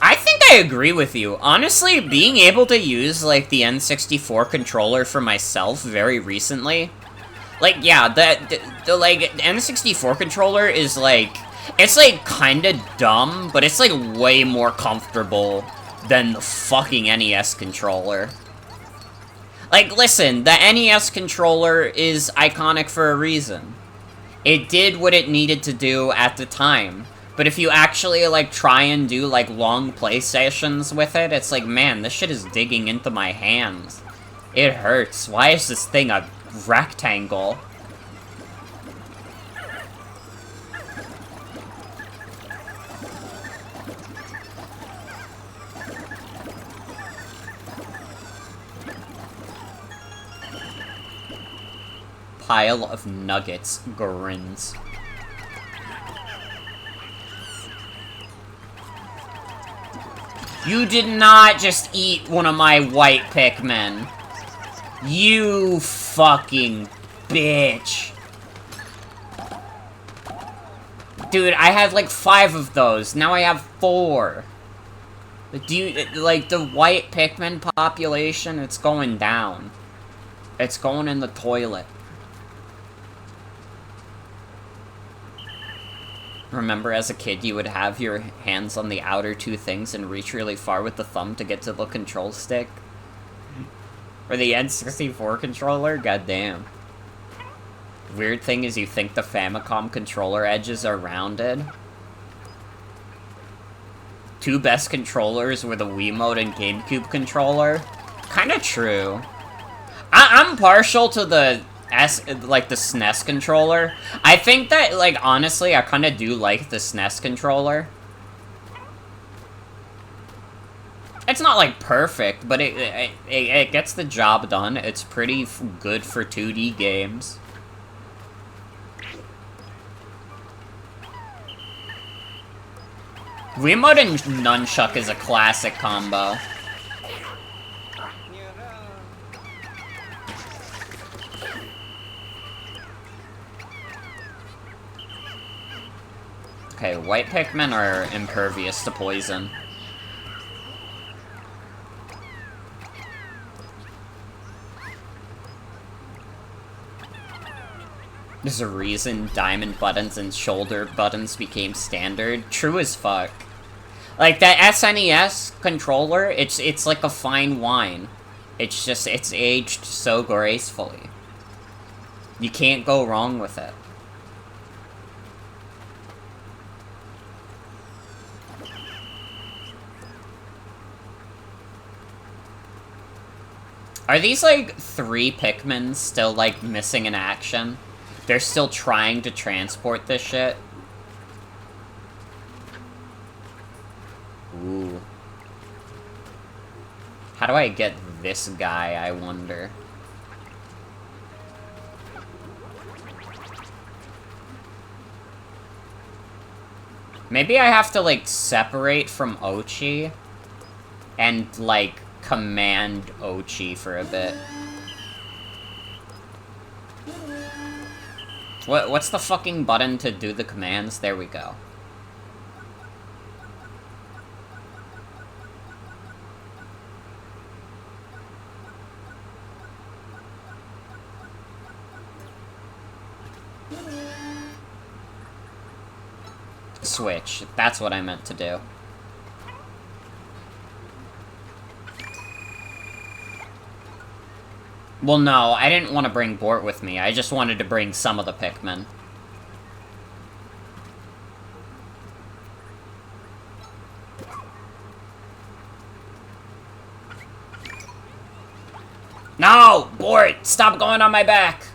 I think I agree with you. Honestly, being able to use, like, the N64 controller for myself very recently... Like, yeah, the like, N64 controller is, like... It's, like, kinda dumb, but it's, like, way more comfortable than the fucking NES controller. Like, listen, the NES controller is iconic for a reason. It did what it needed to do at the time. But if you actually, like, try and do, like, long play sessions with it, it's like, man, this shit is digging into my hands. It hurts. Why is this thing a rectangle? Pile of nuggets grins. You did not just eat one of my white Pikmin. You fucking bitch. Dude, I had like 5 of those. Now I have 4. Do you, like, the white Pikmin population, it's going down. It's going in the toilet. Remember, as a kid, you would have your hands on the outer 2 things and reach really far with the thumb to get to the control stick? Or the N64 controller? Goddamn. Weird thing is you think the Famicom controller edges are rounded. 2 best controllers were the Wiimote and GameCube controller. Kinda true. I'm partial to the like the SNES controller. I think that, like, honestly, I kind of do like the SNES controller. It's not, like, perfect, but it gets the job done. It's pretty good for 2D games. Remote and Nunchuck is a classic combo. Okay, white Pikmin are impervious to poison. There's a reason diamond buttons and shoulder buttons became standard. True as fuck. Like, that SNES controller, it's like a fine wine. It's just, it's aged so gracefully. You can't go wrong with it. Are these, like, 3 Pikmin still, like, missing in action? They're still trying to transport this shit? Ooh. How do I get this guy, I wonder? Maybe I have to, like, separate from Ochi and, like, command Ochi for a bit. What's the fucking button to do the commands? There we go. Switch. That's what I meant to do. Well, no, I didn't want to bring Bort with me. I just wanted to bring some of the Pikmin. No! Bort! Stop going on my back!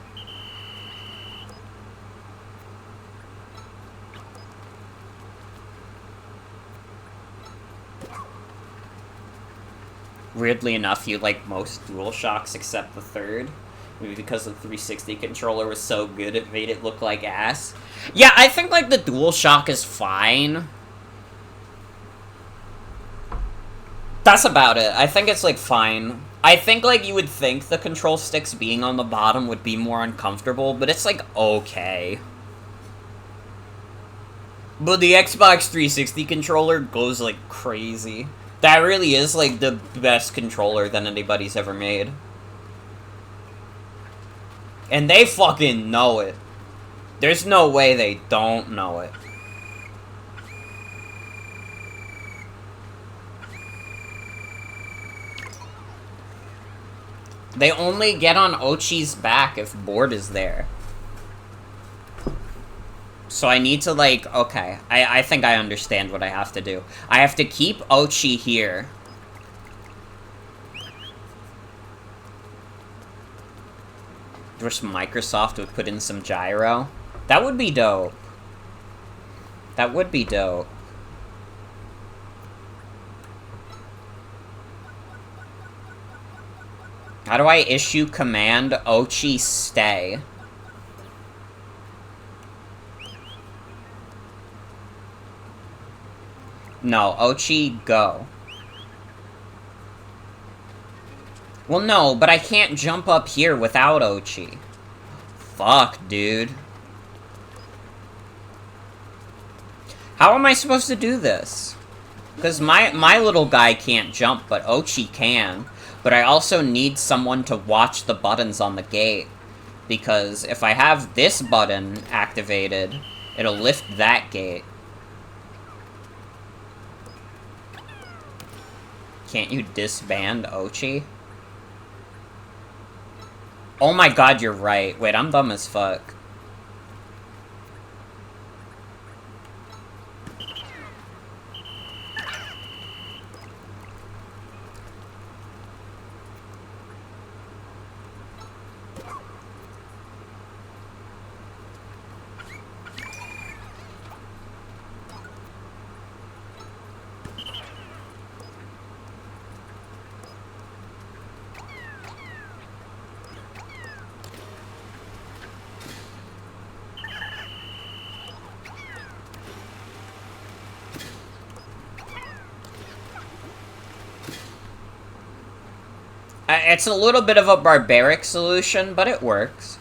Weirdly enough, you like most DualShocks except the third. Maybe because the 360 controller was so good it made it look like ass. Yeah, I think, like, the DualShock is fine. That's about it. I think it's, like, fine. I think, like, you would think the control sticks being on the bottom would be more uncomfortable, but it's, like, okay. But the Xbox 360 controller goes, like, crazy. That really is, like, the best controller that anybody's ever made. And they fucking know it. There's no way they don't know it. They only get on Ochi's back if Bort is there. So I need to, like, okay, I think I understand what I have to do. I have to keep Ochi here. Wish Microsoft would put in some gyro. That would be dope. That would be dope. How do I issue command Ochi stay? No, Ochi, go. Well, no, but I can't jump up here without Ochi. Fuck, dude. How am I supposed to do this? Because my little guy can't jump, but Ochi can. But I also need someone to watch the buttons on the gate. Because if I have this button activated, it'll lift that gate. Can't you disband Ochi? Oh my god, you're right. Wait, I'm dumb as fuck. It's a little bit of a barbaric solution, but it works.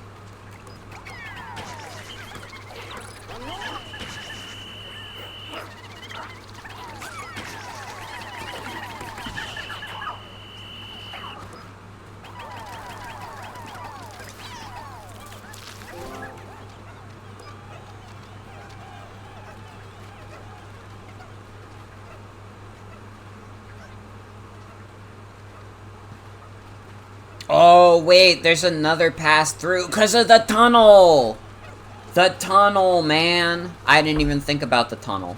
Oh, wait, there's another pass through because of the tunnel! The tunnel, man! I didn't even think about the tunnel.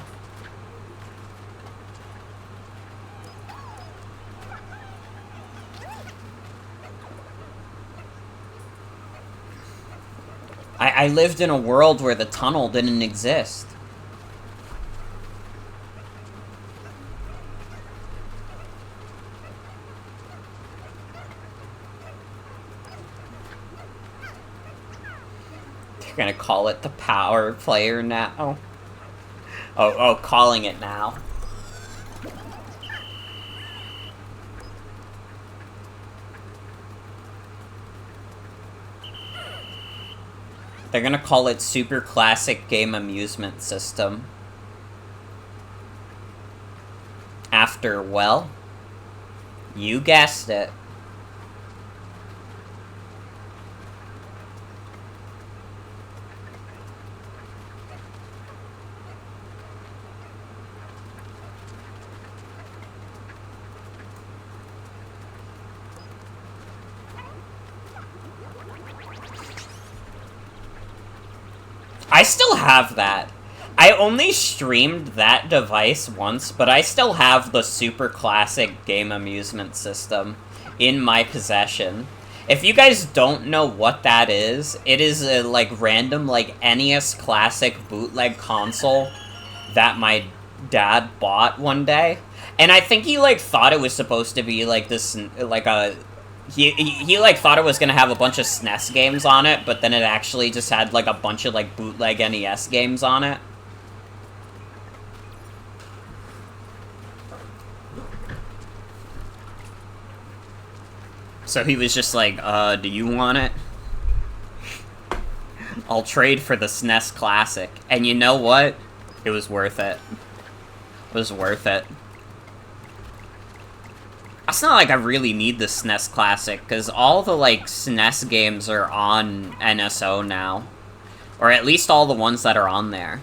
I lived in a world where the tunnel didn't exist. They're gonna call it the power player now. Oh, calling it now. They're gonna call it Super Classic Game Amusement System. After, well, you guessed it. I still have that. I only streamed that device once, but I still have the Super Classic Game Amusement System in my possession. If you guys don't know what that is, it is a, like, random, like, NES Classic bootleg console that my dad bought one day. And I think he, like, thought it was supposed to be, like, this, like, a... He like, thought it was gonna have a bunch of SNES games on it, but then it actually just had, like, a bunch of, like, bootleg NES games on it. So he was just like, do you want it? I'll trade for the SNES Classic. And you know what? It was worth it. It was worth it. It's not like I really need the SNES Classic, because all the, like, SNES games are on NSO now. Or at least all the ones that are on there.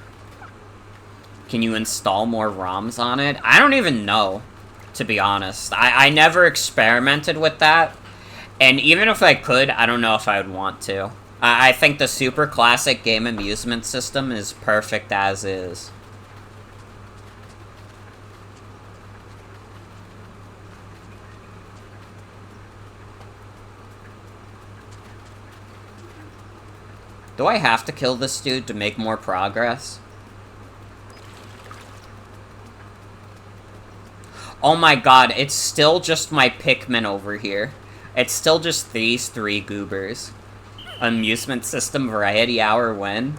Can you install more ROMs on it? I don't even know, to be honest. I never experimented with that. And even if I could, I don't know if I would want to. I think the Super Classic Game Amusement System is perfect as is. Do I have to kill this dude to make more progress? Oh my god, it's still just my Pikmin over here. It's still just these three goobers. Amusement System Variety Hour win.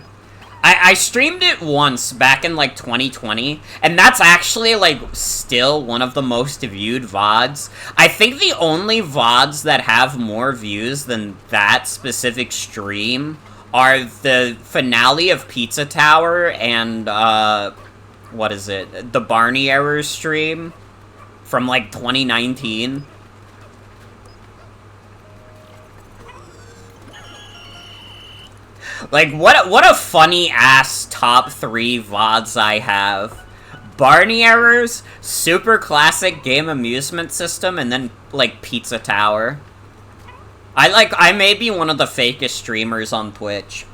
I streamed it once back in, like, 2020, and that's actually, like, still one of the most viewed VODs. I think the only VODs that have more views than that specific stream are the finale of Pizza Tower and, what is it? The Barney Errors stream from, like, 2019. Like, what a funny-ass top 3 VODs I have. Barney Errors, Super Classic Game Amusement System, and then, like, Pizza Tower. I may be one of the fakest streamers on Twitch.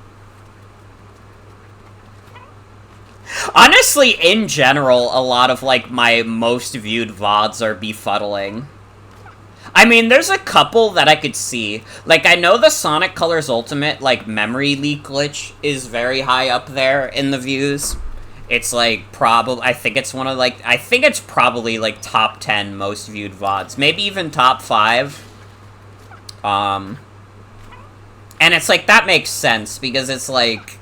Honestly, in general, a lot of, like, my most viewed VODs are befuddling. I mean, there's a couple that I could see. Like, I know the Sonic Colors Ultimate, like, memory leak glitch is very high up there in the views. It's, like, probably, I think it's one of, like, I think it's probably, like, top 10 most viewed VODs. Maybe even top 5. And it's, like, that makes sense, because it's, like,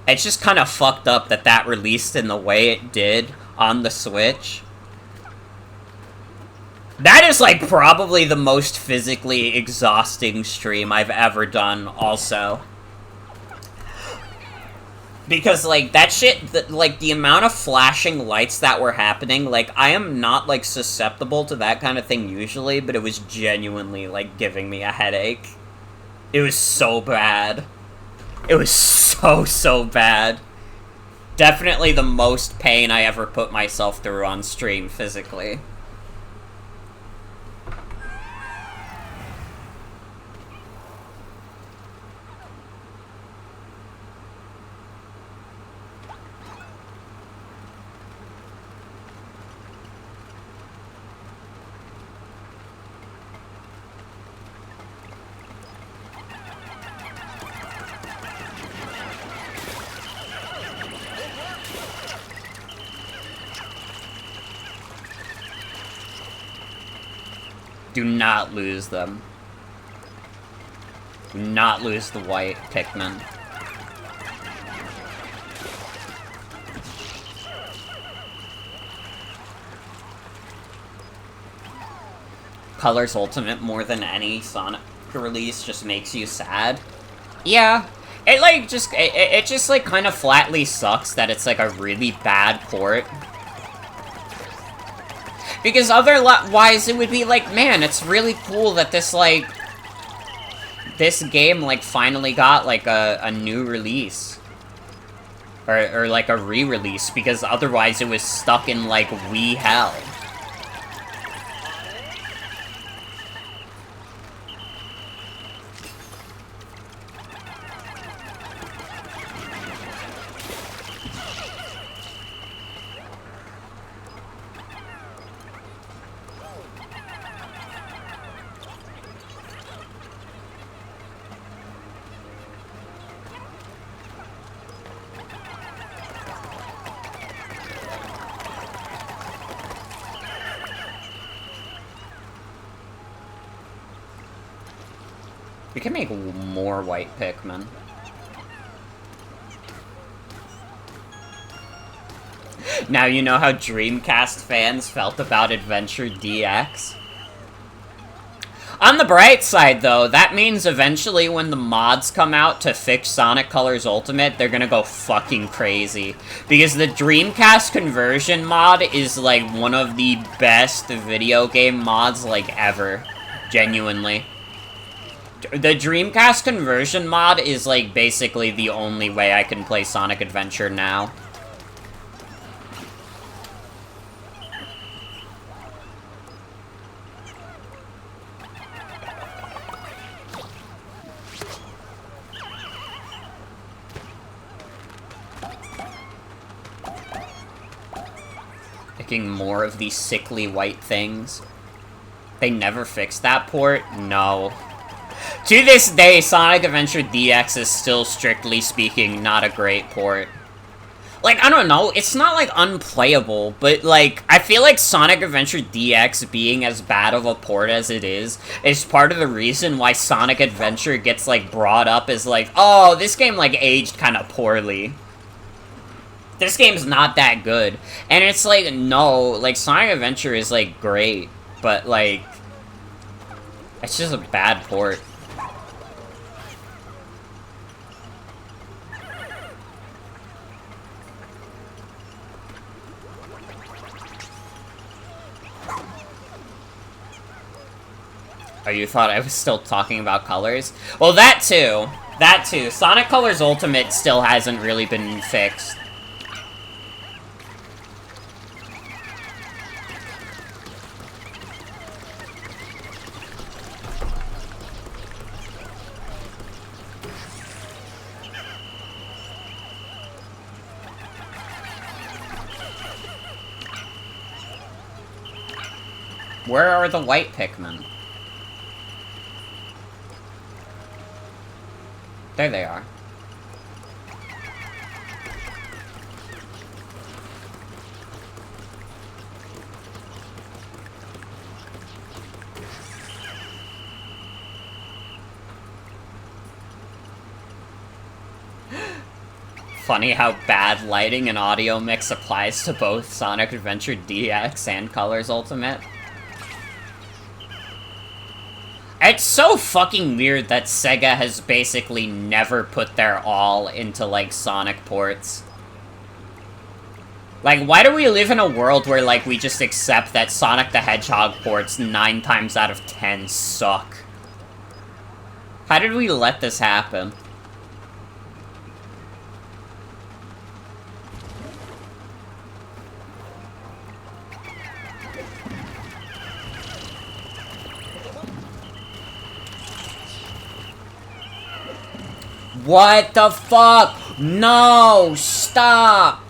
it's just kind of fucked up that that released in the way it did on the Switch. That is, like, probably the most physically exhausting stream I've ever done, also. Because, like, that shit, like, the amount of flashing lights that were happening, like, I am not, like, susceptible to that kind of thing usually, but it was genuinely, like, giving me a headache. It was so bad. It was so bad. Definitely the most pain I ever put myself through on stream, physically. Do not lose them. Do not lose the white Pikmin. Colors Ultimate more than any Sonic release just makes you sad. Yeah. It just like kind of flatly sucks that it's like a really bad port. Because otherwise it would be like, man, it's really cool that this, like, this game, like, finally got, like, a new release. Or like, a re-release, because otherwise it was stuck in, like, Wii hell. We can make more white Pikmin. Now you know how Dreamcast fans felt about Adventure DX. On the bright side, though, that means eventually when the mods come out to fix Sonic Colors Ultimate, they're gonna go fucking crazy. Because the Dreamcast conversion mod is, like, one of the best video game mods, like, ever. Genuinely. The Dreamcast conversion mod is, like, basically the only way I can play Sonic Adventure now. Making more of these sickly white things. They never fixed that port? No. To this day, Sonic Adventure DX is still, strictly speaking, not a great port. Like, I don't know, it's not, like, unplayable, but, like, I feel like Sonic Adventure DX being as bad of a port as it is part of the reason why Sonic Adventure gets, like, brought up as, like, oh, this game, like, aged kind of poorly. This game's not that good. And it's like, no, like, Sonic Adventure is, like, great, but, like, it's just a bad port. Oh, you thought I was still talking about colors? Well, that too. That too. Sonic Colors Ultimate still hasn't really been fixed. Where are the white Pikmin? There they are. Funny how bad lighting and audio mix applies to both Sonic Adventure DX and Colors Ultimate. It's so fucking weird that Sega has basically never put their all into, like, Sonic ports. Like, why do we live in a world where, like, we just accept that Sonic the Hedgehog ports 9 times out of 10 suck? How did we let this happen? What the fuck? No! Stop!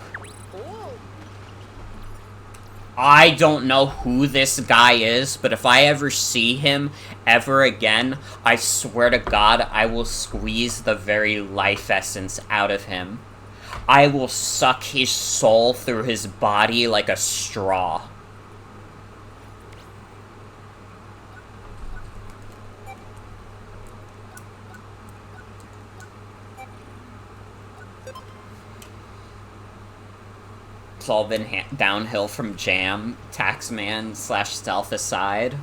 I don't know who this guy is, but if I ever see him ever again, I swear to God, I will squeeze the very life essence out of him. I will suck his soul through his body like a straw. It's all been downhill from Jam, Taxman / Stealth aside.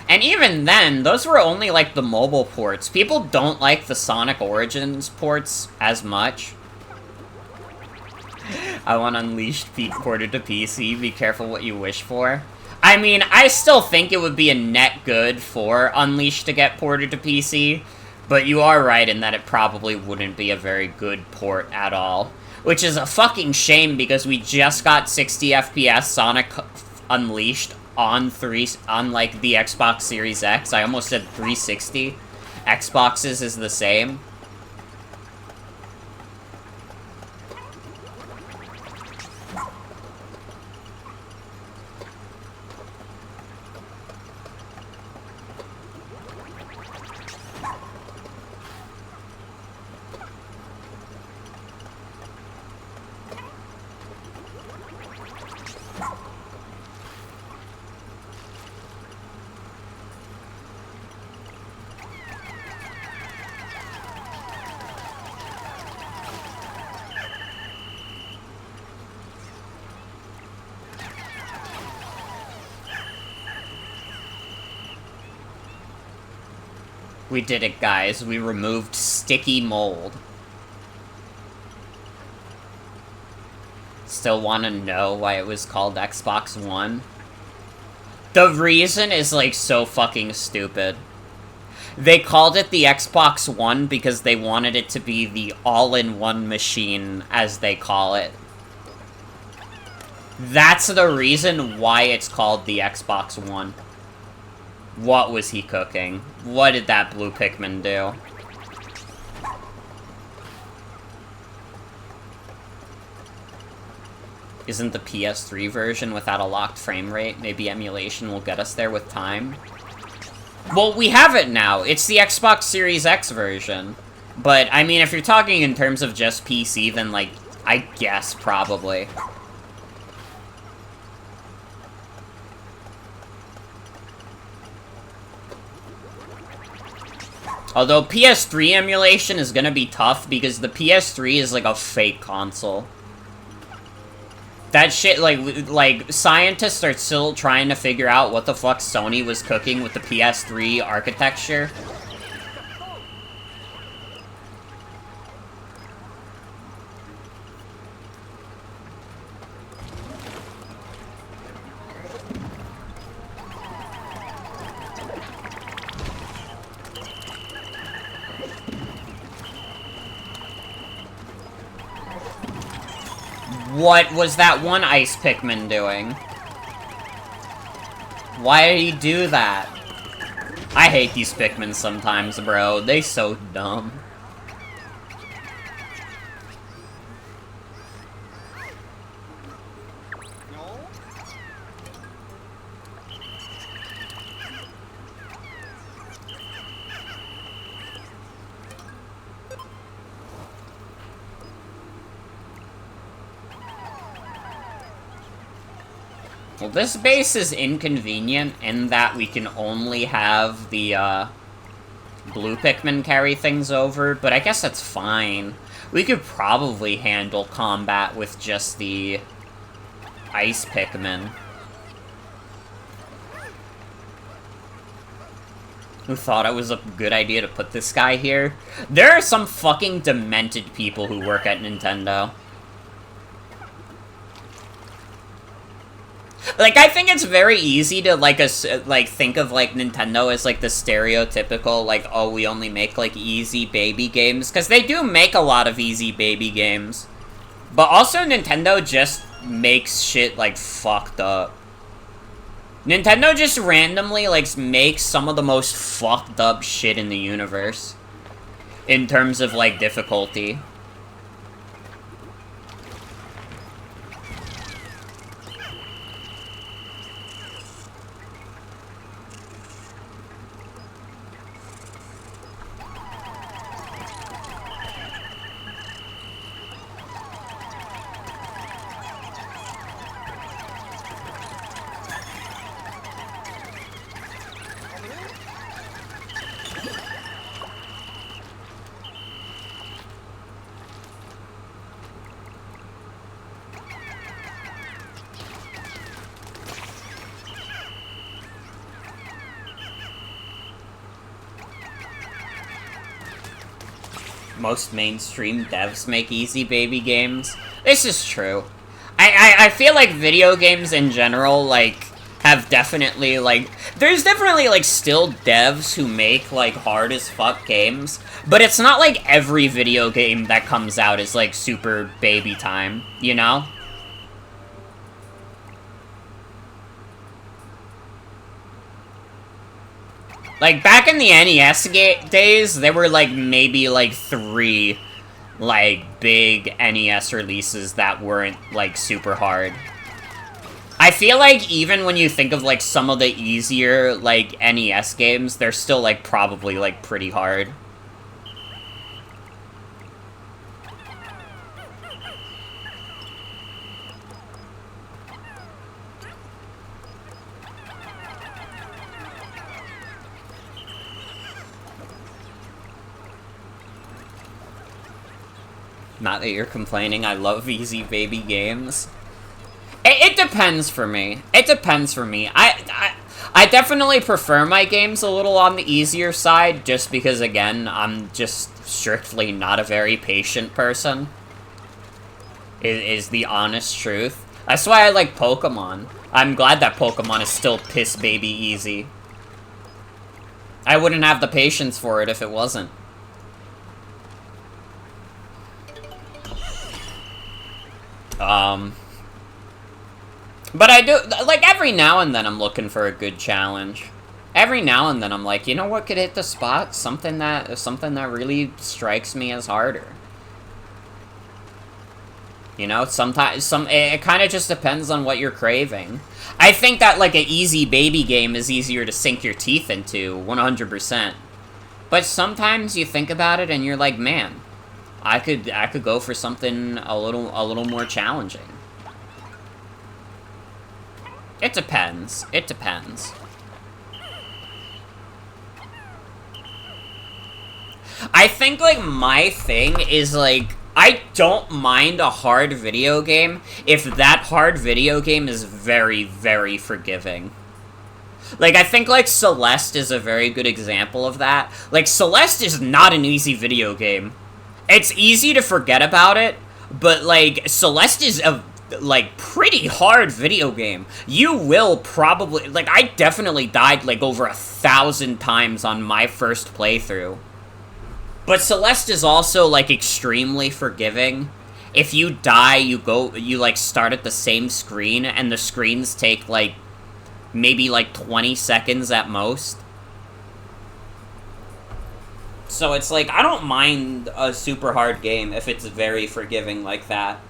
And even then, those were only, like, the mobile ports. People don't like the Sonic Origins ports as much. I want Unleashed Peak ported to PC. Be careful what you wish for. I mean, I still think it would be a net good for Unleashed to get ported to PC, but you are right in that it probably wouldn't be a very good port at all. Which is a fucking shame, because we just got 60 FPS Sonic Unleashed on like, the Xbox Series X. I almost said 360. Xboxes is the same. We did it, guys. We removed sticky mold. Still want to know why it was called Xbox One? The reason is, like, so fucking stupid. They called it the Xbox One because they wanted it to be the all-in-one machine, as they call it. That's the reason why it's called the Xbox One. What was he cooking? What did that blue Pikmin do? Isn't the PS3 version without a locked frame rate? Maybe emulation will get us there with time? Well, we have it now. It's the Xbox Series X version. But, I mean, if you're talking in terms of just PC, then, like, I guess probably. Although PS3 emulation is gonna be tough because the PS3 is like a fake console. That shit, like scientists are still trying to figure out what the fuck Sony was cooking with the PS3 architecture. What was that one Ice Pikmin doing? Why did he do that? I hate these Pikmin sometimes, bro. They so dumb. Well, this base is inconvenient in that we can only have the, blue Pikmin carry things over, but I guess that's fine. We could probably handle combat with just the Ice Pikmin. who thought it was a good idea to put this guy here. There are some fucking demented people who work at Nintendo. Like, I think it's very easy to, like, think of, like, Nintendo as, like, the stereotypical, like, oh, we only make, like, easy baby games. Because they do make a lot of easy baby games. But also, Nintendo just makes shit, like, fucked up. Nintendo just randomly, like, makes some of the most fucked up shit in the universe. In terms of, like, difficulty. Most mainstream devs make easy baby games. This is true. I feel like video games in general, like, have definitely, like... There's definitely, like, still devs who make, like, hard as fuck games. But it's not like every video game that comes out is, like, super baby time, you know? Like, back in the NES days, there were, like, maybe, like, 3, like, big NES releases that weren't, like, super hard. I feel like even when you think of, like, some of the easier, like, NES games, they're still, like, probably, like, pretty hard. Not that you're complaining, I love easy baby games. It depends for me. It depends for me. I definitely prefer my games a little on the easier side, just because, again, I'm just strictly not a very patient person. Is the honest truth. That's why I like Pokemon. I'm glad that Pokemon is still piss baby easy. I wouldn't have the patience for it if it wasn't. But I do, like, every now and then I'm looking for a good challenge. Every now and then I'm like, you know what could hit the spot? Something that really strikes me as harder. You know, sometimes, it kind of just depends on what you're craving. I think that, like, an easy baby game is easier to sink your teeth into, 100%. But sometimes you think about it and you're like, man, I could go for something a little more challenging. It depends. It depends. I think, like, my thing is, like, I don't mind a hard video game if that hard video game is very, very forgiving. Like, I think, like, Celeste is a very good example of that. Like, Celeste is not an easy video game. It's easy to forget about it, but, like, Celeste is a, like, pretty hard video game. You will probably, like, I definitely died, like, over 1,000 times on my first playthrough. But Celeste is also, like, extremely forgiving. If you die, you, like, start at the same screen, and the screens take, like, maybe, like, 20 seconds at most. So it's like, I don't mind a super hard game if it's very forgiving like that.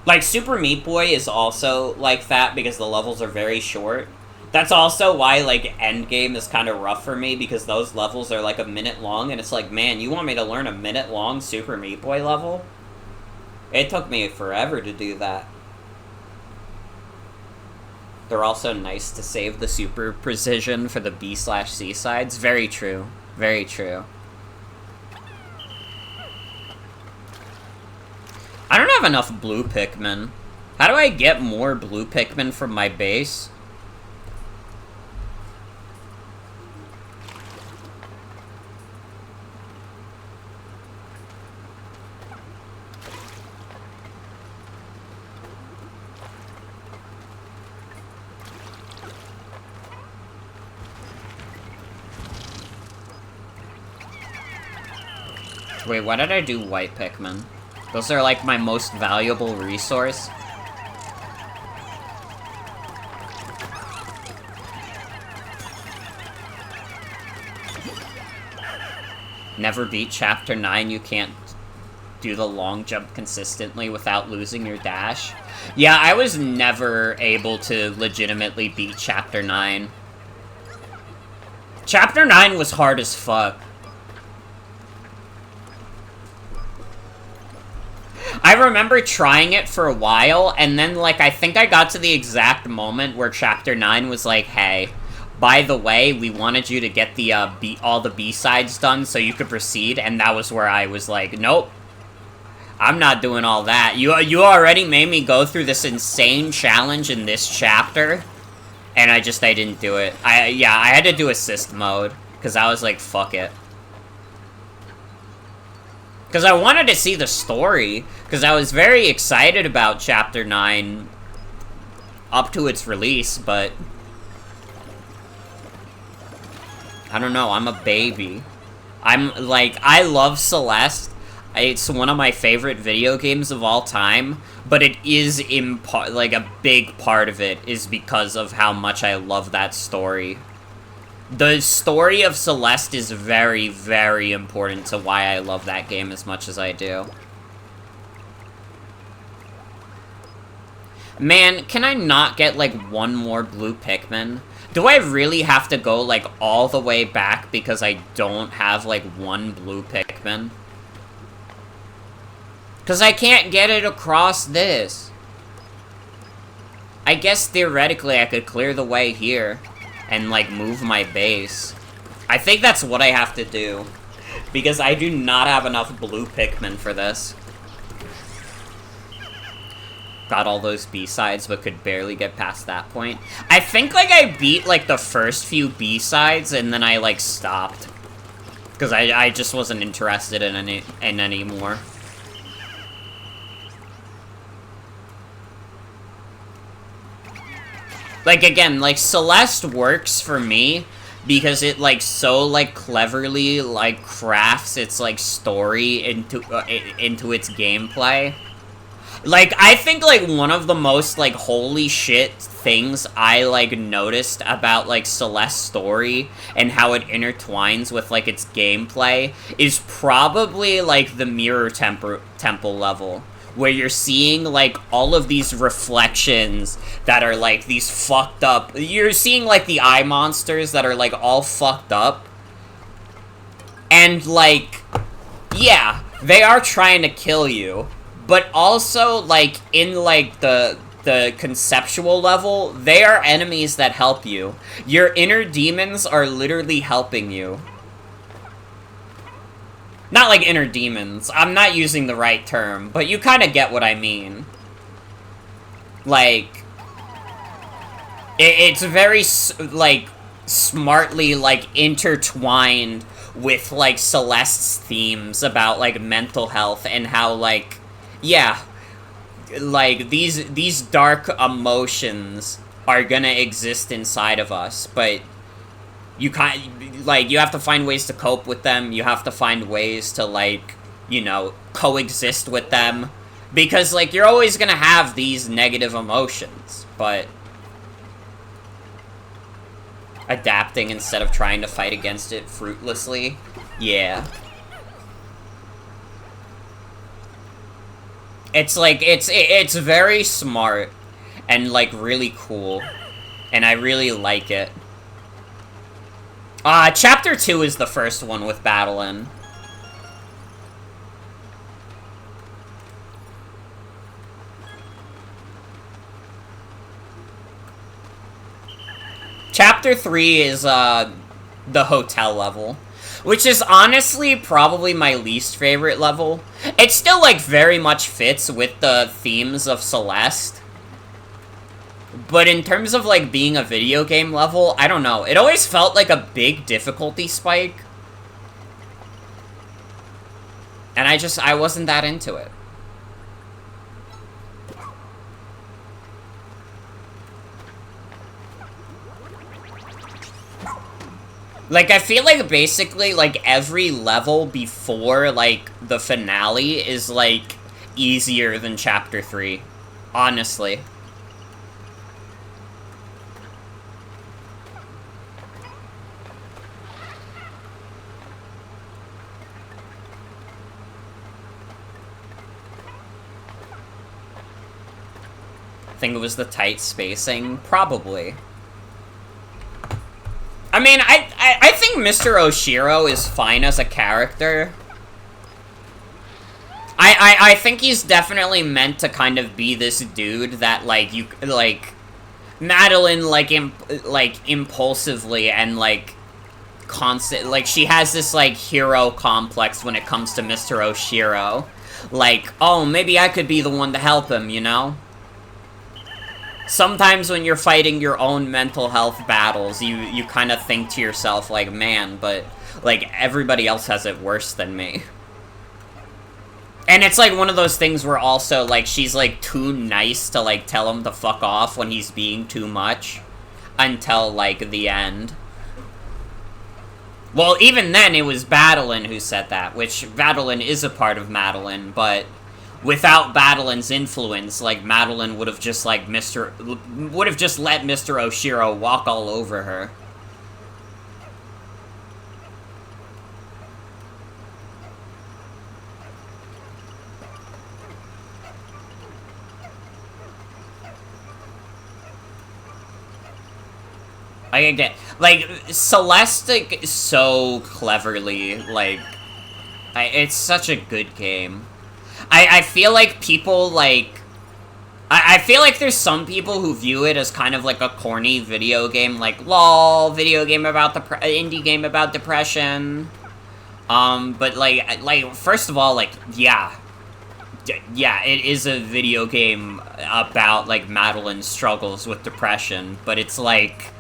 Like, Super Meat Boy is also like that because the levels are very short. That's also why, like, Endgame is kind of rough for me, because those levels are, like, a minute long, and it's like, man, you want me to learn a minute-long Super Meat Boy level? It took me forever to do that. They're also nice to save the super precision for the B/C sides. Very true. Very true. I don't have enough blue Pikmin. How do I get more blue Pikmin from my base? Wait, why did I do white Pikmin? Those are, like, my most valuable resource. Never beat Chapter 9, you can't do the long jump consistently without losing your dash. Yeah, I was never able to legitimately beat Chapter 9. Chapter 9 was hard as fuck. I remember trying it for a while, and then, like, I think I got to the exact moment where Chapter 9 was like, hey, by the way, we wanted you to get the, all the B-sides done so you could proceed, and that was where I was like, nope. I'm not doing all that. You already made me go through this insane challenge in this chapter, and I didn't do it. Yeah, I had to do assist mode, because I was like, fuck it. Because I wanted to see the story, because I was very excited about Chapter 9 up to its release, but I don't know, I'm a baby. I love Celeste. It's one of my favorite video games of all time, but it is like a big part of it is because of how much I love that story. The story of Celeste is very, very important to why I love that game as much as I do. Man, can I not get, like, one more blue Pikmin? Do I really have to go, like, all the way back because I don't have, like, one blue Pikmin? Because I can't get it across this. I guess theoretically I could clear the way here and, like, move my base. I think that's what I have to do. Because I do not have enough blue Pikmin for this. Got all those B-sides, but could barely get past that point. I think, like, I beat, like, the first few B-sides, and then I, like, stopped. Because I just wasn't interested in any more. Like, again, like, Celeste works for me because it, like, so, like, cleverly, like, crafts its, like, story into its gameplay. Like, I think, like, one of the most, like, holy shit things I, like, noticed about, like, Celeste's story and how it intertwines with, like, its gameplay is probably, like, the Mirror Temple level. Where you're seeing, like, all of these reflections that are, like, these fucked up... You're seeing, like, the eye monsters that are, like, all fucked up. And, like, yeah, they are trying to kill you. But also, like, in, like, the conceptual level, they are enemies that help you. Your inner demons are literally helping you. Not like inner demons. I'm not using the right term, but you kind of get what I mean. Like, it's very, like, smartly, like, intertwined with, like, Celeste's themes about, like, mental health and how, like, yeah, like, these dark emotions are gonna exist inside of us, but you you have to find ways to cope with them, you have to find ways to, like, you know, coexist with them, because, like, you're always gonna have these negative emotions, but adapting instead of trying to fight against it fruitlessly, yeah. It's, like, it's very smart, and, like, really cool, and I really like it. Chapter 2 is the first one with Battlin'. Chapter 3 is, the hotel level. Which is honestly probably my least favorite level. It still, like, very much fits with the themes of Celeste. But in terms of, like, being a video game level, I don't know. It always felt like a big difficulty spike. And I wasn't that into it. Like, I feel like basically, like, every level before, like, the finale is, like, easier than Chapter 3. Honestly. I think it was the tight spacing. Probably. I mean, I think Mr. Oshiro is fine as a character. I think he's definitely meant to kind of be this dude that, like, you, like, Madeline, like, impulsively and, like, like, she has this, like, hero complex when it comes to Mr. Oshiro. Like, oh, maybe I could be the one to help him, you know? Sometimes when you're fighting your own mental health battles, you kind of think to yourself, like, man, but, like, everybody else has it worse than me. And it's, like, one of those things where also, like, she's, like, too nice to, like, tell him to fuck off when he's being too much. Until, like, the end. Well, even then, it was Madeline who said that, which Madeline is a part of Madeline, but without Madeline's influence, like, Madeline would have just, like, would have just let Mr. Oshiro walk all over her. I get, like, Celeste, like, so cleverly, like, it's such a good game. I feel like people, like, I feel like there's some people who view it as kind of like a corny video game, like, lol, video game about indie game about depression. But, like, first of all, like, yeah, it is a video game about, like, Madeline's struggles with depression, but it's, like,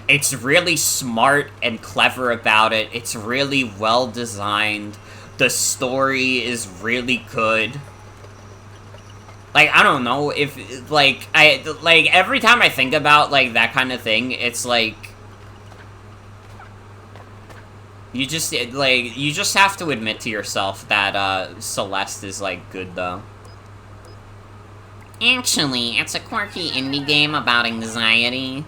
it's really smart and clever about it. It's really well designed. The story is really good. Like, I don't know, if, like, every time I think about, like, that kind of thing, it's, like, you just have to admit to yourself that, Celeste is, like, good, though. Actually, it's a quirky indie game about anxiety.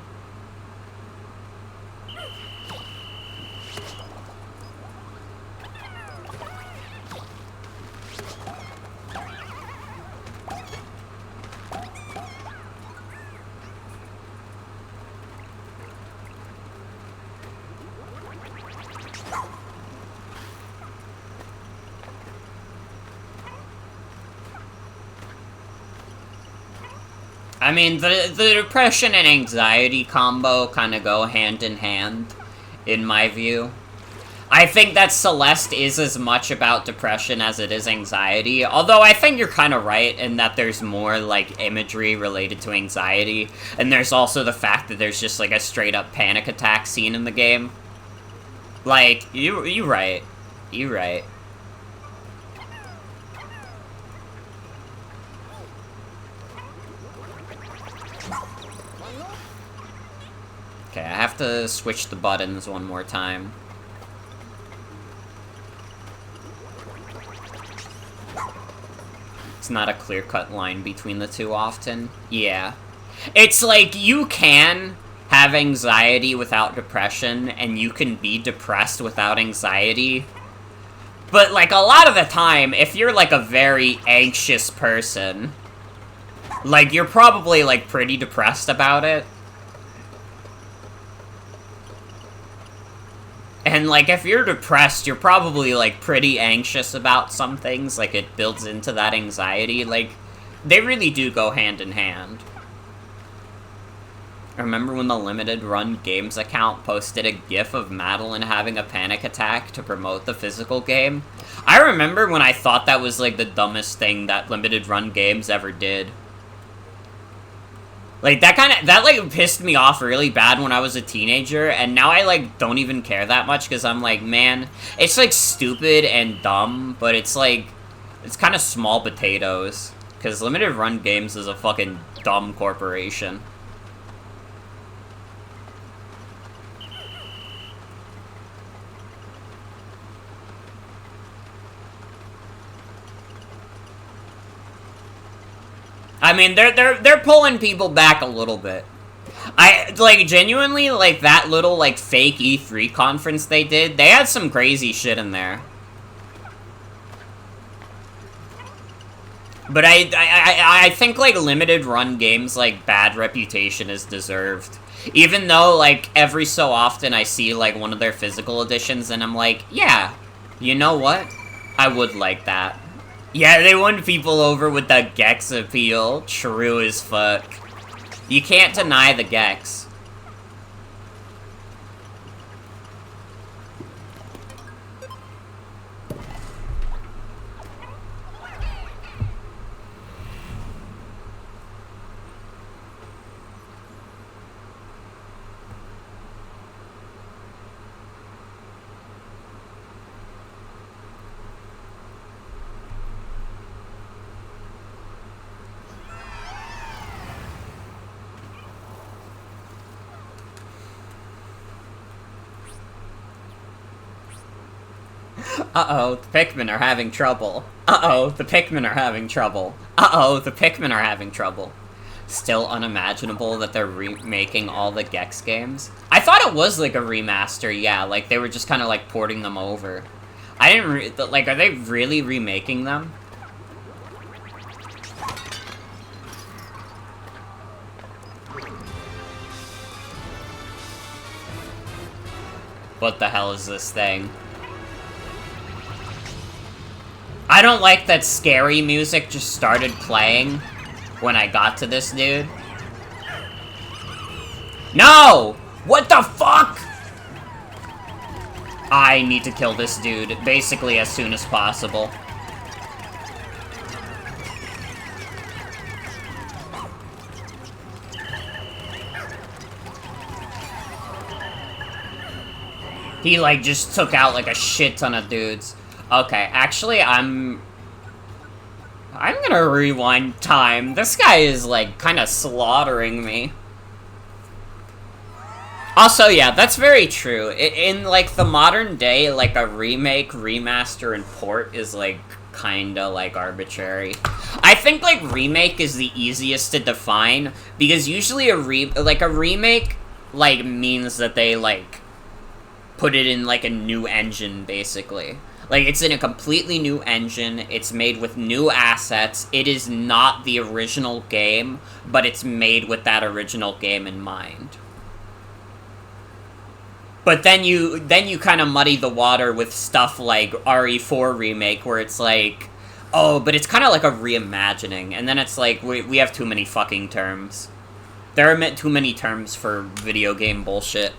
I mean, the depression and anxiety combo kind of go hand in hand, in my view. I think that Celeste is as much about depression as it is anxiety, although I think you're kind of right in that there's more, like, imagery related to anxiety, and there's also the fact that there's just, like, a straight-up panic attack scene in the game. Like, you right. You right. Okay, I have to switch the buttons one more time. It's not a clear-cut line between the two often. Yeah. It's like, you can have anxiety without depression, and you can be depressed without anxiety. But, like, a lot of the time, if you're, like, a very anxious person, like, you're probably, like, pretty depressed about it. And, like, if you're depressed, you're probably, like, pretty anxious about some things. Like, it builds into that anxiety. Like, they really do go hand in hand. Remember when the Limited Run Games account posted a gif of Madeline having a panic attack to promote the physical game? I remember when I thought that was, like, the dumbest thing that Limited Run Games ever did. Like, that, like, pissed me off really bad when I was a teenager, and now I, like, don't even care that much, because I'm like, man, it's, like, stupid and dumb, but it's, like, it's kind of small potatoes, because Limited Run Games is a fucking dumb corporation. I mean, they're pulling people back a little bit. I, like, genuinely, like, that little, like, fake E3 conference they did, they had some crazy shit in there. But I think, like, limited run games, like, bad reputation is deserved. Even though, like, every so often I see, like, one of their physical editions, and I'm like, yeah, you know what? I would like that. Yeah, they won people over with the Gex appeal. True as fuck. You can't deny the Gex. Uh-oh, the Pikmin are having trouble. Uh-oh, the Pikmin are having trouble. Uh-oh, the Pikmin are having trouble. Still unimaginable that they're remaking all the Gex games. I thought it was, like, a remaster, yeah, like, they were just kind of, like, porting them over. I didn't like, are they really remaking them? What the hell is this thing? I don't like that scary music just started playing when I got to this dude. No! What the fuck? I need to kill this dude, basically as soon as possible. He, like, just took out, like, a shit ton of dudes. Okay, actually, I'm gonna rewind time. This guy is, like, kind of slaughtering me. Also, yeah, that's very true. In, like, the modern day, like, a remake, remaster, and port is, like, kinda, like, arbitrary. I think, like, remake is the easiest to define, because usually a remake, like, means that they, like, put it in, like, a new engine, basically. Like, it's in a completely new engine, it's made with new assets, it is not the original game, but it's made with that original game in mind. But then you kind of muddy the water with stuff like RE4 Remake, where it's like, oh, but it's kind of like a reimagining, and then it's like, we have too many fucking terms. There are too many terms for video game bullshit.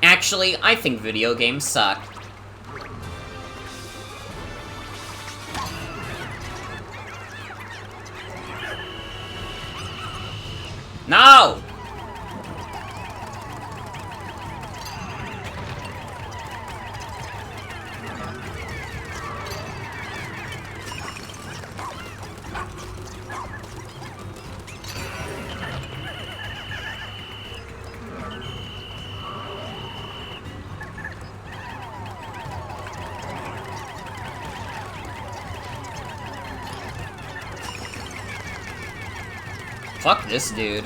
Actually, I think video games suck. No! Fuck this dude.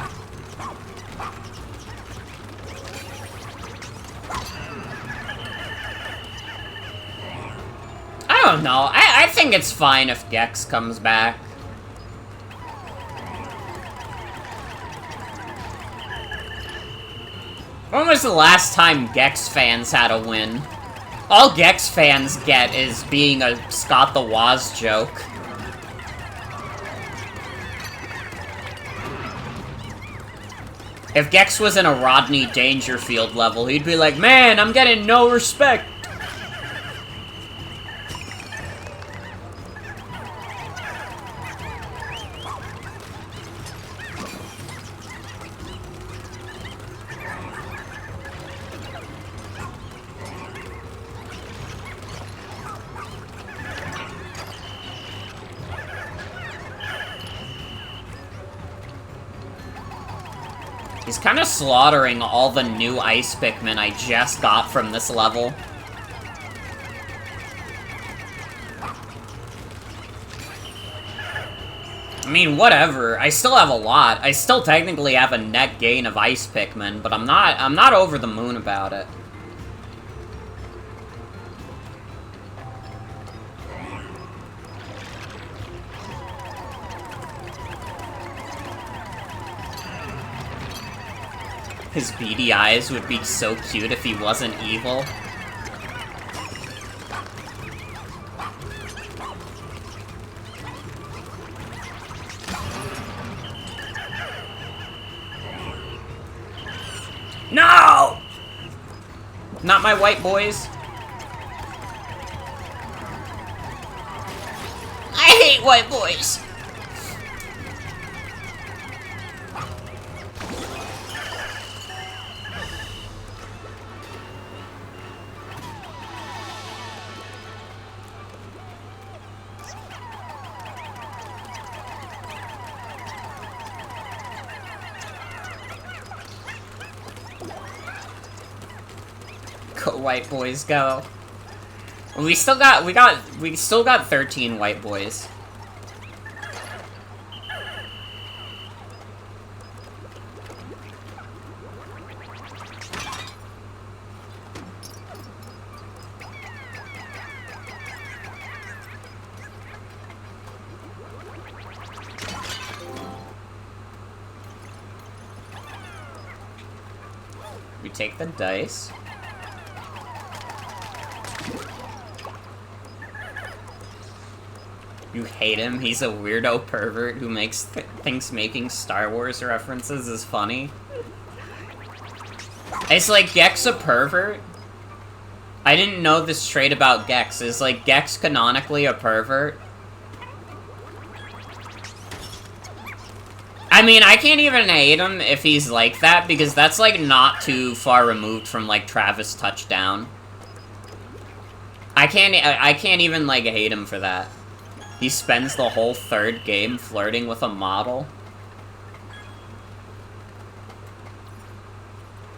I don't know. I think it's fine if Gex comes back. When was the last time Gex fans had a win? All Gex fans get is being a Scott the Woz joke. If Gex was in a Rodney Dangerfield level, he'd be like, man, I'm getting no respect. He's kind of slaughtering all the new Ice Pikmin I just got from this level. I mean, whatever. I still have a lot. I still technically have a net gain of ice Pikmin, but I'm not over the moon about it. His beady eyes would be so cute if he wasn't evil. No! Not my white boys. I hate white boys. Go white boys, go. We still got 13 white boys. We take the dice. You hate him? He's a weirdo pervert who thinks making Star Wars references is funny. It's like, Gex a pervert? I didn't know this trait about Gex. Is, like, Gex canonically a pervert? I mean, I can't even hate him if he's like that, because that's, like, not too far removed from, like, Travis Touchdown. I can't even, like, hate him for that. He spends the whole third game flirting with a model.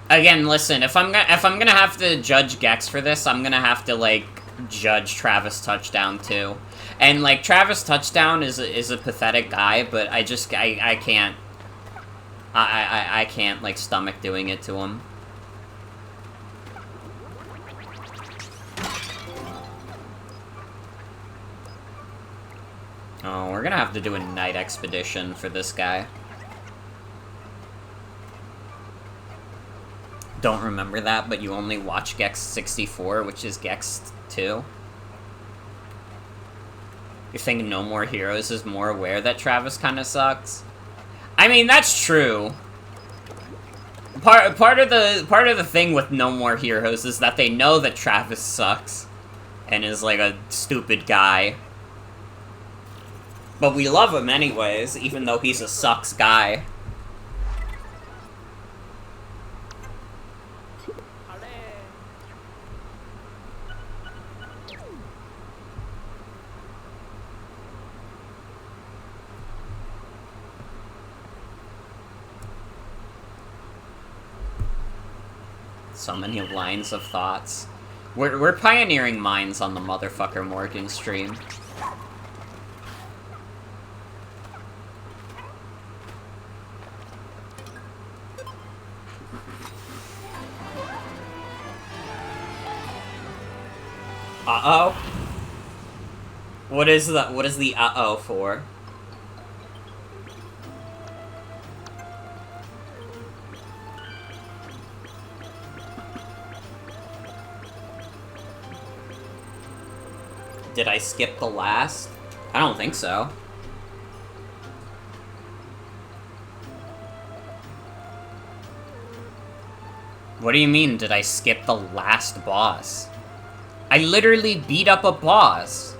Again, listen, if I'm gonna have to judge Gex for this, I'm gonna have to, like, judge Travis Touchdown too. And, like, Travis Touchdown is a pathetic guy, but I can't I can't, like, stomach doing it to him. Oh, we're gonna have to do a night expedition for this guy. Don't remember that, but you only watch Gex 64, which is Gex 2. You think No More Heroes is more aware that Travis kinda sucks? I mean, that's true. Part of the thing with No More Heroes is that they know that Travis sucks and is, like, a stupid guy. But we love him anyways, even though he's a sucks guy. So many lines of thoughts. We're pioneering minds on the motherfucker Morgan stream. Uh-oh? What is the uh-oh for? Did I skip the last? I don't think so. What do you mean, did I skip the last boss? I literally beat up a boss.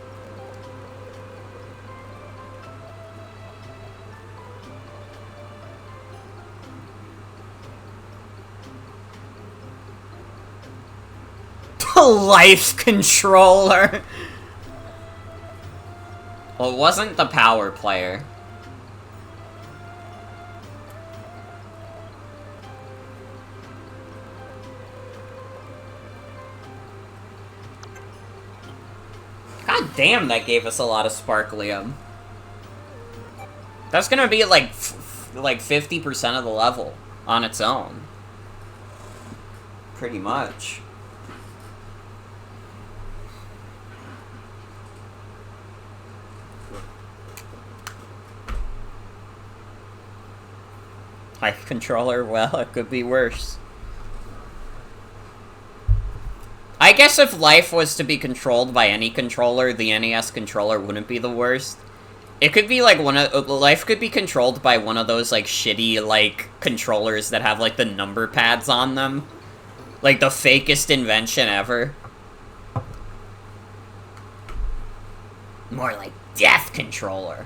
The life controller. Well, it wasn't the power player. God damn, that gave us a lot of sparklium. That's gonna be like 50% of the level on its own. Pretty much. Life controller, well, it could be worse. I guess if life was to be controlled by any controller, the NES controller wouldn't be the worst. It could be like life could be controlled by one of those like shitty like controllers that have like the number pads on them. Like the fakest invention ever. More like death controller.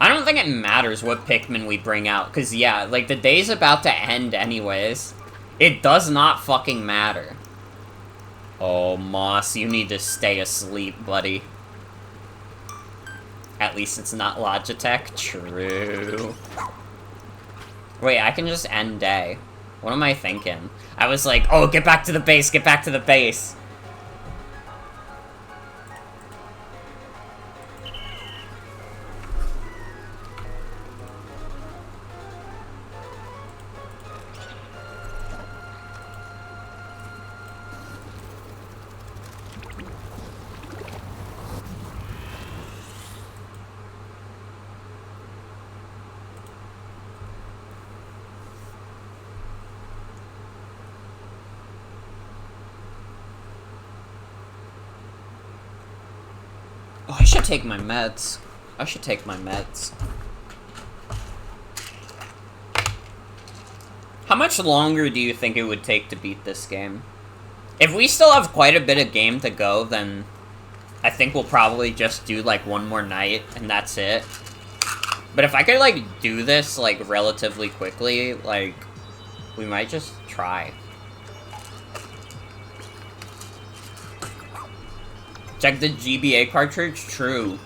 I don't think it matters what Pikmin we bring out, because yeah, like, the day's about to end anyways. It does not fucking matter. Oh, Moss, you need to stay asleep, buddy. At least it's not Logitech. True. Wait, I can just end day. What am I thinking? I was like, oh, get back to the base, get back to the base. Oh, I should take my meds. I should take my meds. How much longer do you think it would take to beat this game? If we still have quite a bit of game to go, then I think we'll probably just do, like, one more night, and that's it. But if I could, like, do this, like, relatively quickly, like, we might just try. Check the GBA cartridge? True.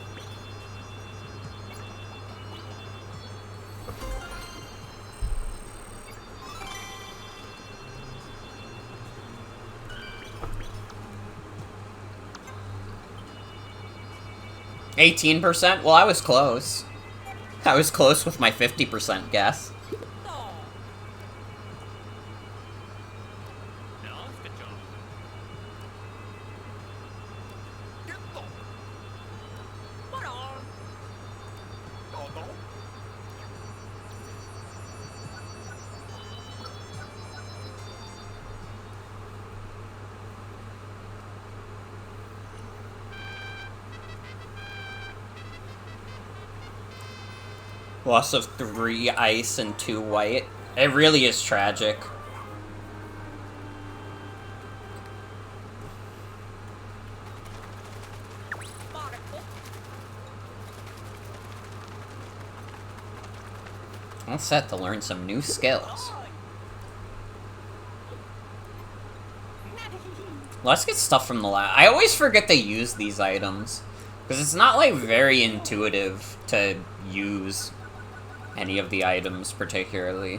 %? Well, I was close. I was close with my 50% guess. Loss of 3 ice and 2 white. It really is tragic. I'm set to learn some new skills. Let's get stuff from the lab. I always forget to use these items, because it's not, like, very intuitive to use any of the items, particularly.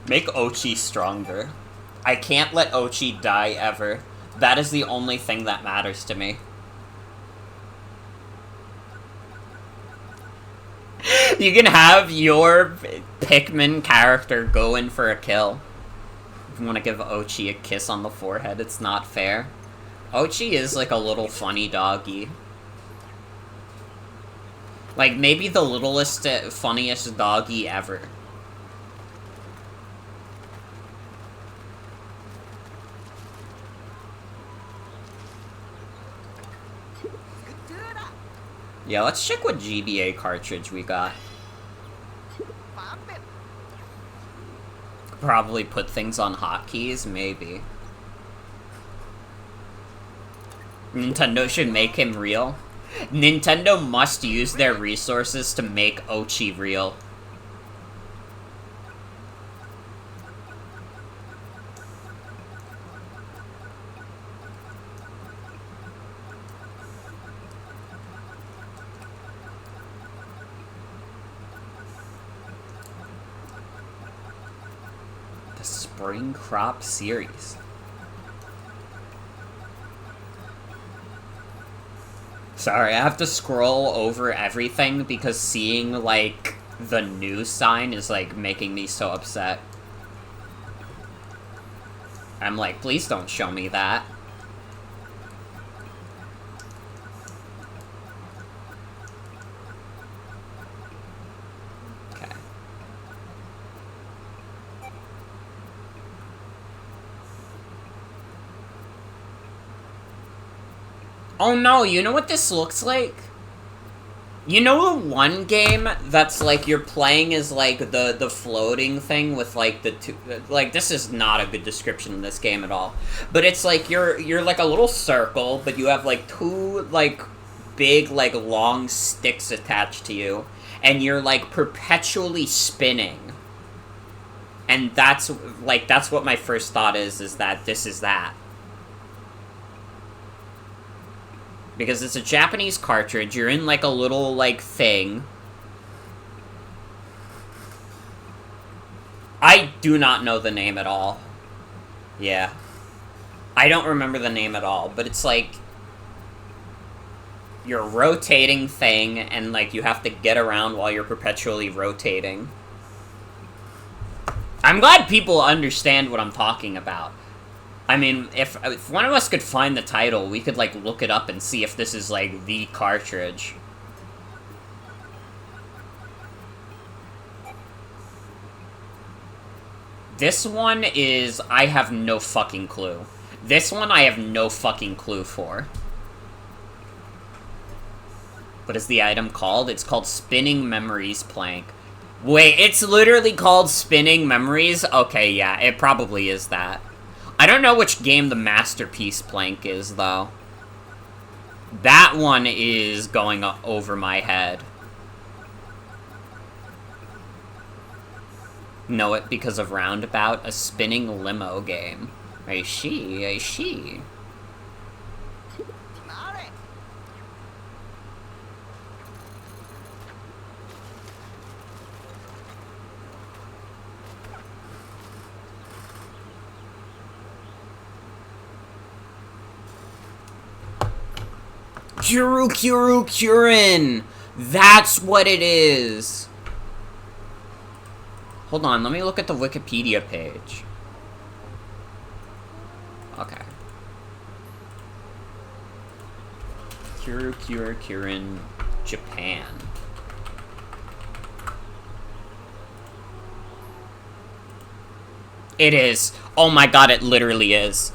Make Ochi stronger. I can't let Ochi die ever. That is the only thing that matters to me. You can have your Pikmin character go in for a kill. If you want to give Ochi a kiss on the forehead, it's not fair. Ochi is like a little funny doggy. Like, maybe the littlest, funniest doggy ever. Yeah, let's check what GBA cartridge we got. Probably put things on hotkeys, maybe. Nintendo should make him real. Nintendo must use their resources to make Ochi real. The Spring Crop Series. Sorry, I have to scroll over everything because seeing, like, the news sign is, like, making me so upset. I'm like, please don't show me that. Okay. Oh no, you know what this looks like? You know the one game that's, like, you're playing as, like, the floating thing with, like, the two... Like, this is not a good description of this game at all. But it's, like, you're like, a little circle, but you have, like, two, like, big, like, long sticks attached to you. And you're, like, perpetually spinning. And that's, like, that's what my first thought is that this is that. Because it's a Japanese cartridge, you're in, like, a little, like, thing. I do not know the name at all. Yeah. I don't remember the name at all, but it's, like... You're a rotating thing, and, like, you have to get around while you're perpetually rotating. I'm glad people understand what I'm talking about. I mean, if one of us could find the title, we could, like, look it up and see if this is, like, the cartridge. This one is... I have no fucking clue. This one I have no fucking clue for. What is the item called? It's called Spinning Memories Plank. Wait, it's literally called Spinning Memories? Okay, yeah, it probably is that. I don't know which game the Masterpiece Plank is, though. That one is going over my head. Know it because of Roundabout, a spinning limo game. I see. Kurin! That's what it is! Hold on, let me look at the Wikipedia page. Okay. Kurin, Japan. It is. Oh my god, it literally is.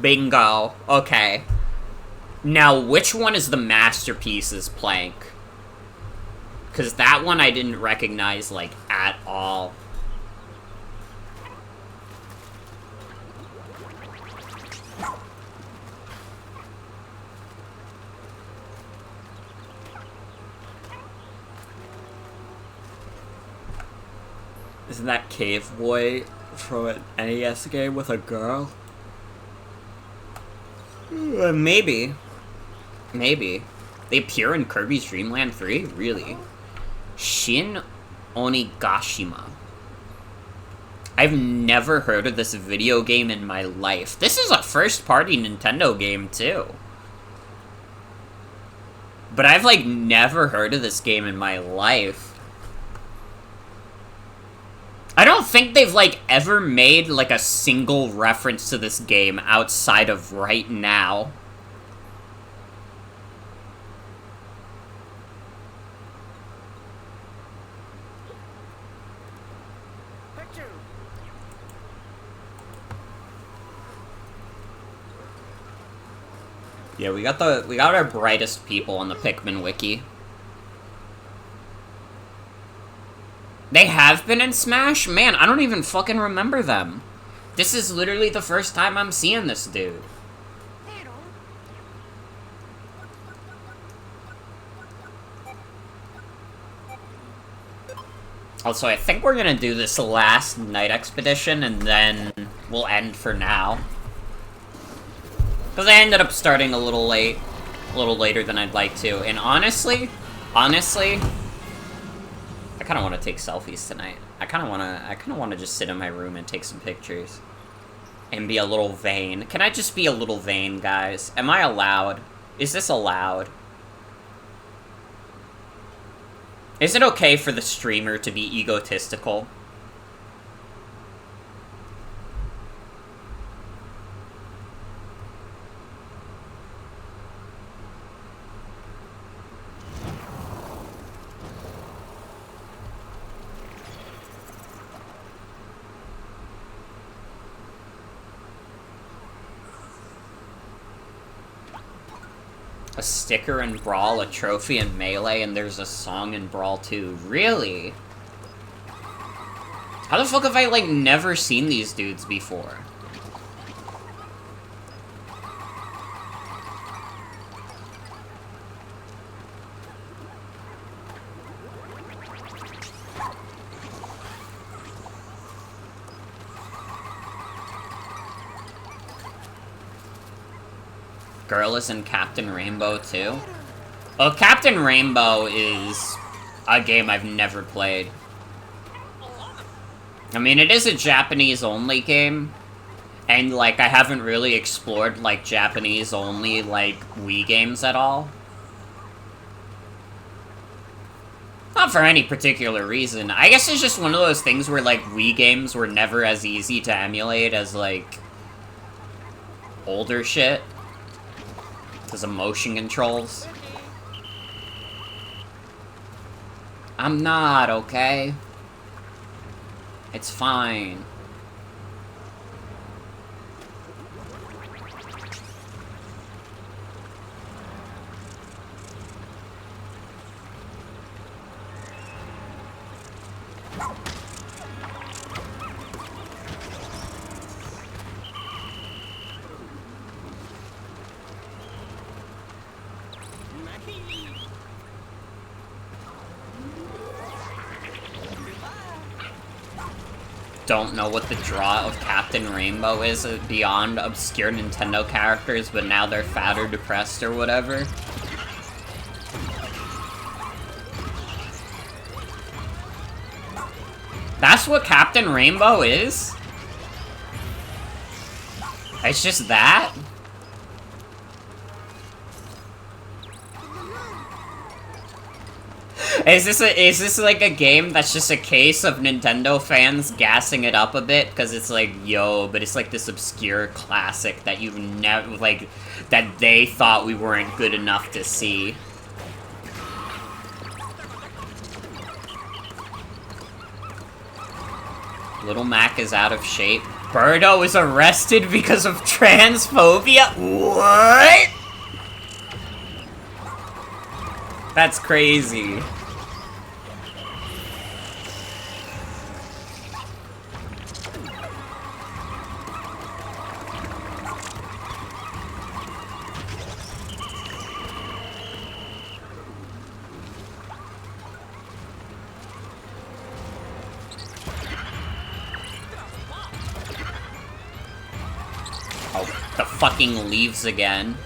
Bingo. Okay. Now, which one is the Masterpieces Plank? Because that one I didn't recognize, like, at all. Isn't that Cave Boy from an NES game with a girl? Maybe. Maybe. They appear in Kirby's Dream Land 3? Really? Shin Onigashima. I've never heard of this video game in my life. This is a first-party Nintendo game, too. But I've, like, never heard of this game in my life. I don't think they've, like, ever made, like, a single reference to this game outside of right now. Yeah, we got our brightest people on the Pikmin wiki. They have been in Smash? Man, I don't even fucking remember them. This is literally the first time I'm seeing this dude. Also, I think we're gonna do this last night expedition, and then we'll end for now. Because I ended up starting a little late. A little later than I'd like to. And honestly, I kind of want to take selfies tonight. I kind of want to just sit in my room and take some pictures. And be a little vain. Can I just be a little vain, guys? Am I allowed? Is this allowed? Is it okay for the streamer to be egotistical? A sticker in Brawl, a trophy in Melee, and there's a song in Brawl 2. Really? How the fuck have I, like, never seen these dudes before? Girl is in Captain Rainbow too? Well, Captain Rainbow is a game I've never played. I mean, it is a Japanese-only game, and, like, I haven't really explored, like, Japanese-only, like, Wii games at all. Not for any particular reason. I guess it's just one of those things where, like, Wii games were never as easy to emulate as, like, older shit. Because of motion controls. I'm not, okay? It's fine. Don't know what the draw of Captain Rainbow is beyond obscure Nintendo characters, but now they're fat or depressed or whatever. That's what Captain Rainbow is? It's just that? Is this like a game that's just a case of Nintendo fans gassing it up a bit? Because it's like, yo, but it's like this obscure classic that you've never, like, that they thought we weren't good enough to see. Little Mac is out of shape. Birdo is arrested because of transphobia? What? That's crazy. Oh, the fucking leaves again.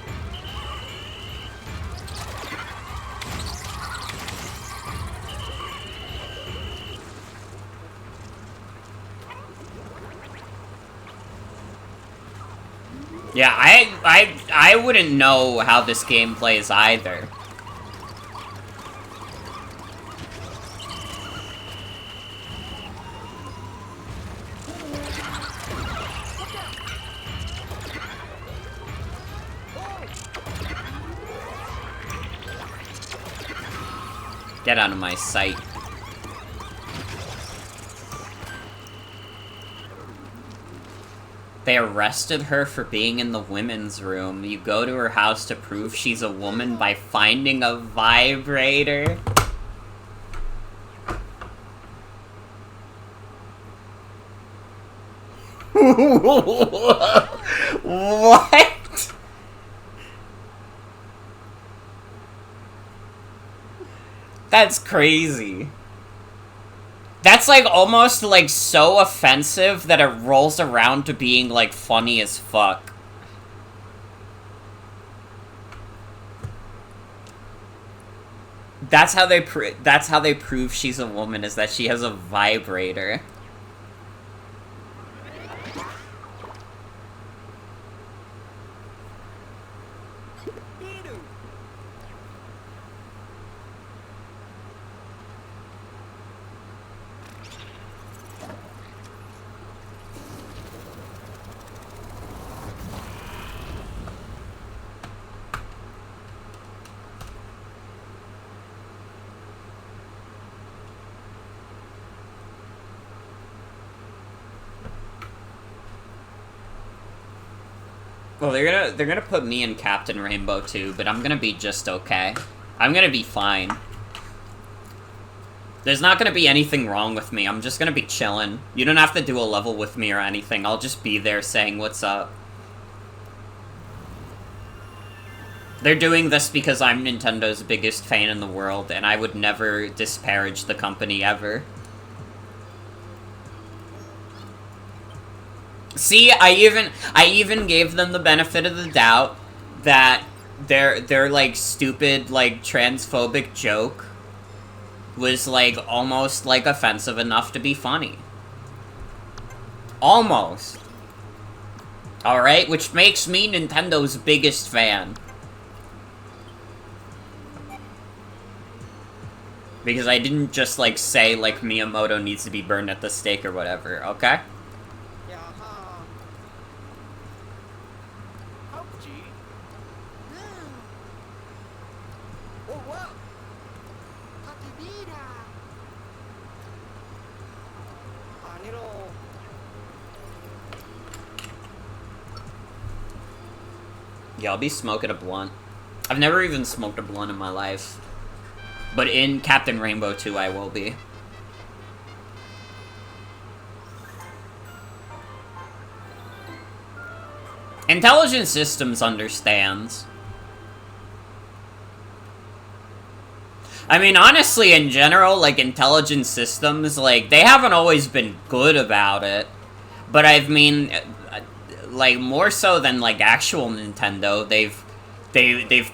Yeah, I wouldn't know how this game plays either. Get out of my sight. They arrested her for being in the women's room. You go to her house to prove she's a woman by finding a vibrator. What? That's crazy. That's, like, almost, like, so offensive that it rolls around to being, like, funny as fuck. That's how they prove she's a woman, is that she has a vibrator. Well, they're gonna put me in Captain Rainbow too, but I'm gonna be just okay. I'm gonna be fine. There's not gonna be anything wrong with me. I'm just gonna be chilling. You don't have to do a level with me or anything. I'll just be there saying what's up. They're doing this because I'm Nintendo's biggest fan in the world, and I would never disparage the company ever. See, I even gave them the benefit of the doubt that their like stupid like transphobic joke was like almost like offensive enough to be funny. Almost. Alright, which makes me Nintendo's biggest fan. Because I didn't just like say like Miyamoto needs to be burned at the stake or whatever, okay? Yeah, I'll be smoking a blunt. I've never even smoked a blunt in my life. But in Captain Rainbow 2, I will be. Intelligent Systems understands. I mean, honestly, in general, like, Intelligent Systems, like, they haven't always been good about it. But I mean, like, more so than, like, actual Nintendo, they've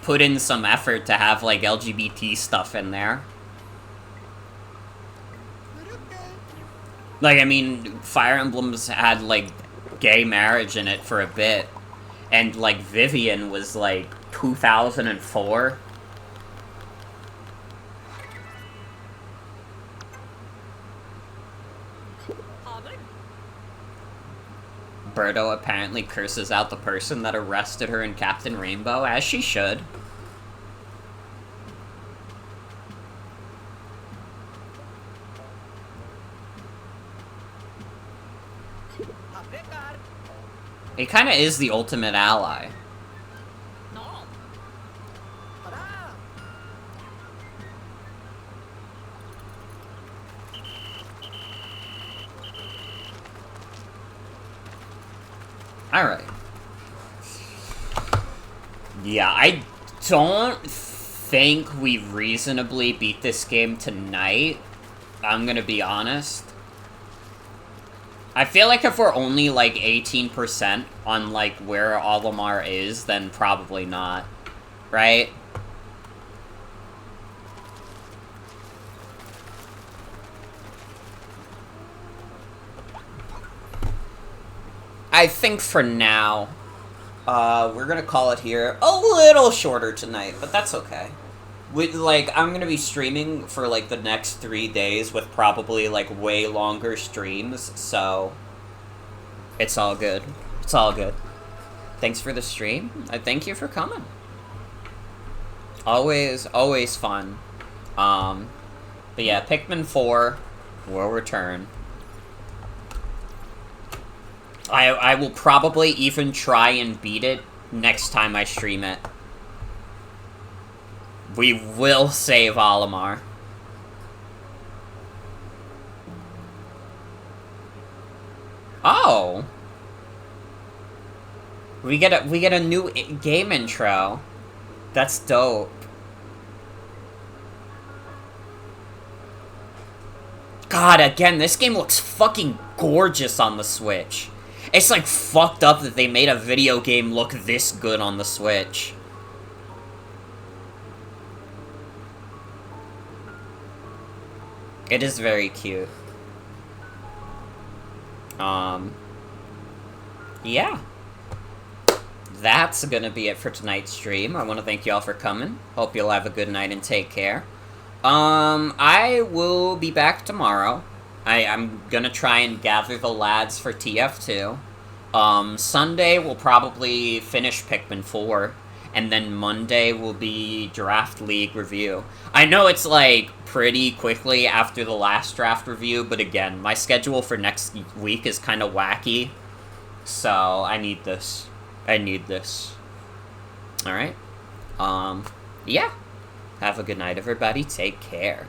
put in some effort to have, like, LGBT stuff in there. Like, I mean, Fire Emblem's had, like, gay marriage in it for a bit. And, like, Vivian was, like, 2004. Birdo apparently curses out the person that arrested her in Captain Rainbow, as she should. He kinda is the ultimate ally. Alright. Yeah, I don't think we reasonably beat this game tonight. I'm gonna be honest. I feel like if we're only, like, 18% on, like, where Olimar is, then probably not. Right? I think for now, we're gonna call it here. A little shorter tonight, but that's okay. I'm gonna be streaming for, like, the next 3 days with probably, like, way longer streams, so it's all good. It's all good. Thanks for the stream. I thank you for coming. Always fun. But yeah, Pikmin 4 will return. I will probably even try and beat it next time I stream it. We will save Olimar. Oh! We get a new game intro. That's dope. God, again, this game looks fucking gorgeous on the Switch. It's, like, fucked up that they made a video game look this good on the Switch. It is very cute. Yeah. That's gonna be it for tonight's stream. I want to thank y'all for coming. Hope you'll have a good night and take care. I will be back tomorrow. I'm gonna try and gather the lads for TF2. Sunday we'll probably finish Pikmin 4. And then Monday will be Draft League review. I know it's, like, pretty quickly after the last draft review, but again, my schedule for next week is kind of wacky. So, I need this. I need this. Alright. Yeah. Have a good night, everybody. Take care.